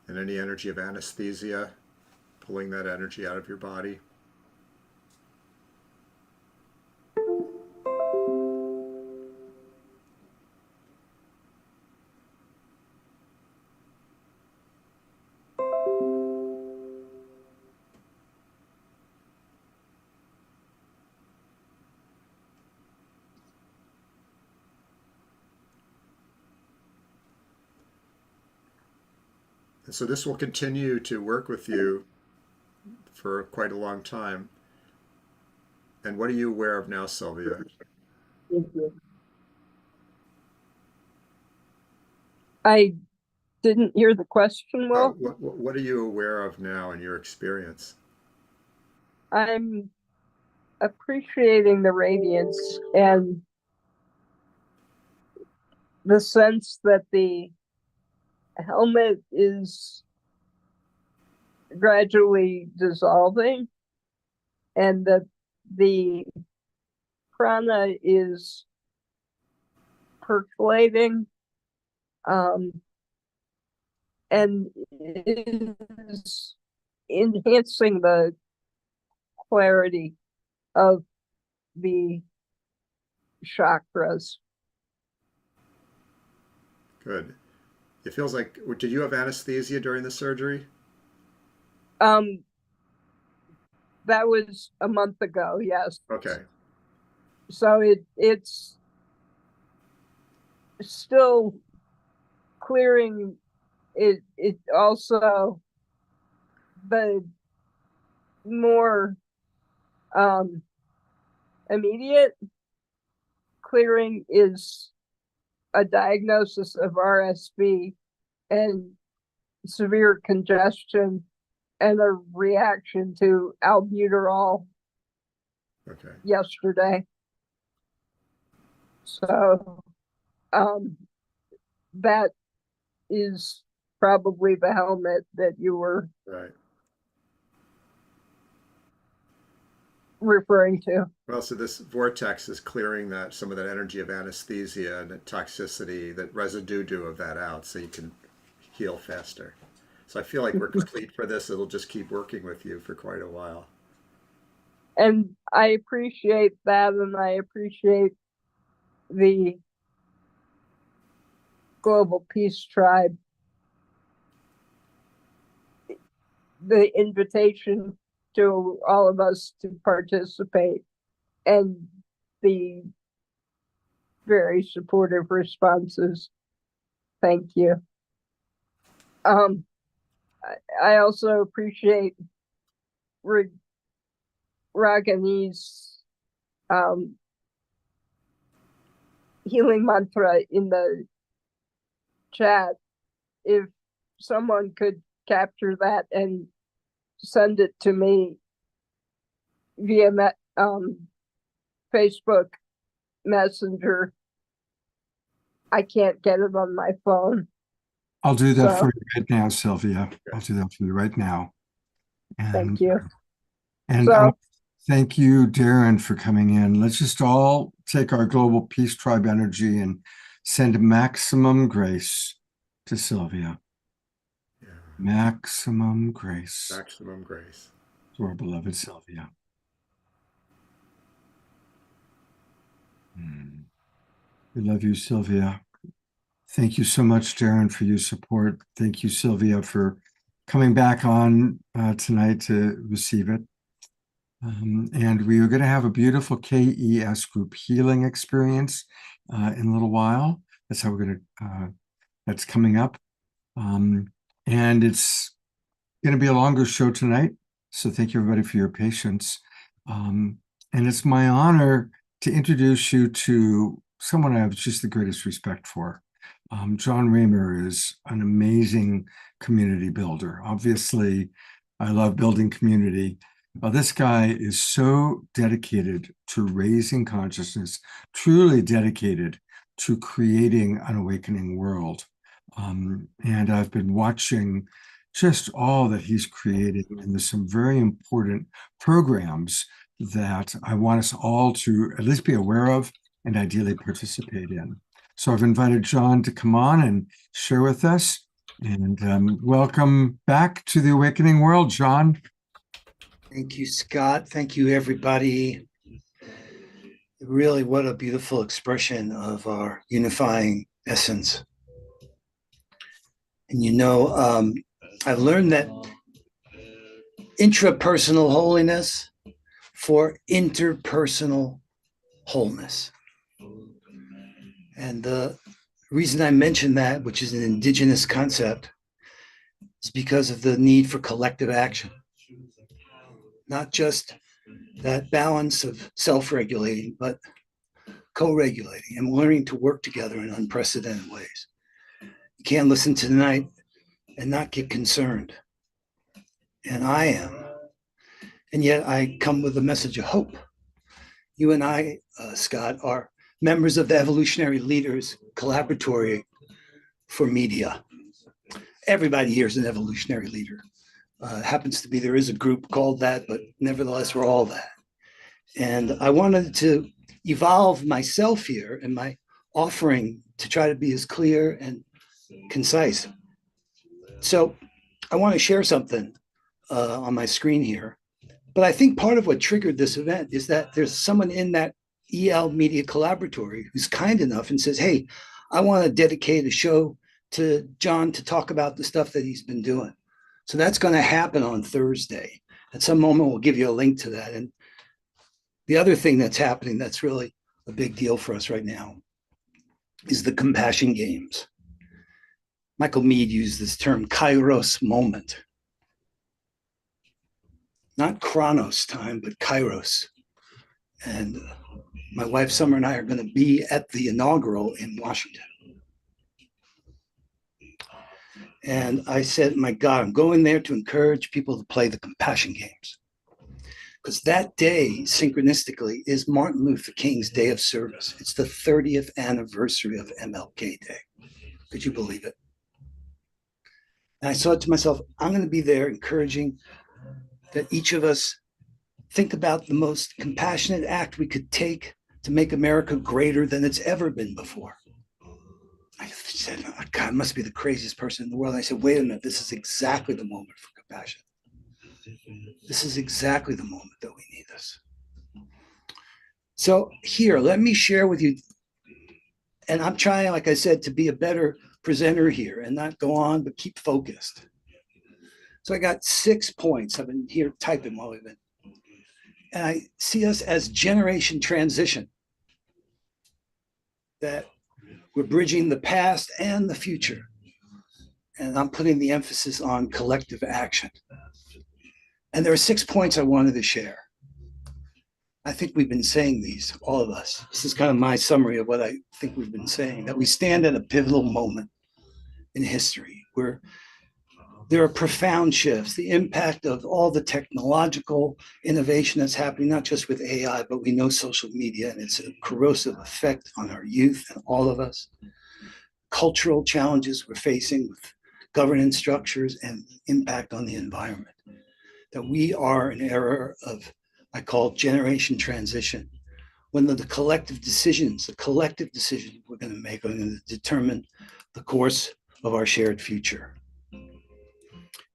And any energy of anesthesia, pulling that energy out of your body. So this will continue to work with you for quite a long time. And what are you aware of now, Sylvia? Thank you. I didn't hear the question well. What are you aware of now in your experience? I'm appreciating the radiance and the sense that the helmet is gradually dissolving and that the prana is percolating and is enhancing the clarity of the chakras. Good. It feels like, did you have anesthesia during the surgery? That was a month ago, yes. Okay. So it's still clearing. It also, the more immediate clearing is a diagnosis of RSV and severe congestion and a reaction to albuterol yesterday. So that is probably the helmet that you were referring to. Well, so this vortex is clearing some of that energy of anesthesia and the toxicity, that residue of that out, so you can heal faster. So I feel like we're complete for this. It'll just keep working with you for quite a while. And I appreciate that, and I appreciate the Global Peace Tribe, the invitation to all of us to participate, and the very supportive responses. Thank you. I also appreciate Ragini's healing mantra in the chat. If someone could capture that and send it to me via Facebook Messenger. I can't get it on my phone. I'll do that for you right now, Sylvia. I'll do that for you right now. And, thank you. And thank you, Darren, for coming in. Let's just all take our Global Peace Tribe energy and send maximum grace to Sylvia. Yeah. Maximum grace. Maximum grace. To our beloved Sylvia. We love you, Sylvia. Thank you so much, Darren, for your support. Thank you, Sylvia, for coming back on tonight to receive it. And we are going to have a beautiful KES group healing experience in a little while. That's how we're going to, that's coming up. And it's going to be a longer show tonight. So thank you, everybody, for your patience. And it's my honor to introduce you to someone I have just the greatest respect for. John Raymer is an amazing community builder. Obviously, I love building community. This guy is so dedicated to raising consciousness, truly dedicated to creating an awakening world. And I've been watching just all that he's creating, and there's some very important programs that I want us all to at least be aware of and ideally participate in. So I've invited John to come on and share with us, and welcome back to the awakening world, John. Thank you, Scott. Thank you, everybody. Really, what a beautiful expression of our unifying essence. And you know, I've learned that intrapersonal holiness for interpersonal wholeness. And the reason I mention that, which is an indigenous concept, is because of the need for collective action, not just that balance of self-regulating, but co-regulating and learning to work together in unprecedented ways. You can't listen to tonight and not get concerned. And I am. And yet I come with a message of hope. You and I, Scott, are members of the Evolutionary Leaders Collaboratory for Media. Everybody here is an evolutionary leader. Happens to be there is a group called that, but nevertheless, we're all that. And I wanted to evolve myself here and my offering to try to be as clear and concise. So I want to share something on my screen here. But I think part of what triggered this event is that there's someone in that EL Media Collaboratory who's kind enough and says, hey, I want to dedicate a show to John to talk about the stuff that he's been doing. So that's going to happen on Thursday. At some moment, we'll give you a link to that. And the other thing that's happening that's really a big deal for us right now is the Compassion Games. Michael Mead used this term, Kairos moment. Not Chronos time, but Kairos. And my wife Summer and I are going to be at the inaugural in Washington. And I said, my God, I'm going there to encourage people to play the Compassion Games. Because that day, synchronistically, is Martin Luther King's Day of Service. It's the 30th anniversary of MLK Day. Could you believe it? And I thought to myself, I'm going to be there encouraging that each of us think about the most compassionate act we could take to make America greater than it's ever been before. I said, oh, God, I must be the craziest person in the world. And I said, wait a minute, this is exactly the moment for compassion. This is exactly the moment that we need this. So here, let me share with you, and I'm trying, like I said, to be a better presenter here and not go on, but keep focused. So I got 6 points. I've been here typing while we've been. And I see us as generation transition, that we're bridging the past and the future. And I'm putting the emphasis on collective action. And there are 6 points I wanted to share. I think we've been saying these, all of us. This is kind of my summary of what I think we've been saying, that we stand at a pivotal moment in history where there are profound shifts, the impact of all the technological innovation that's happening, not just with AI, but we know social media and its corrosive effect on our youth and all of us. Cultural challenges we're facing with governance structures and impact on the environment. That we are in an era of, I call generation transition, when the collective decisions we're going to make are going to determine the course of our shared future.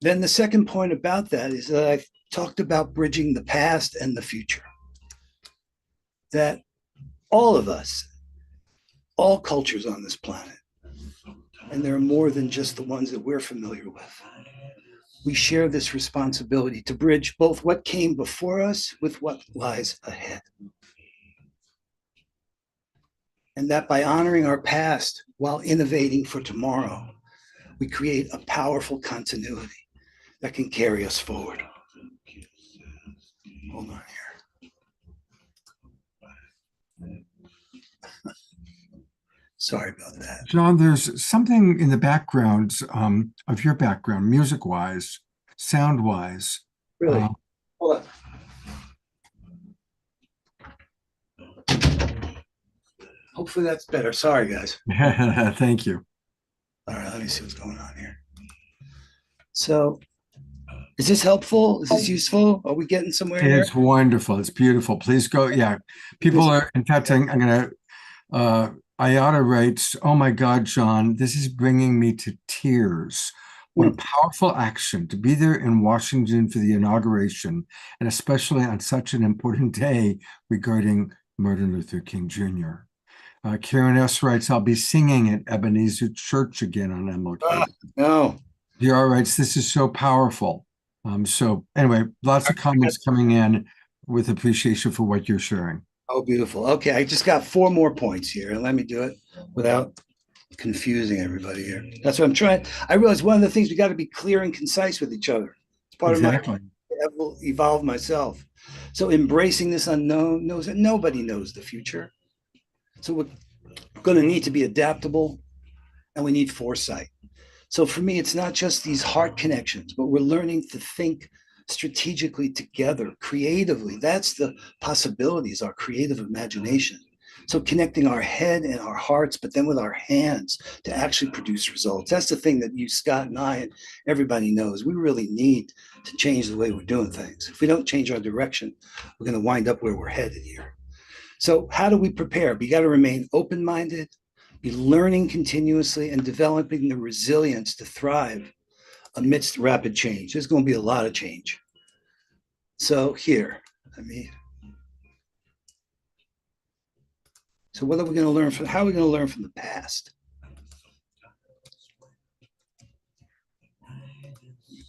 Then the second point about that is that I've talked about bridging the past and the future. That all of us, all cultures on this planet, and there are more than just the ones that we're familiar with, we share this responsibility to bridge both what came before us with what lies ahead. And that by honoring our past while innovating for tomorrow, we create a powerful continuity that can carry us forward. Hold on here. Sorry about that. John, there's something in the background of your background, music-wise, sound-wise. Really? Hold on. Hopefully that's better. Sorry, guys. Thank you. All right, let me see what's going on here. So, is this helpful? Is this useful? Are we getting somewhere here? It's wonderful. It's beautiful. Please go. Yeah. People are, in fact, I'm going to, Ayata writes, oh my God, John, this is bringing me to tears. What a powerful action to be there in Washington for the inauguration, and especially on such an important day regarding Martin Luther King Jr. Karen S. writes, I'll be singing at Ebenezer Church again on MLK. No. DR writes, this is so powerful. So anyway, lots of comments coming in with appreciation for what you're sharing. Oh, beautiful. Okay, I just got 4 more points here, and let me do it without confusing everybody here. That's what I'm trying. I realize one of the things we got to be clear and concise with each other. It's part Exactly. of my evolve myself. So embracing this unknown knows that nobody knows the future. So we're going to need to be adaptable, and we need foresight. So for me, it's not just these heart connections, but we're learning to think strategically together, creatively. That's the possibilities, our creative imagination. So connecting our head and our hearts, but then with our hands to actually produce results. That's the thing that you, Scott, and I, and everybody knows. We really need to change the way we're doing things. If we don't change our direction, we're going to wind up where we're headed here. So how do we prepare? We got to remain open-minded, be learning continuously, and developing the resilience to thrive amidst rapid change. There's going to be a lot of change. So here, so what are we going to learn from, how are we going to learn from the past?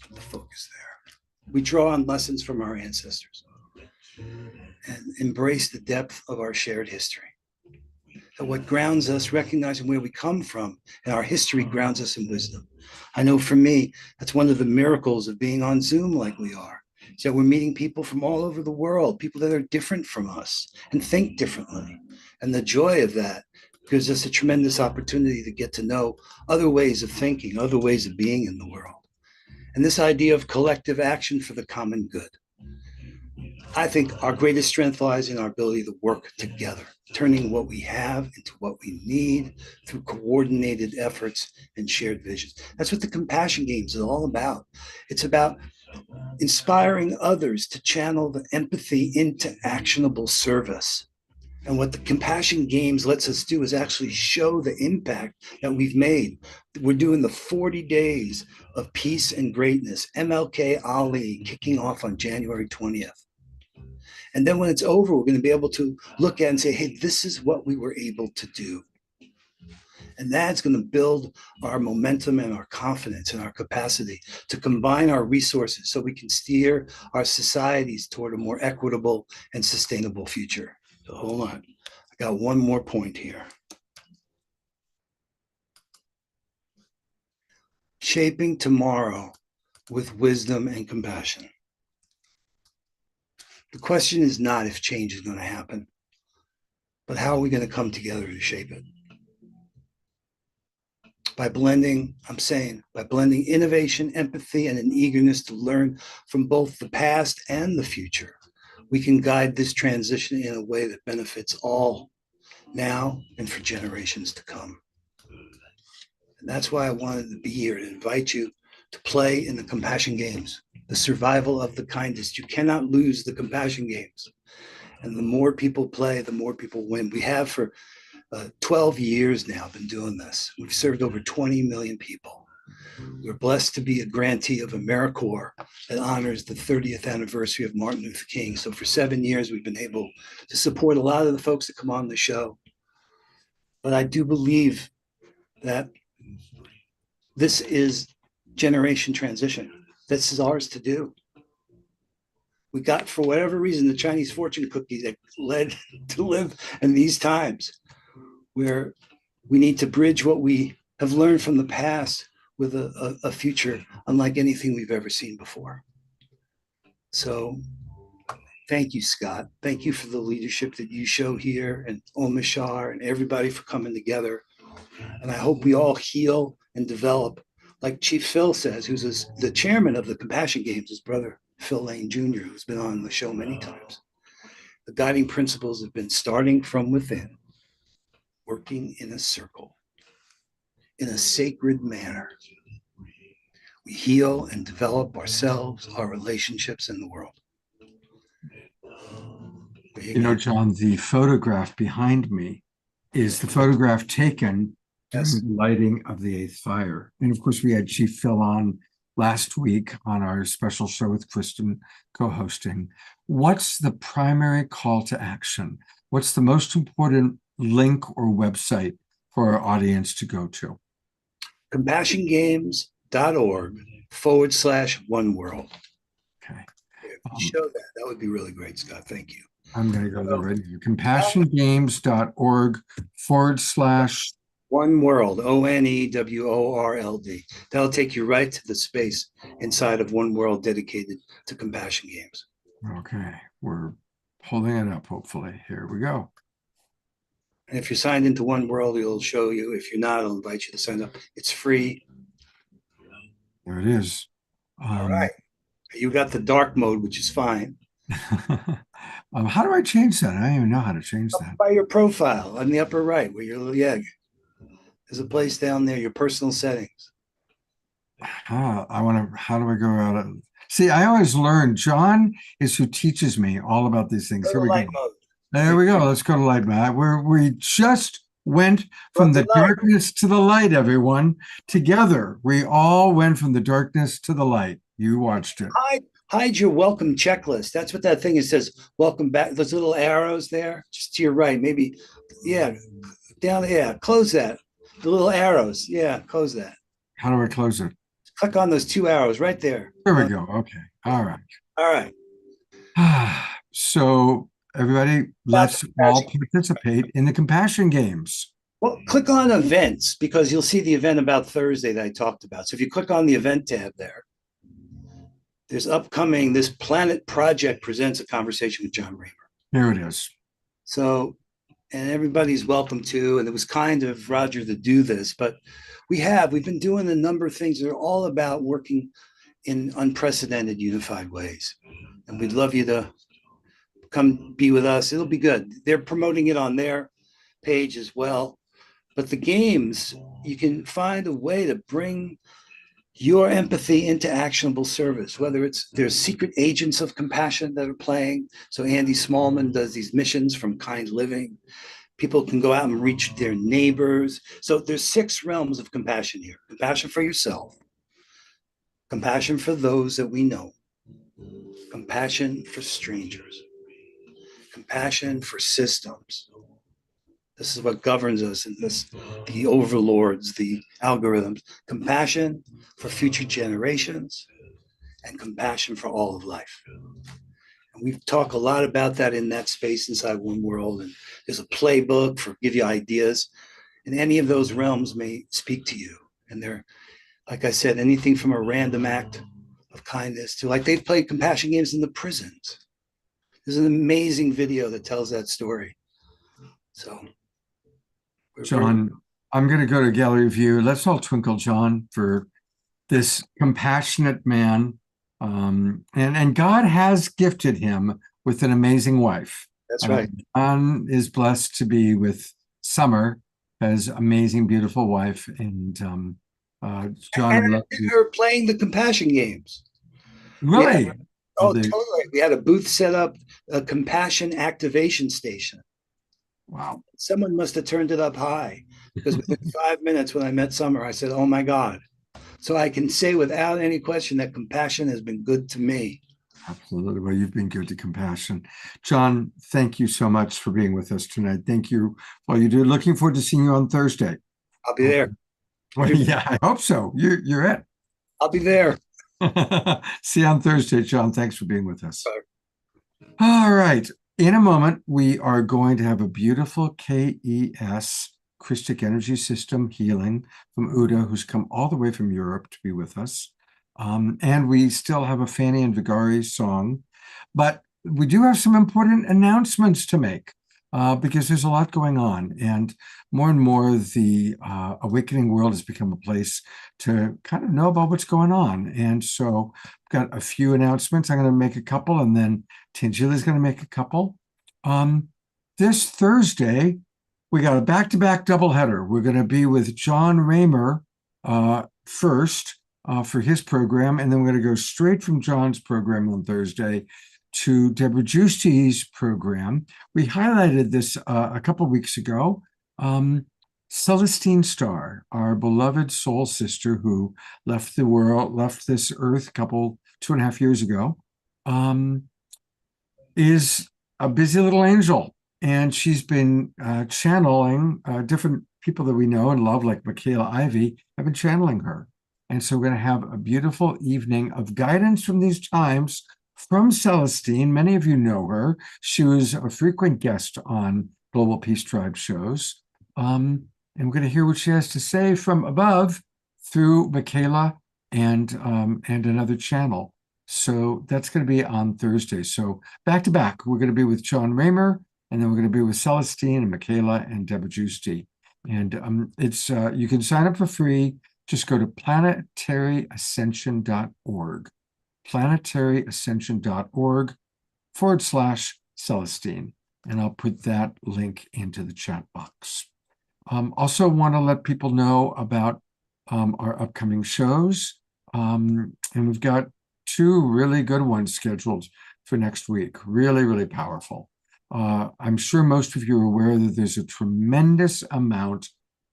Put the focus there. We draw on lessons from our ancestors and embrace the depth of our shared history. And what grounds us, recognizing where we come from, and our history grounds us in wisdom. I know for me, that's one of the miracles of being on Zoom like we are. So we're meeting people from all over the world, people that are different from us and think differently. And the joy of that gives us a tremendous opportunity to get to know other ways of thinking, other ways of being in the world. And this idea of collective action for the common good. I think our greatest strength lies in our ability to work together, turning what we have into what we need through coordinated efforts and shared visions. That's what the Compassion Games is all about. It's about inspiring others to channel the empathy into actionable service. And what the Compassion Games lets us do is actually show the impact that we've made. We're doing the 40 days of peace and greatness, MLK Ali, kicking off on January 20th. And then when it's over, we're going to be able to look at and say, hey, this is what we were able to do. And that's going to build our momentum and our confidence and our capacity to combine our resources so we can steer our societies toward a more equitable and sustainable future. So hold on. I got one more point here. Shaping tomorrow with wisdom and compassion. The question is not if change is going to happen, but how are we going to come together to shape it? By blending, by blending innovation, empathy, and an eagerness to learn from both the past and the future, we can guide this transition in a way that benefits all now and for generations to come. And that's why I wanted to be here to invite you to play in the Compassion Games, the survival of the kindest. You cannot lose the Compassion Games. And the more people play, the more people win. We have for 12 years now been doing this. We've served over 20 million people. We're blessed to be a grantee of AmeriCorps that honors the 30th anniversary of Martin Luther King. So for 7 years, we've been able to support a lot of the folks that come on the show. But I do believe that this is generation transition. This is ours to do. We got, for whatever reason, the Chinese fortune cookie that led to live in these times where we need to bridge what we have learned from the past with a future unlike anything we've ever seen before. So thank you, Scott. Thank you for the leadership that you show here, and Omishar and everybody for coming together. And I hope we all heal and develop, like Chief Phil says, who's the chairman of the Compassion Games, his brother, Phil Lane Jr., who's been on the show many times. The guiding principles have been starting from within, working in a circle, in a sacred manner. We heal and develop ourselves, our relationships, and the world. You know, John, the photograph behind me is the photograph taken during the lighting of the 8th fire. And of course, we had Chief Phil on last week on our special show with Kristen co-hosting. What's the primary call to action? What's the most important link or website for our audience to go to? CompassionGames.org/oneworld. Okay. If you show that, that would be really great, Scott. Thank you. I'm going to go there right now. CompassionGames.org/. One World, ONEWORLD. That'll take you right to the space inside of One World dedicated to compassion games. Okay, we're pulling it up, hopefully. Here we go. And if you're signed into One World, it'll show you. If you're not, it'll invite you to sign up. It's free. There it is. All right. You got the dark mode, which is fine. How do I change that? I don't even know how to change that. By your profile on the upper right, where your little egg. There's a place down there, your personal settings. How do I go out of? See, I always learn. John is who teaches me all about these things. Here we go. There we go. Let's go to light mode. We just went from the darkness to the light, everyone. Together, we all went from the darkness to the light. You watched it. Hide your welcome checklist. That's what that thing is. Says welcome back. Those little arrows there, just to your right. Maybe, yeah, down. Yeah, close that. The little arrows. Yeah, close that. How do I close it? Click on those two arrows right there. There we go. Okay. All right. All right. So everybody, let's all participate in the compassion games. Well, click on events because you'll see the event about Thursday that I talked about. So if you click on the event tab there, there's upcoming, this Planet Project presents a conversation with John Raymer. Here it is. So, and everybody's welcome to, and it was kind of Roger to do this, but we've been doing a number of things that are all about working in unprecedented unified ways. And we'd love you to come be with us. It'll be good. They're promoting it on their page as well. But the games, you can find a way to bring your empathy into actionable service, whether there's secret agents of compassion that are playing. So Andy Smallman does these missions from Kind Living. People can go out and reach their neighbors. So there's 6 realms of compassion here. Compassion for yourself, compassion for those that we know, compassion for strangers, compassion for systems. This is what governs us in the overlords, the algorithms. Compassion for future generations and compassion for all of life. And we've talked a lot about that in that space inside One World. And there's a playbook for give you ideas. And any of those realms may speak to you. And they're, like I said, anything from a random act of kindness to, like, they've played compassion games in the prisons. There's an amazing video that tells that story. So, John, I'm going to go to gallery view. Let's all twinkle John for this compassionate man. And God has gifted him with an amazing wife. That's right. John is blessed to be with Summer, his amazing, beautiful wife. And John, and her playing the compassion games. Really? Totally. We had a booth set up, a compassion activation station. Wow. Someone must have turned it up high because within 5 minutes when I met Summer, I said, oh my God. So I can say without any question that compassion has been good to me. Absolutely. Well, you've been good to compassion. John, thank you so much for being with us tonight. Thank you for all you do. Looking forward to seeing you on Thursday. I'll be there. Well, yeah, I hope so. You're it. I'll be there. See you on Thursday, John. Thanks for being with us. All right. In a moment, we are going to have a beautiful KES, Christic Energy System healing from Uda, who's come all the way from Europe to be with us. And we still have a Fanny and Vigari song, but we do have some important announcements to make because there's a lot going on. And more, the awakening world has become a place to kind of know about what's going on. And so I've got a few announcements. I'm going to make a couple, and then Tangela is going to make a couple. This Thursday, we got a back-to-back doubleheader. We're going to be with John Raymer first for his program, and then we're going to go straight from John's program on Thursday to Deborah Giusti's program. We highlighted this a couple of weeks ago. Celestine Starr, our beloved soul sister who left the world, left this earth 2.5 years ago, is a busy little angel. And she's been channeling different people that we know and love, like Michaela Ivy, have been channeling her. And so we're going to have a beautiful evening of guidance from these times from Celestine. Many of you know her. She was a frequent guest on Global Peace Tribe shows. And And we're going to hear what she has to say from above through Michaela and another channel. So that's going to be on Thursday. So back to back, we're going to be with John Raymer, and then we're going to be with Celestine and Michaela and Deborah Giusti. And it's you can sign up for free. Just go to planetaryascension.org, planetaryascension.org/Celestine. And I'll put that link into the chat box. Also want to let people know about our upcoming shows. And we've got 2 really good ones scheduled for next week. Really, really powerful. I'm sure most of you are aware that there's a tremendous amount,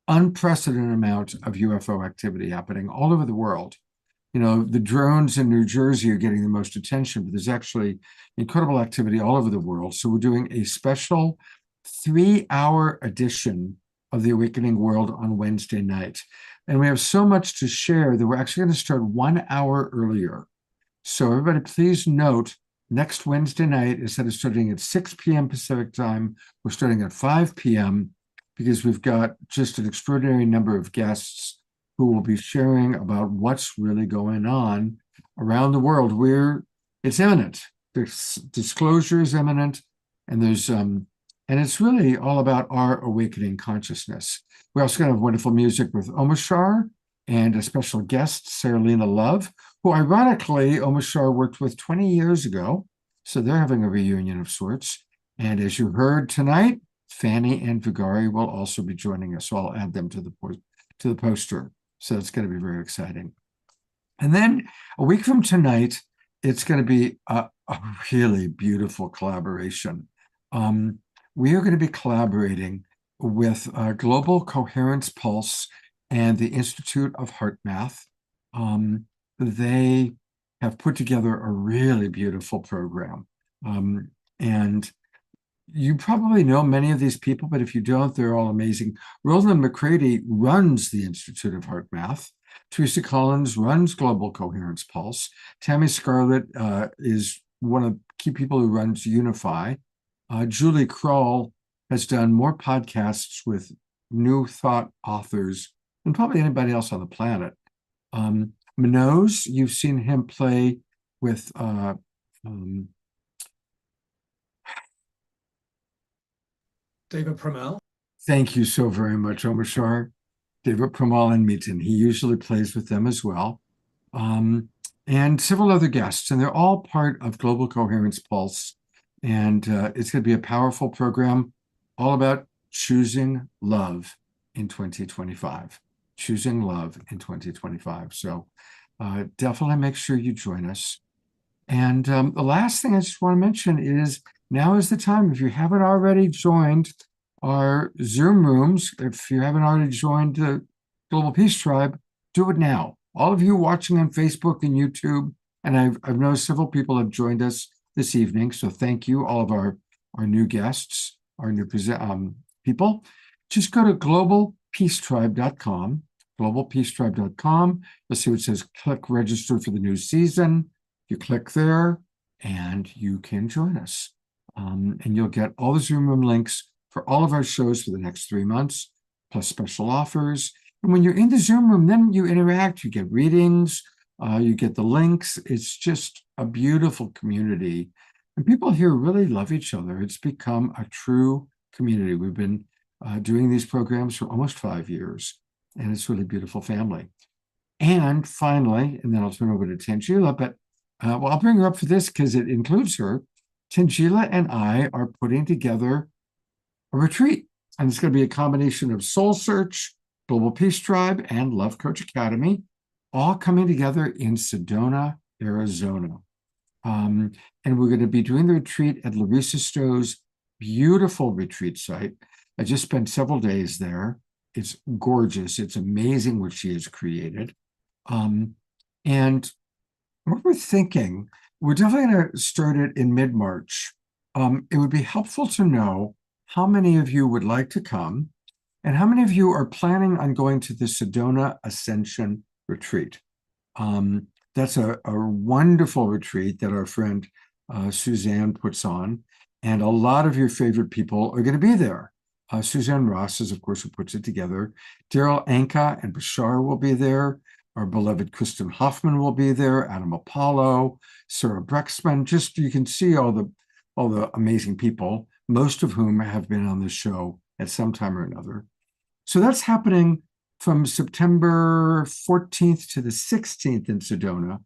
unprecedented amount of UFO activity happening all over the world. You know, the drones in New Jersey are getting the most attention, but there's actually incredible activity all over the world. So we're doing a special 3-hour edition of The Awakening World on Wednesday night. And we have so much to share that we're actually going to start 1 hour earlier. So everybody, please note, next Wednesday night, instead of starting at 6 p.m. Pacific time, we're starting at 5 p.m. because we've got just an extraordinary number of guests who will be sharing about what's really going on around the world. It's imminent. Disclosure is imminent, and it's really all about our awakening consciousness. We're also going to have wonderful music with Omashar and a special guest, Sarah Lena Love, who ironically Omashar worked with 20 years ago. So they're having a reunion of sorts. And as you heard tonight, Fanny and Vigari will also be joining us. So I'll add them to the poster. So it's going to be very exciting. And then a week from tonight, it's going to be a really beautiful collaboration. We are going to be collaborating with Global Coherence Pulse and the Institute of Heart Math. They have put together a really beautiful program. And you probably know many of these people, but if you don't, they're all amazing. Roland McCready runs the Institute of Heart Math. Teresa Collins runs Global Coherence Pulse. Tammy Scarlett is one of the key people who runs Unify. Julie Kroll has done more podcasts with New Thought authors than probably anybody else on the planet. Minoz, you've seen him play with David Pramel. Thank you so very much, Omashar. David Pramel and Meaton. He usually plays with them as well. And several other guests, and they're all part of Global Coherence Pulse. And it's going to be a powerful program all about choosing love in 2025. Choosing love in 2025. So definitely make sure you join us. And the last thing I just want to mention is now is the time. If you haven't already joined our Zoom rooms, if you haven't already joined the Global Peace Tribe, do it now. All of you watching on Facebook and YouTube, and I've noticed several people have joined us this evening. So thank you, all of our new guests, our new people. Just go to globalpeacetribe.com, globalpeacetribe.com. You'll see what says click register for the new season. You click there and you can join us. And you'll get all the Zoom room links for all of our shows for the next 3 months, plus special offers. And when you're in the Zoom room, then you interact, you get readings, you get the links. It's just a beautiful community. And people here really love each other. It's become a true community. We've been doing these programs for almost 5 years, and it's really a beautiful family. And finally, and then I'll turn over to Tangela, but well, I'll bring her up for this because it includes her. Tangela and I are putting together a retreat, and it's going to be a combination of SoulSearch, Global Peace Tribe, and Love Coach Academy, all coming together in Sedona, Arizona. And we're going to be doing the retreat at Larissa Stowe's beautiful retreat site. I just spent several days there. It's gorgeous. It's amazing what she has created. And what we're thinking, we're definitely going to start it in mid-March. It would be helpful to know how many of you would like to come and how many of you are planning on going to the Sedona Ascension Retreat. That's a wonderful retreat that our friend Suzanne puts on, and a lot of your favorite people are going to be there. Suzanne Ross is, of course, who puts it together. Daryl Anka and Bashar will be there. Our beloved Kristen Hoffman will be there. Adam Apollo, Sarah Brexman. Just you can see all the amazing people, most of whom have been on this show at some time or another. So that's happening from September 14th to the 16th in Sedona.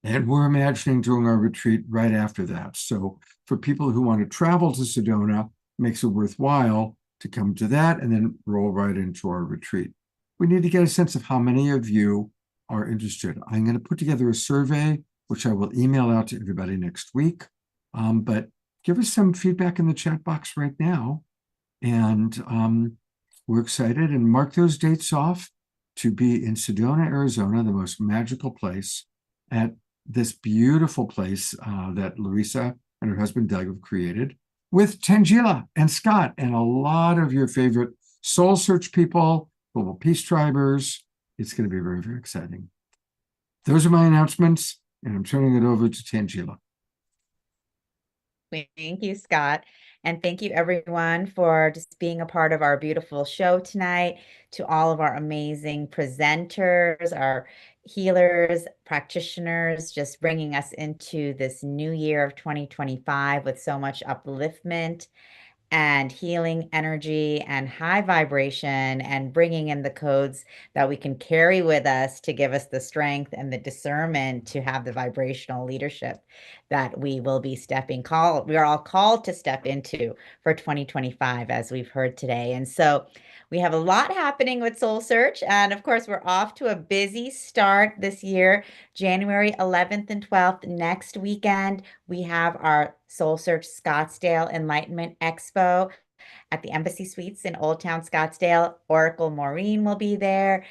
And we're imagining doing our retreat right after that. So for people who want to travel to Sedona, makes it worthwhile to come to that and then roll right into our retreat. We need to get a sense of how many of you are interested. I'm going to put together a survey, which I will email out to everybody next week. But give us some feedback in the chat box right now. And we're excited, and mark those dates off to be in Sedona, Arizona, the most magical place, at this beautiful place that Larissa and her husband Doug have created, with Tangela and Scott and a lot of your favorite Soul Search people, Global Peace Tribers. It's going to be very, very exciting. Those are my announcements, and I'm turning it over to Tangela. Thank you, Scott. And thank you, everyone, for just being a part of our beautiful show tonight. To all of our amazing presenters, our healers, practitioners, just bringing us into this new year of 2025 with so much upliftment and healing energy and high vibration, and bringing in the codes that we can carry with us to give us the strength and the discernment to have the vibrational leadership that we will be we are all called to step into for 2025, as we've heard today. And so we have a lot happening with Soul Search. And of course, we're off to a busy start this year. January 11th and 12th, next weekend, we have our Soul Search Scottsdale Enlightenment Expo at the Embassy Suites in Old Town Scottsdale. Oracle Maureen will be there.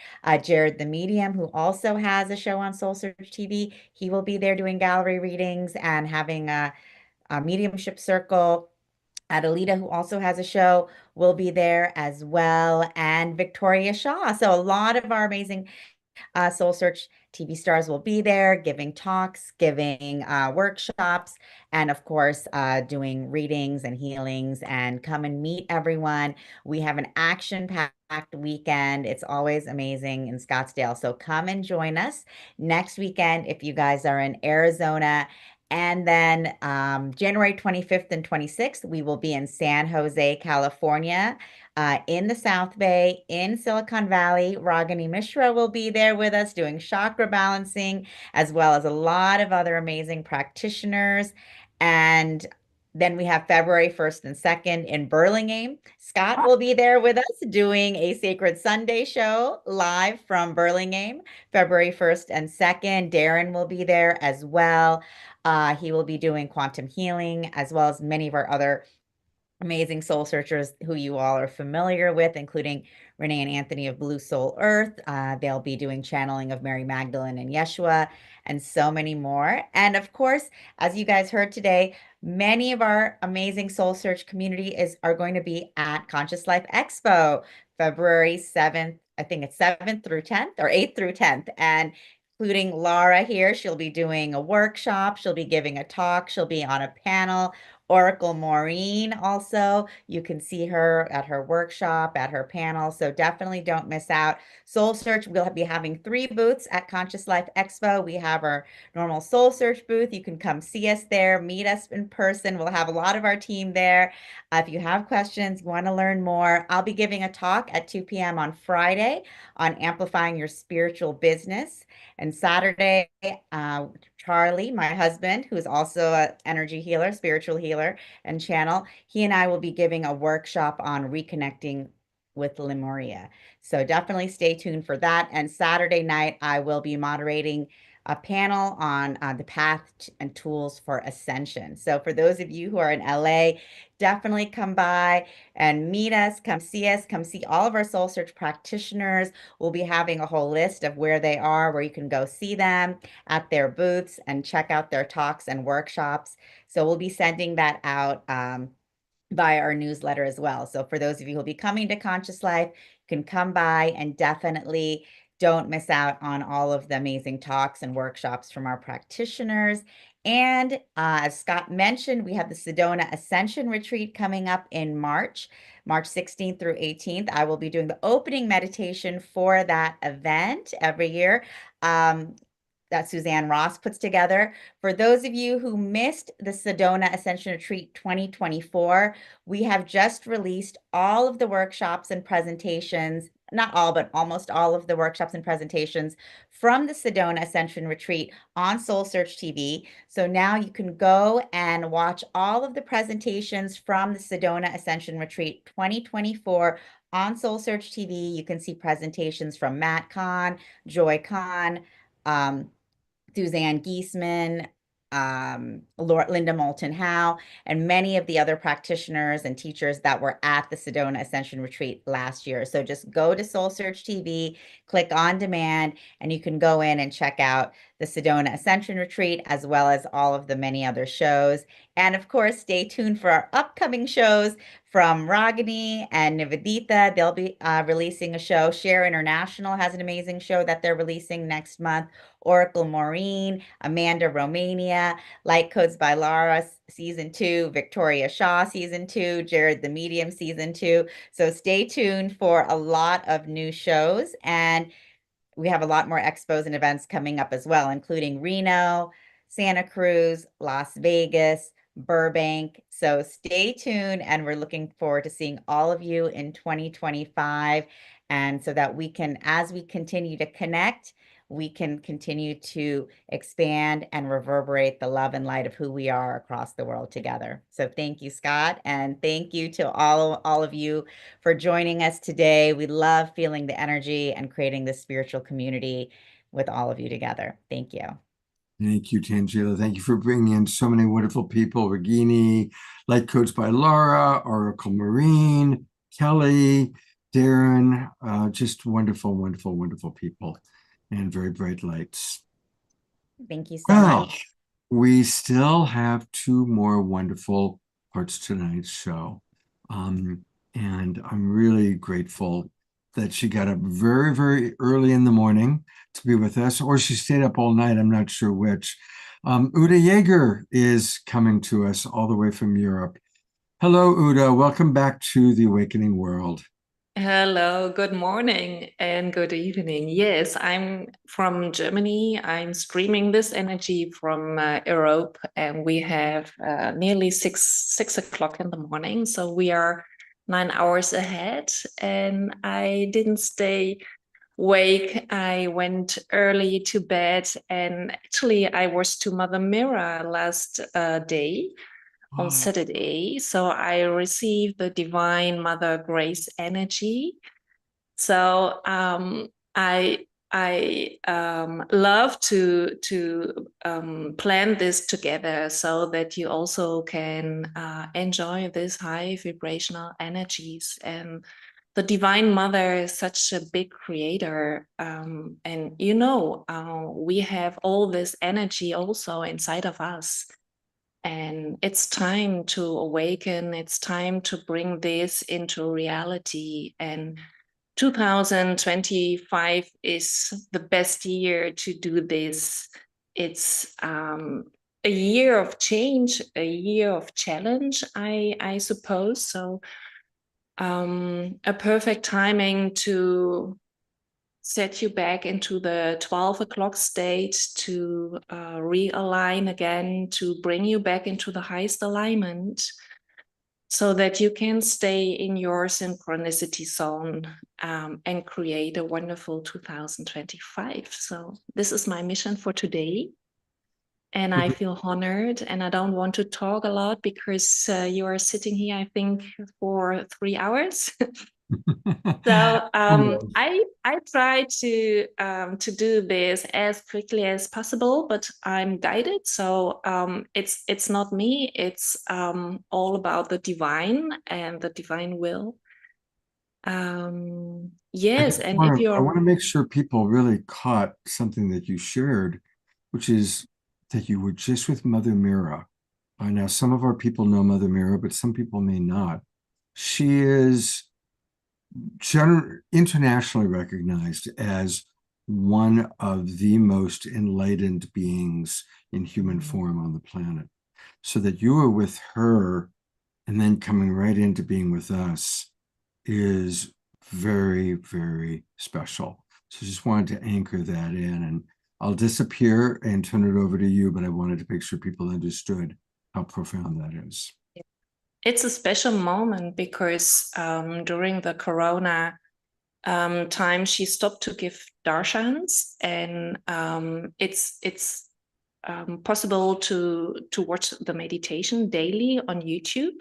Jared the Medium, who also has a show on Soul Search TV, he will be there doing gallery readings and having a mediumship circle. Adelita, who also has a show, will be there as well, and Victoria Shaw. So a lot of our amazing Soul Search TV stars will be there giving talks, giving workshops, and of course, doing readings and healings. And come and meet everyone. We have an action-packed weekend. It's always amazing in Scottsdale. So come and join us next weekend if you guys are in Arizona. And then January 25th and 26th, we will be in San Jose, California, in the South Bay, in Silicon Valley. Ragini Mishra will be there with us doing chakra balancing, as well as a lot of other amazing practitioners. And then we have February 1st and 2nd in Burlingame. Scott will be there with us doing a Sacred Sunday show live from Burlingame, February 1st and 2nd. Darren will be there as well. He will be doing quantum healing, as well as many of our other amazing soul searchers who you all are familiar with, including Renee and Anthony of Blue Soul Earth. They'll be doing channeling of Mary Magdalene and Yeshua, and so many more. And of course, as you guys heard today, many of our amazing Soul Search community are going to be at Conscious Life Expo, February 7th. I think it's 7th through 10th, or 8th through 10th. And including Laura here, she'll be doing a workshop, she'll be giving a talk, she'll be on a panel. Oracle Maureen also, you can see her at her workshop, at her panel, so definitely don't miss out. Soul Search, we'll be having 3 booths at Conscious Life Expo. We have our normal Soul Search booth. You can come see us there, meet us in person. We'll have a lot of our team there. If you have questions, you want to learn more, I'll be giving a talk at 2 p.m. on Friday on amplifying your spiritual business. And Saturday, Charlie, my husband, who's also an energy healer, spiritual healer, and channel, he and I will be giving a workshop on reconnecting with Lemuria. So definitely stay tuned for that. And Saturday night, I will be moderating a panel on the path and tools for ascension. So for those of you who are in LA, definitely come by and meet us, come see all of our Soul Search practitioners. We'll be having a whole list of where they are, where you can go see them at their booths and check out their talks and workshops. So we'll be sending that out via our newsletter as well. So for those of you who will be coming to Conscious Life, you can come by, and definitely don't miss out on all of the amazing talks and workshops from our practitioners. And as Scott mentioned, we have the Sedona Ascension Retreat coming up in March 16th through 18th. I will be doing the opening meditation for that event every year. That Suzanne Ross puts together. For those of you who missed the Sedona Ascension Retreat 2024, we have just released all of the workshops and presentations, not all, but almost all of the workshops and presentations from the Sedona Ascension Retreat on SoulSearch TV. So now you can go and watch all of the presentations from the Sedona Ascension Retreat 2024 on SoulSearch TV. You can see presentations from Matt Kahn, Joy Kahn, Suzanne Giesman, Linda Moulton Howe, and many of the other practitioners and teachers that were at the Sedona Ascension Retreat last year. So just go to SoulSearch TV, click on demand, and you can go in and check out the Sedona Ascension Retreat, as well as all of the many other shows. And of course, stay tuned for our upcoming shows from Ragini and Nivedita. They'll be releasing a show. Share International has an amazing show that they're releasing next month. Oracle Maureen, Amanda Romania, Light Codes by Lara Season 2, Victoria Shaw Season 2, Jared the Medium Season 2. So stay tuned for a lot of new shows. And we have a lot more expos and events coming up as well, including Reno, Santa Cruz, Las Vegas, Burbank. So stay tuned, and we're looking forward to seeing all of you in 2025. And so that we can, as we continue to connect, we can continue to expand and reverberate the love and light of who we are across the world together. So thank you, Scott, and thank you to all of you for joining us today. We love feeling the energy and creating this spiritual community with all of you together. Thank you. Thank you, Tangela. Thank you for bringing in so many wonderful people. Regini, Light Codes by Laura, Oracle Marine, Kelly, Darren, just wonderful, wonderful, wonderful people and very bright lights. Thank you so much. We still have two more wonderful parts to tonight's show. And I'm really grateful that she got up very, very early in the morning to be with us, or she stayed up all night. I'm not sure which. Uda Yeager is coming to us all the way from Europe. Hello, Uda. Welcome back to the Awakening World. Hello, good morning and good evening. Yes, I'm from Germany. I'm streaming this energy from Europe, and we have nearly six o'clock in the morning. So we are 9 hours ahead, and I didn't stay awake. I went early to bed, and actually I was to Mother Mirror last day. On Saturday. So I received the Divine Mother Grace energy. So I love to plan this together so that you also can enjoy this high vibrational energies. And the Divine Mother is such a big creator. And we have all this energy also inside of us. And it's time to awaken. It's time to bring this into reality. And 2025 is the best year to do this. It's a year of change, a year of challenge, I suppose. So a perfect timing to set you back into the 12 o'clock state, to realign again, to bring you back into the highest alignment so that you can stay in your synchronicity zone and create a wonderful 2025. So this is my mission for today. And I feel honored, and I don't want to talk a lot because you are sitting here, I think, for 3 hours. So I try to do this as quickly as possible, but I'm guided. So it's not me. It's all about the divine and the divine will. Yes, and if you're, I want to make sure people really caught something that you shared, which is that you were just with Mother Mira. Now, some of our people know Mother Mira, but some people may not. She is internationally recognized as one of the most enlightened beings in human form on the planet. So that you are with her and then coming right into being with us is very, very special. So just wanted to anchor that in, and I'll disappear and turn it over to you, but I wanted to make sure people understood how profound that is. It's a special moment because during the Corona time, she stopped to give darshans, and it's possible to watch the meditation daily on YouTube.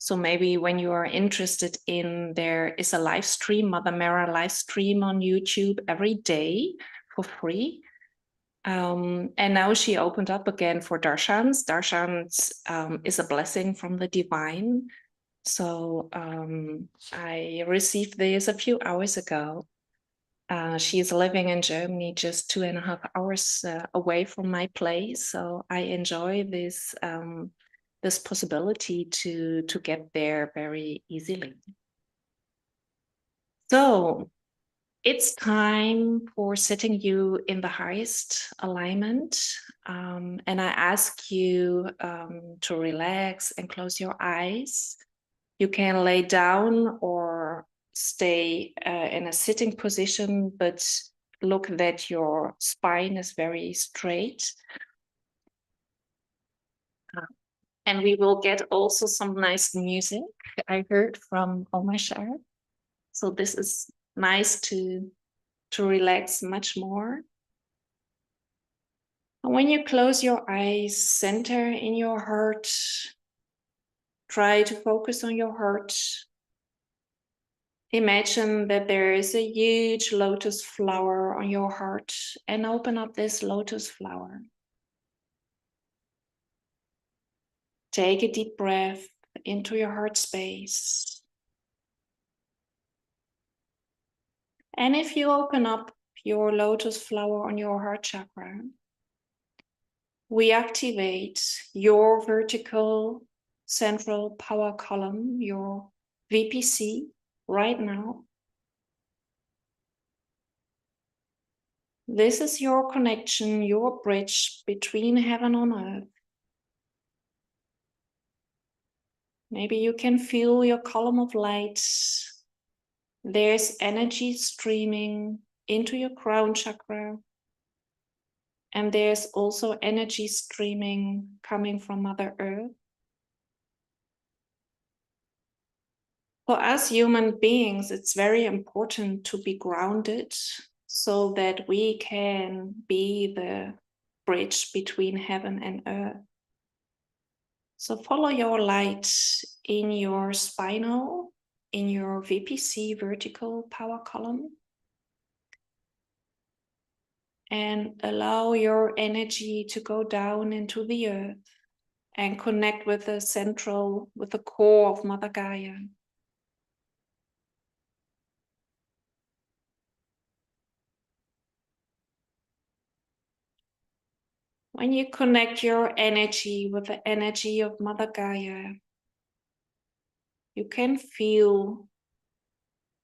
So maybe when you are interested in, there is a live stream, Mother Mara live stream on YouTube every day for free. And now she opened up again for darshans. Darshans is a blessing from the divine. So I received this a few hours ago. She is living in Germany, just 2.5 hours away from my place. So I enjoy this this possibility to get there very easily. So it's time for setting you in the highest alignment. And I ask you to relax and close your eyes. You can lay down or stay in a sitting position, but look that your spine is very straight. And we will get also some nice music I heard from Omashar. So this is nice to relax much more. And when you close your eyes, center in your heart. Try to focus on your heart. Imagine that there is a huge lotus flower on your heart, and open up this lotus flower. Take a deep breath into your heart space. And if you open up your lotus flower on your heart chakra, we activate your vertical central power column, your VPC, right now. This is your connection, your bridge between heaven and earth. Maybe you can feel your column of light. There's energy streaming into your crown chakra. And there's also energy streaming coming from Mother Earth. For us human beings, it's very important to be grounded so that we can be the bridge between heaven and earth. So follow your light in your spinal, in your VPC, vertical power column. And allow your energy to go down into the earth and connect with the central, with the core of Mother Gaia. When you connect your energy with the energy of Mother Gaia, you can feel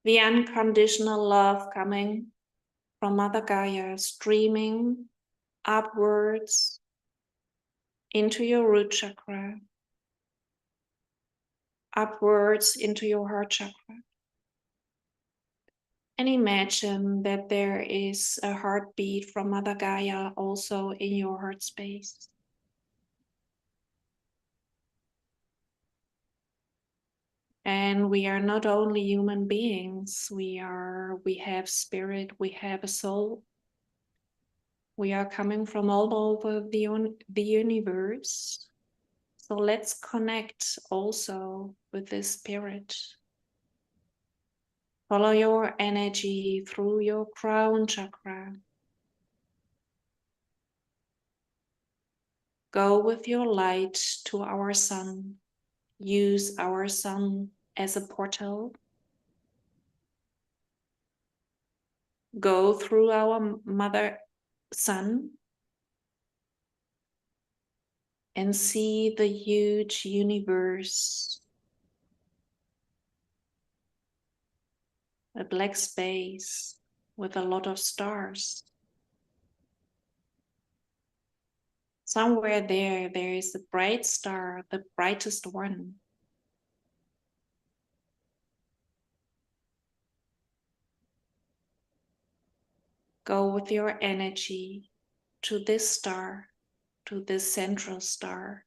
the unconditional love coming from Mother Gaia, streaming upwards into your root chakra, upwards into your heart chakra. And imagine that there is a heartbeat from Mother Gaia also in your heart space. And we are not only human beings, we have spirit, we have a soul. We are coming from all over the universe. So let's connect also with this spirit. Follow your energy through your crown chakra. Go with your light to our sun. Use our sun as a portal. Go through our mother sun and see the huge universe, a black space, with a lot of stars. Somewhere there is a bright star, the brightest one. Go with your energy to this star, to this central star,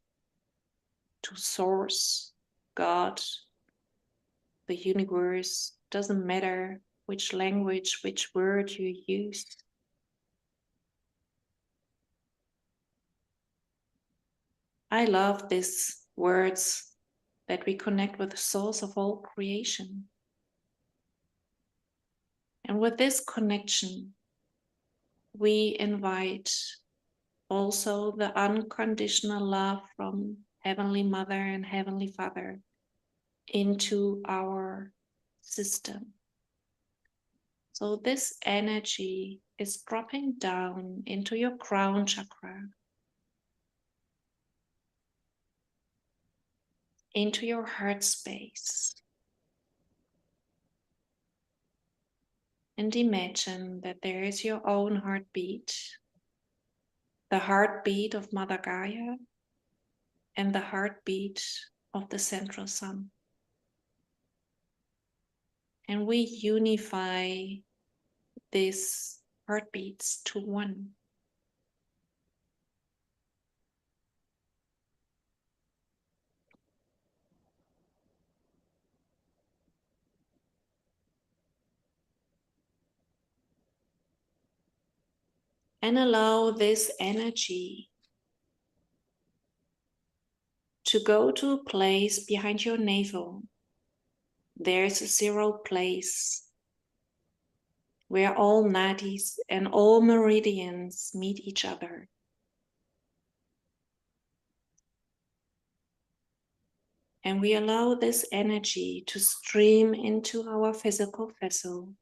to Source, God, the universe. Doesn't matter which language, which word you use. I love these words that we connect with the source of all creation. And with this connection, we invite also the unconditional love from Heavenly Mother and Heavenly Father into our system. So this energy is dropping down into your crown chakra, into your heart space. And imagine that there is your own heartbeat, the heartbeat of Mother Gaia and the heartbeat of the central sun. And we unify these heartbeats to one. And allow this energy to go to a place behind your navel. There's a 0 place where all nadis and all meridians meet each other. And we allow this energy to stream into our physical vessel,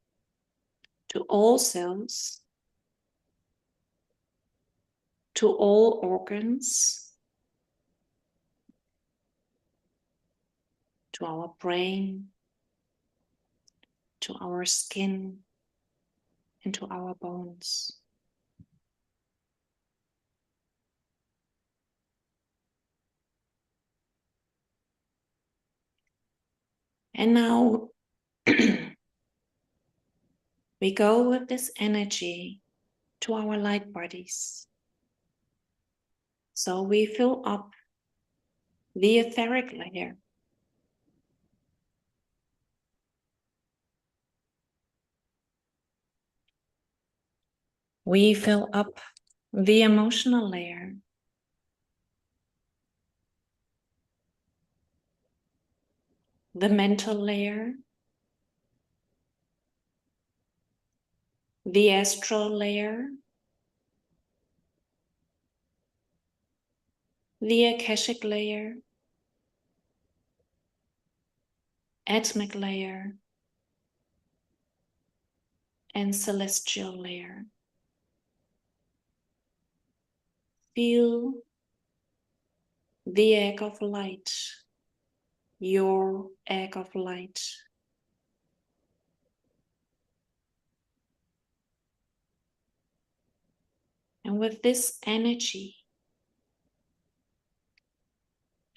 to all cells, to all organs, to our brain, to our skin, and to our bones. And now we go with this energy to our light bodies. So we fill up the etheric layer. We fill up the emotional layer. The mental layer. The astral layer. The akashic layer. Atomic layer. And celestial layer. Feel the egg of light, your egg of light. And with this energy,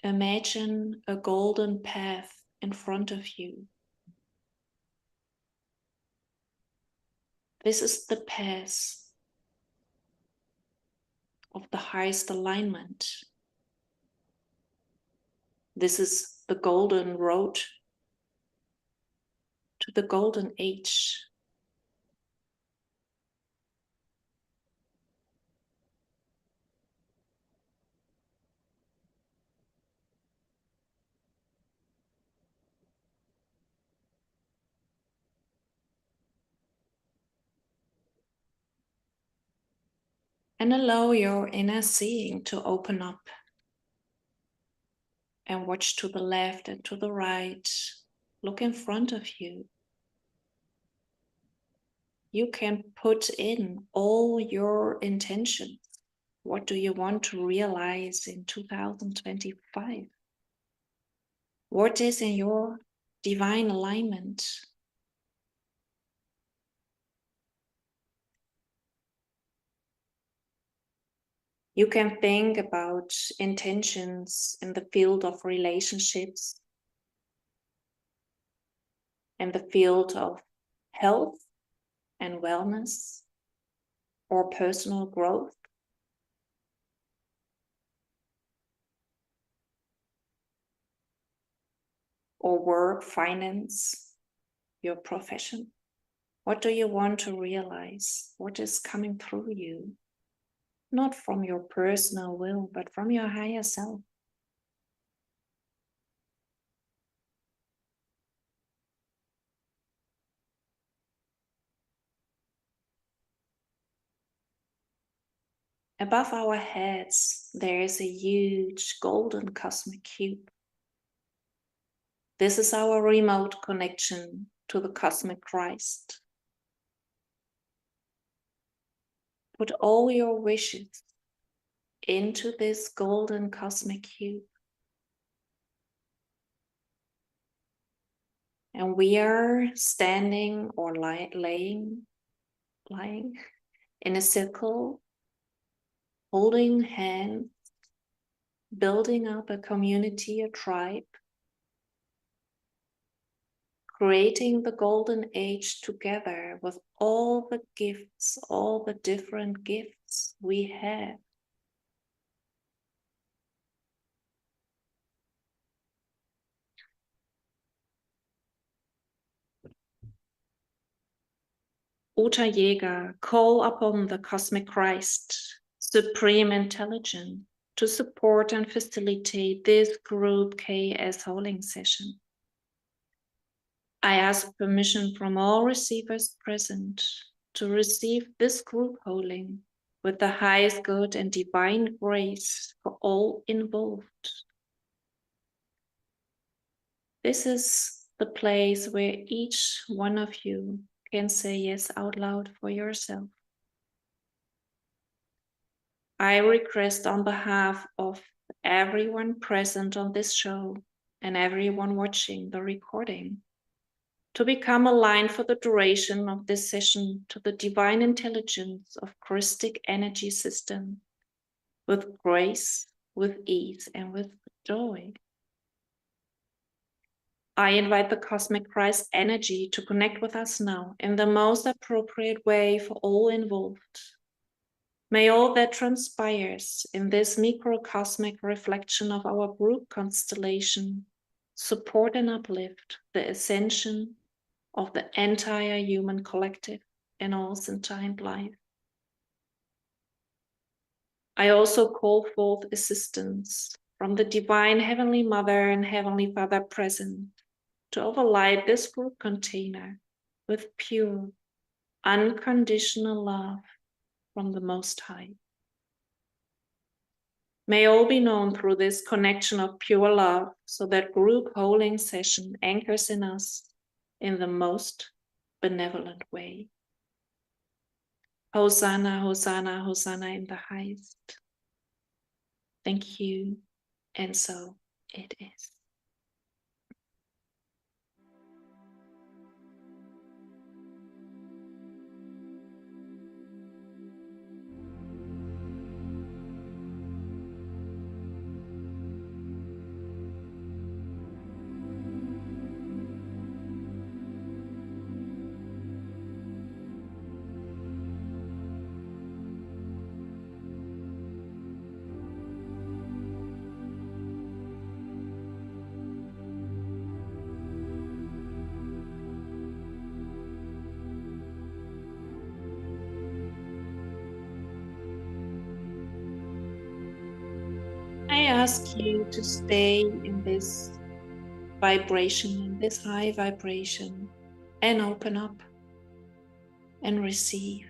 imagine a golden path in front of you. This is the path of the highest alignment. This is the golden road to the golden age. And allow your inner seeing to open up and watch to the left and to the right. Look in front of you. You can put in all your intentions. What do you want to realize in 2025? What is in your divine alignment? You can think about intentions in the field of relationships, in the field of health and wellness, or personal growth. Or work, finance, your profession. What do you want to realize? What is coming through you? Not from your personal will, but from your higher self. Above our heads, there is a huge golden cosmic cube. This is our remote connection to the cosmic Christ. Put all your wishes into this golden cosmic cube. And we are standing or lying in a circle, holding hands, building up a community, a tribe, creating the golden age together with all the gifts, all the different gifts we have. Uta Jäger, call upon the cosmic Christ, supreme intelligence, to support and facilitate this group KS holding session. I ask permission from all receivers present to receive this group holding with the highest good and divine grace for all involved. This is the place where each one of you can say yes out loud for yourself. I request on behalf of everyone present on this show and everyone watching the recording to become aligned for the duration of this session to the divine intelligence of Christic energy system with grace, with ease, and with joy. I invite the cosmic Christ energy to connect with us now in the most appropriate way for all involved. May all that transpires in this microcosmic reflection of our group constellation support and uplift the ascension of the entire human collective in all sentient life. I also call forth assistance from the divine Heavenly Mother and Heavenly Father present to overlight this group container with pure, unconditional love from the Most High. May all be known through this connection of pure love, so that group holding session anchors in us in the most benevolent way. Hosanna, Hosanna, Hosanna in the highest. Thank you, and so it is. I ask you to stay in this vibration, in this high vibration, and open up and receive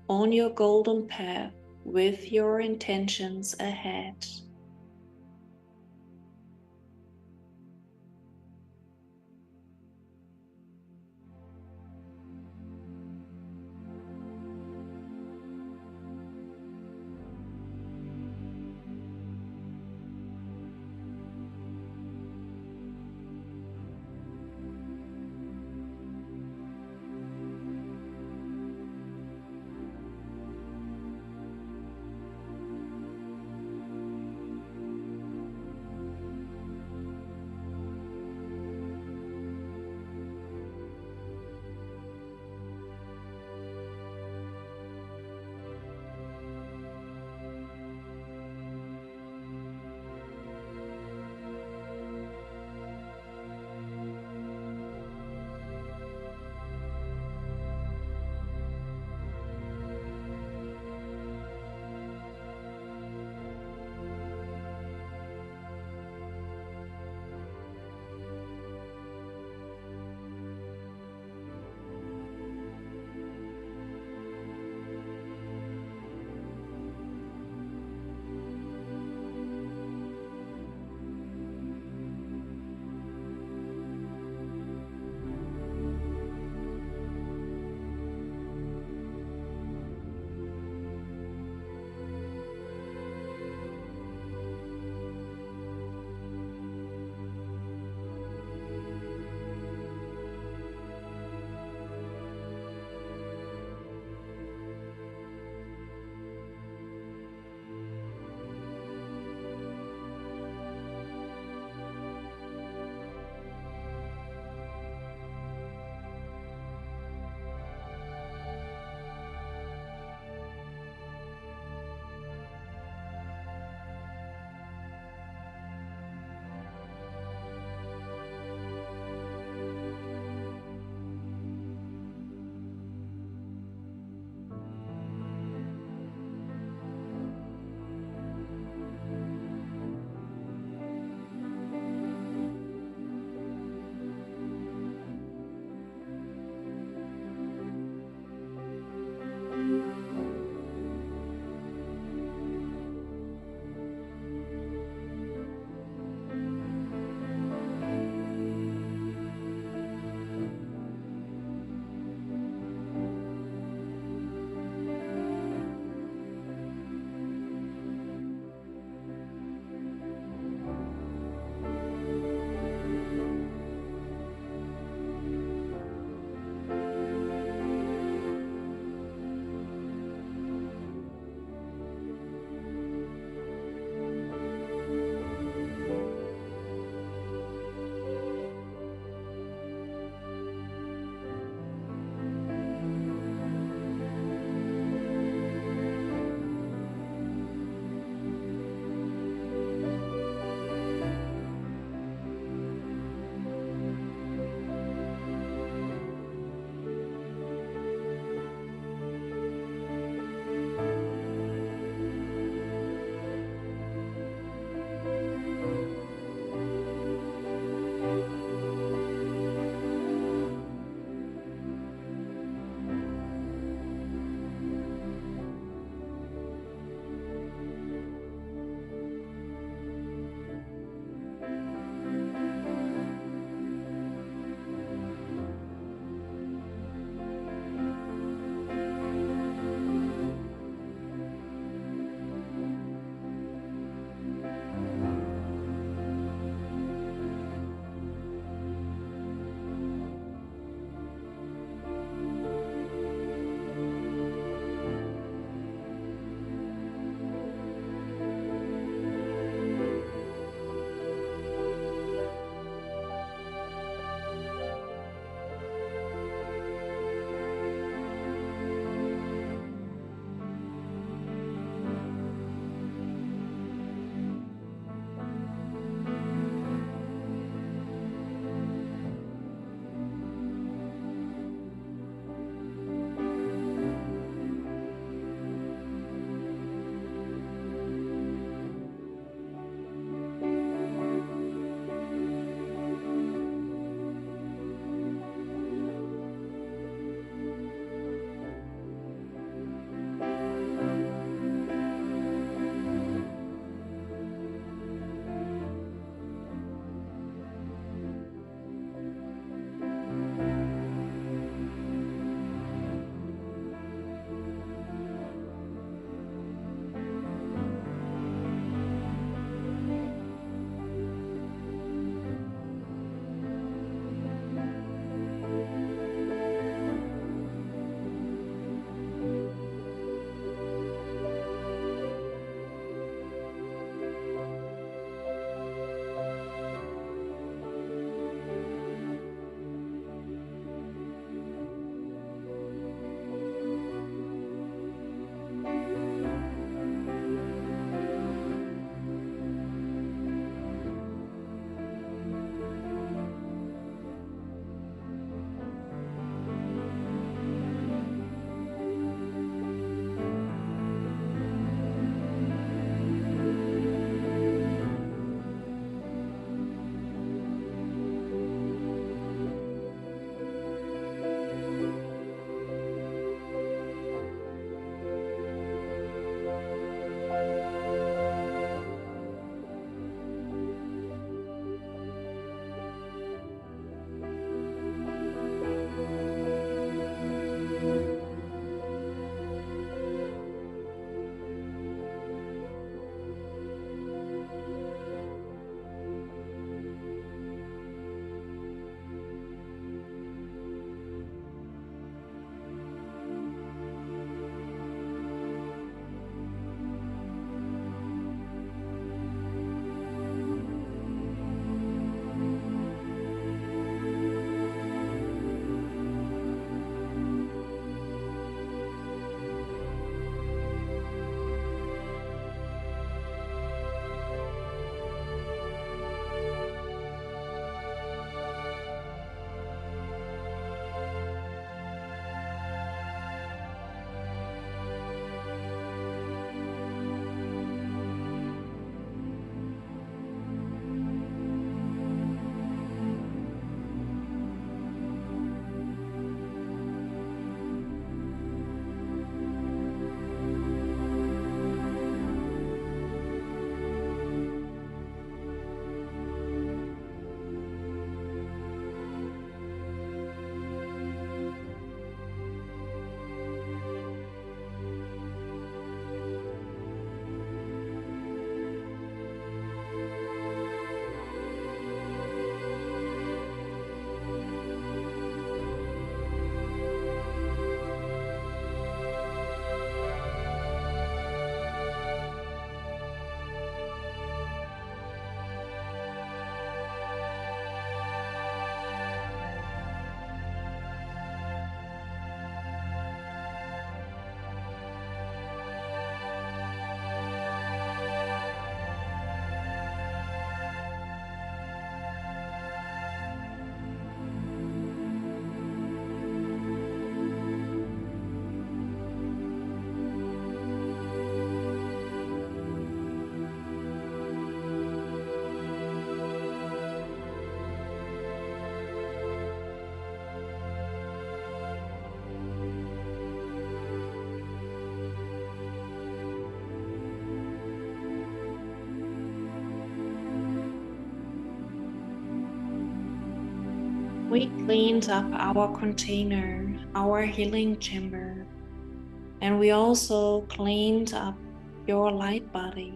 on your golden path with your intentions ahead. We cleaned up our container, our healing chamber, and we also cleaned up your light body.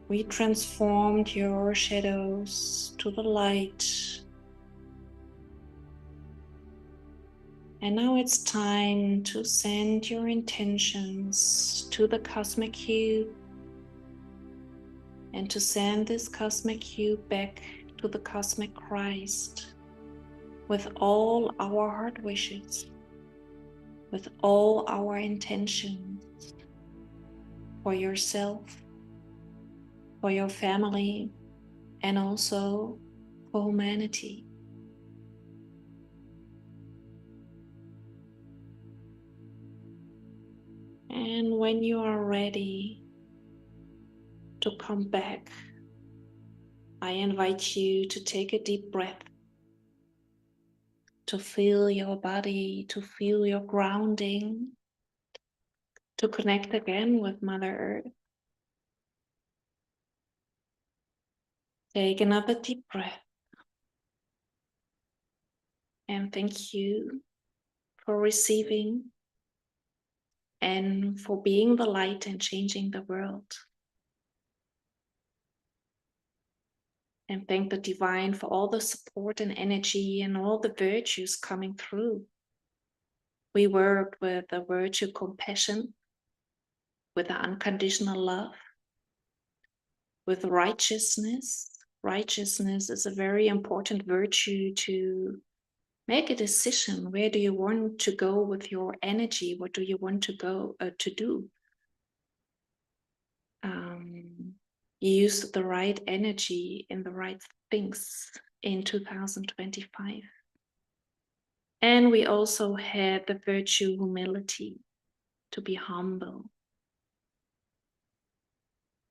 We transformed your shadows to the light. And now it's time to send your intentions to the cosmic cube and to send this cosmic cube back to the cosmic Christ with all our heart wishes, with all our intentions for yourself, for your family, and also for humanity. And when you are ready to come back, I invite you to take a deep breath, to feel your body, to feel your grounding, to connect again with Mother Earth. Take another deep breath. And thank you for receiving and for being the light and changing the world. And thank the divine for all the support and energy and all the virtues coming through. We work with the virtue compassion, with the unconditional love, with righteousness. Righteousness is a very important virtue to make a decision. Where do you want to go with your energy? What do you want to go to do? Use the right energy in the right things in 2025. And we also had the virtue humility, to be humble.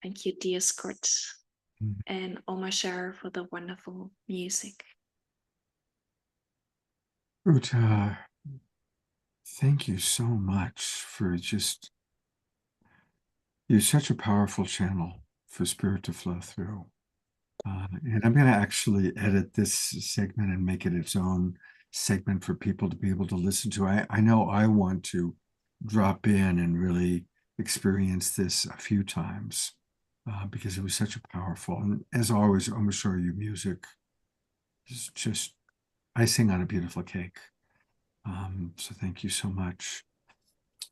Thank you, dear Scott and Omashar, for the wonderful music. Uta, thank you so much for just, you're such a powerful channel for spirit to flow through. And I'm going to actually edit this segment and make it its own segment for people to be able to listen to. I know I want to drop in and really experience this a few times because it was such a powerful, and as always, I'm sure your music is just icing on a beautiful cake. So thank you so much.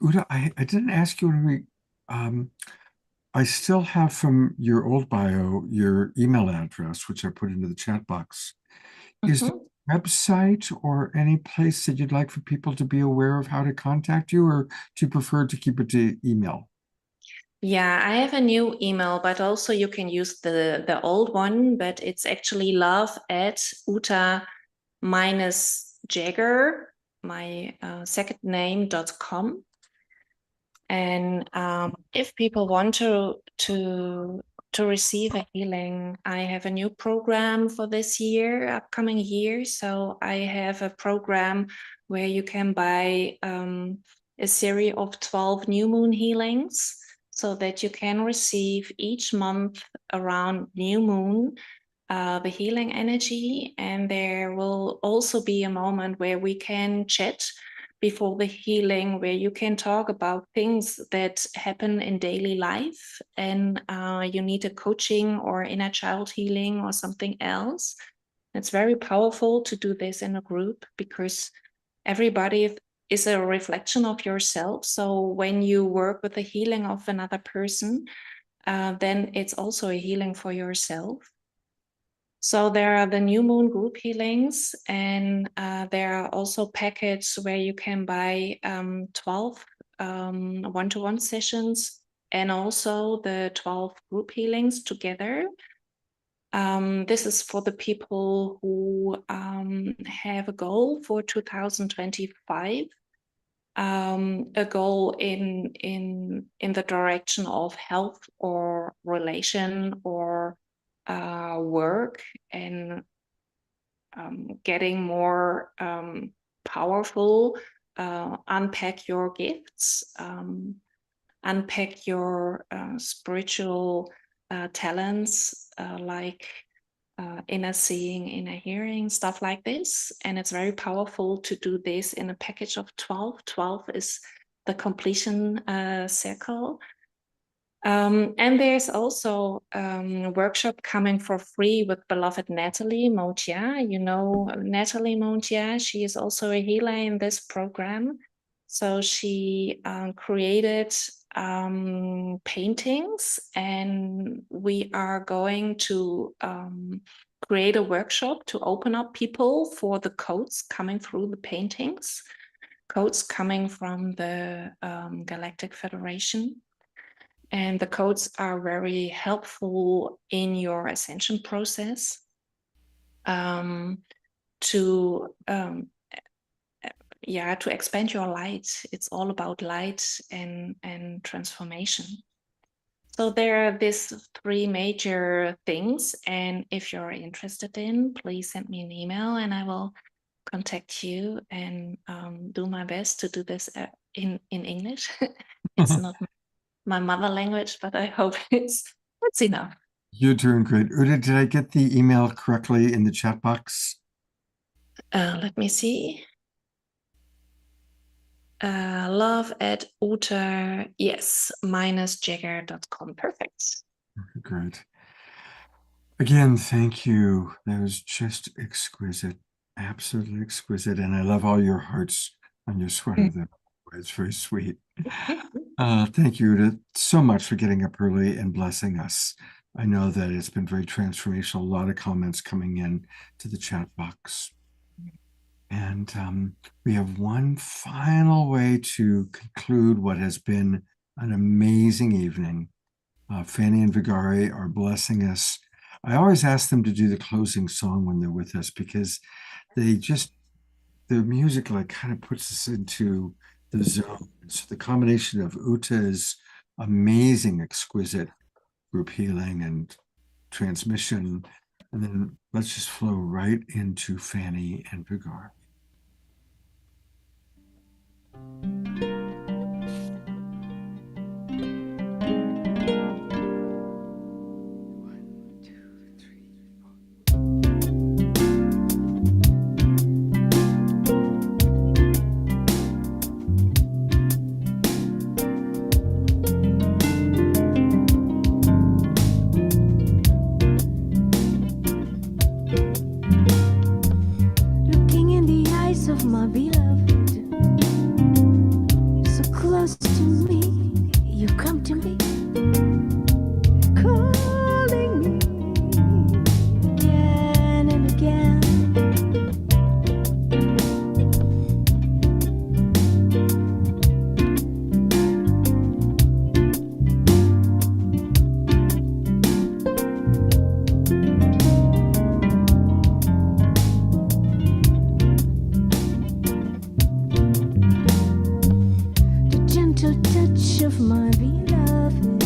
Uta, I didn't ask you when we, I still have from your old bio your email address, which I put into the chat box. Is there a website or any place that you'd like for people to be aware of how to contact you, or do you prefer to keep it to email? Yeah, I have a new email, but also you can use the old one, but it's actually love@uta-jagger, my second name.com. And if people want to receive a healing, I have a new program for this year, upcoming year. So I have a program where you can buy a series of 12 new moon healings, so that you can receive each month around new moon the healing energy. And there will also be a moment where we can chat before the healing, where you can talk about things that happen in daily life, and you need a coaching or inner child healing or something else. It's very powerful to do this in a group, because everybody is a reflection of yourself. So when you work with the healing of another person, then it's also a healing for yourself. So there are the new moon group healings, and there are also packets where you can buy 12 one-to-one sessions, and also the 12 group healings together. This is for the people who have a goal for 2025, a goal in the direction of health or relation or work, and getting more powerful, unpack your gifts, unpack your spiritual talents, like inner seeing, inner hearing, stuff like this. And it's very powerful to do this in a package of 12. 12 is the completion circle. And there's also a workshop coming for free with beloved Natalie Montia. You know Natalie Montia, she is also a healer in this program. So she created paintings, and we are going to create a workshop to open up people for the codes coming through the paintings, codes coming from the Galactic Federation. And the codes are very helpful in your ascension process to expand your light. It's all about light and transformation. So there are these 3 major things, and if you're interested in, please send me an email and I will contact you and do my best to do this in English. It's not my mother language, but I hope it's enough. You're doing great. Uta, did I get the email correctly in the chat box? Let me see. Love@Uta, yes, -jagger.com. Perfect. Okay, great. Again, thank you. That was just exquisite, absolutely exquisite. And I love all your hearts on your sweater. It's very sweet. Thank you, Uta, so much for getting up early and blessing us. I know that it's been very transformational. A lot of comments coming in to the chat box. And we have one final way to conclude what has been an amazing evening. Fanny and Vigari are blessing us. I always ask them to do the closing song when they're with us because the music like kind of puts us into the zone. So the combination of Uta's amazing, exquisite group healing and transmission, and then let's just flow right into Fanny and Vigari. Looking in the eyes of my beloved, so close to me, you come to me, calling me again and again. The gentle touch of my beloved,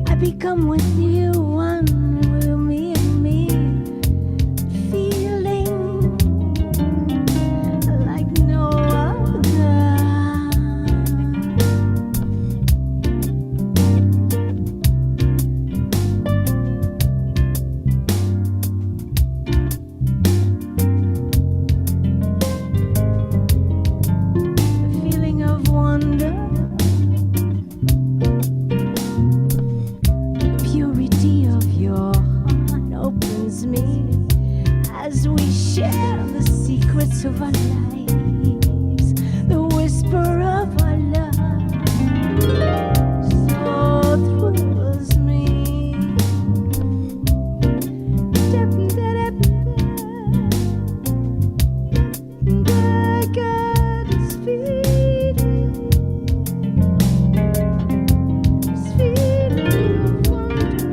I become with you one with me and me, feeling like no other. A feeling of wonder, the purity of your heart opens me as we share the secrets of our lives, the whisper of our love so thrills me. The God is feeding, is feeding of wonder.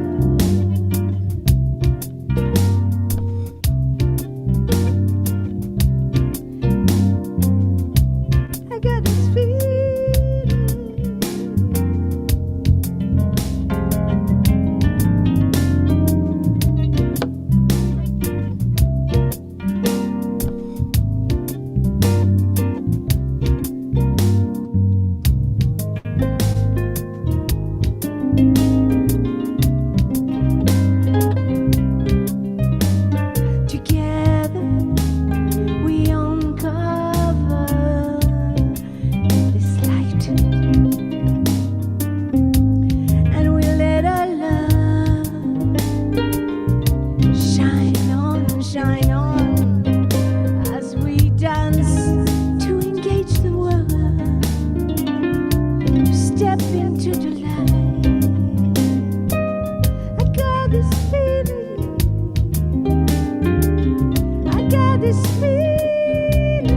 this feeling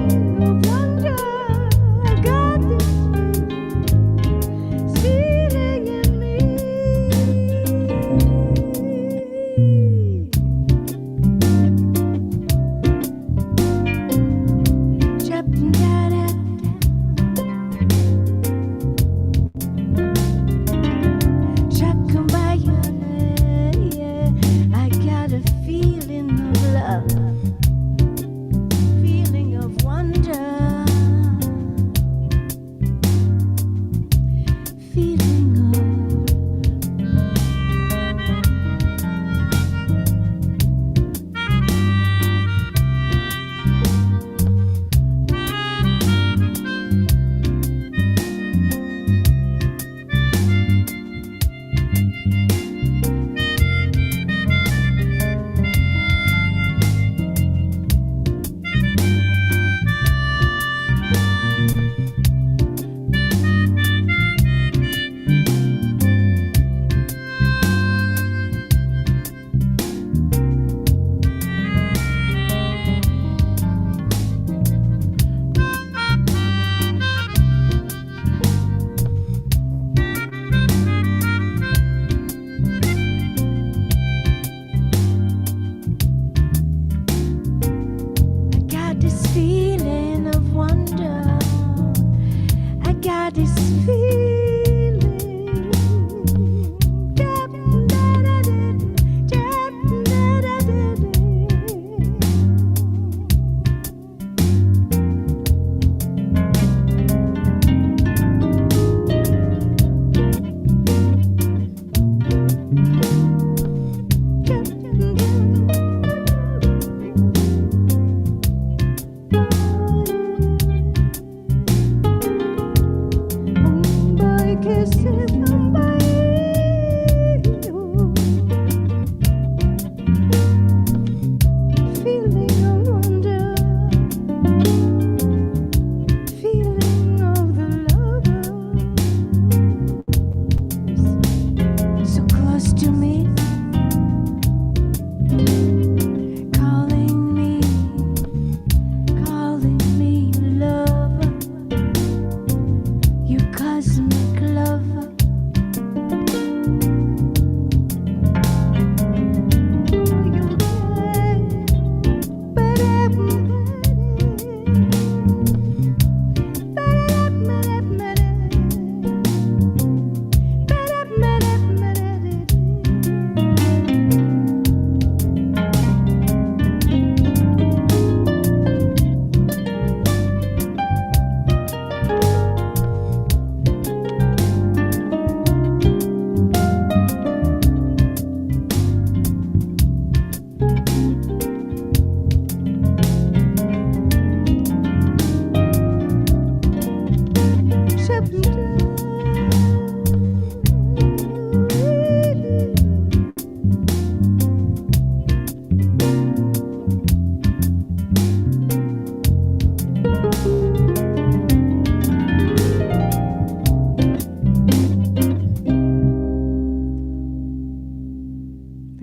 of wonder. I got this feeling in me. I got a feeling of love, feeling of wonder, feeling of this feeling of wonder. I got this feeling.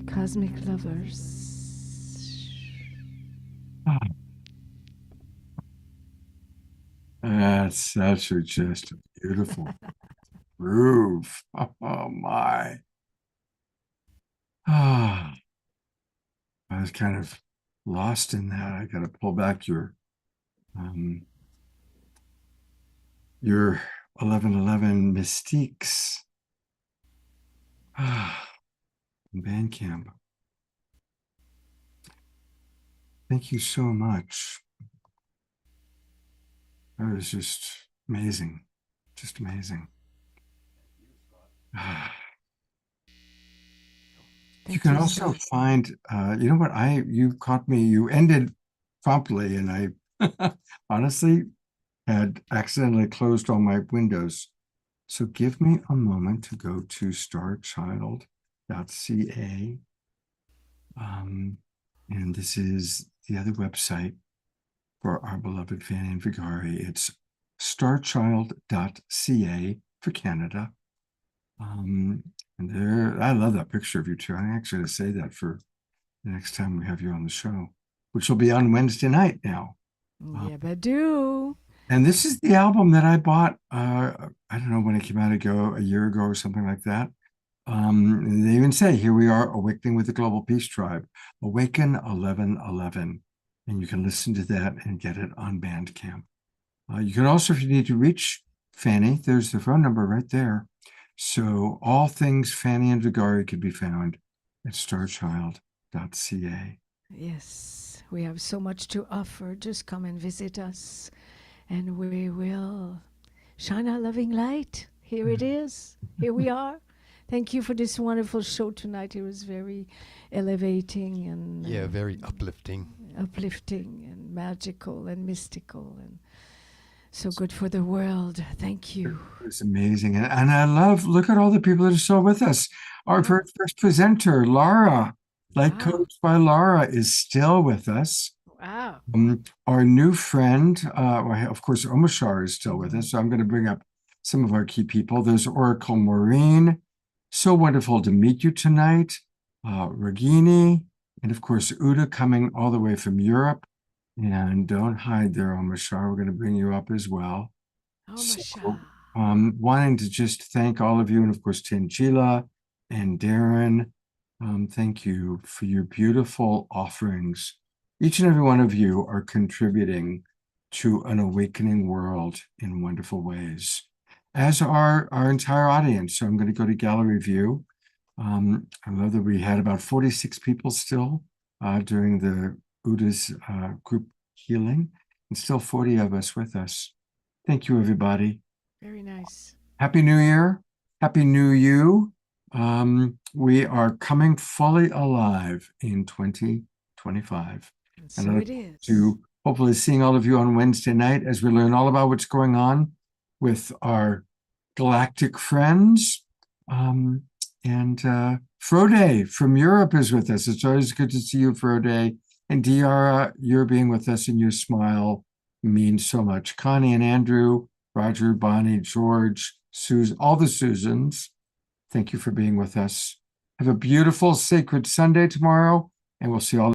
Cosmic Lovers. That's just a beautiful groove. Oh my. Ah, I was kind of lost in that. I got to pull back your 1111 Mystiques. Bandcamp. Thank you so much. That was just amazing. Just amazing. You can also find, you know what, you caught me, you ended promptly, and I honestly had accidentally closed all my windows. So give me a moment to go to starchild.ca. And this is the other website for our beloved Fanny and Vigari. It's starchild.ca for Canada. And there, I love that picture of you two. I'm actually going to say that for the next time we have you on the show. which will be on Wednesday night now. Yeah, but do. And this is the album that I bought, I don't know when it came out a year ago or something like that. They even say, here we are, Awakening with the Global Peace Tribe, Awaken 1111. And you can listen to that and get it on Bandcamp. You can also, if you need to reach Fanny, there's the phone number right there. So all things Fanny and Vigari could be found at starchild.ca. Yes, we have so much to offer. Just come and visit us, and we will shine our loving light. Here it is. Here we are. Thank you for this wonderful show tonight. It was very elevating and very uplifting. Uplifting and magical and mystical and so good for the world. Thank you. It's amazing. And I love, look at all the people that are still with us. Our first presenter, Laura, Light Coach by Laura, is still with us. Wow. Our new friend, of course, Omashar is still with us. So I'm going to bring up some of our key people. There's Oracle Maureen. So wonderful to meet you tonight. Regini, and of course, Uda coming all the way from Europe. And don't hide there, Omashar. We're going to bring you up as well. Omashar. Wanting to just thank all of you, and of course, Tangela and Darren. Thank you for your beautiful offerings. Each and every one of you are contributing to an awakening world in wonderful ways, as are our entire audience. So I'm going to go to gallery view. I love that we had about 46 people still during the Uda's group healing, and still 40 of us with us. Thank you, everybody. Very nice. Happy New Year. Happy New You. We are coming fully alive in 2025. So and I it is. To hopefully seeing all of you on Wednesday night as we learn all about what's going on with our galactic friends. Frode from Europe is with us. It's always good to see you, Frode. And Diara, you're being with us, and your smile means so much. Connie and Andrew, Roger, Bonnie, George, Susan, all the Susans, thank you for being with us. Have a beautiful, sacred Sunday tomorrow, and we'll see all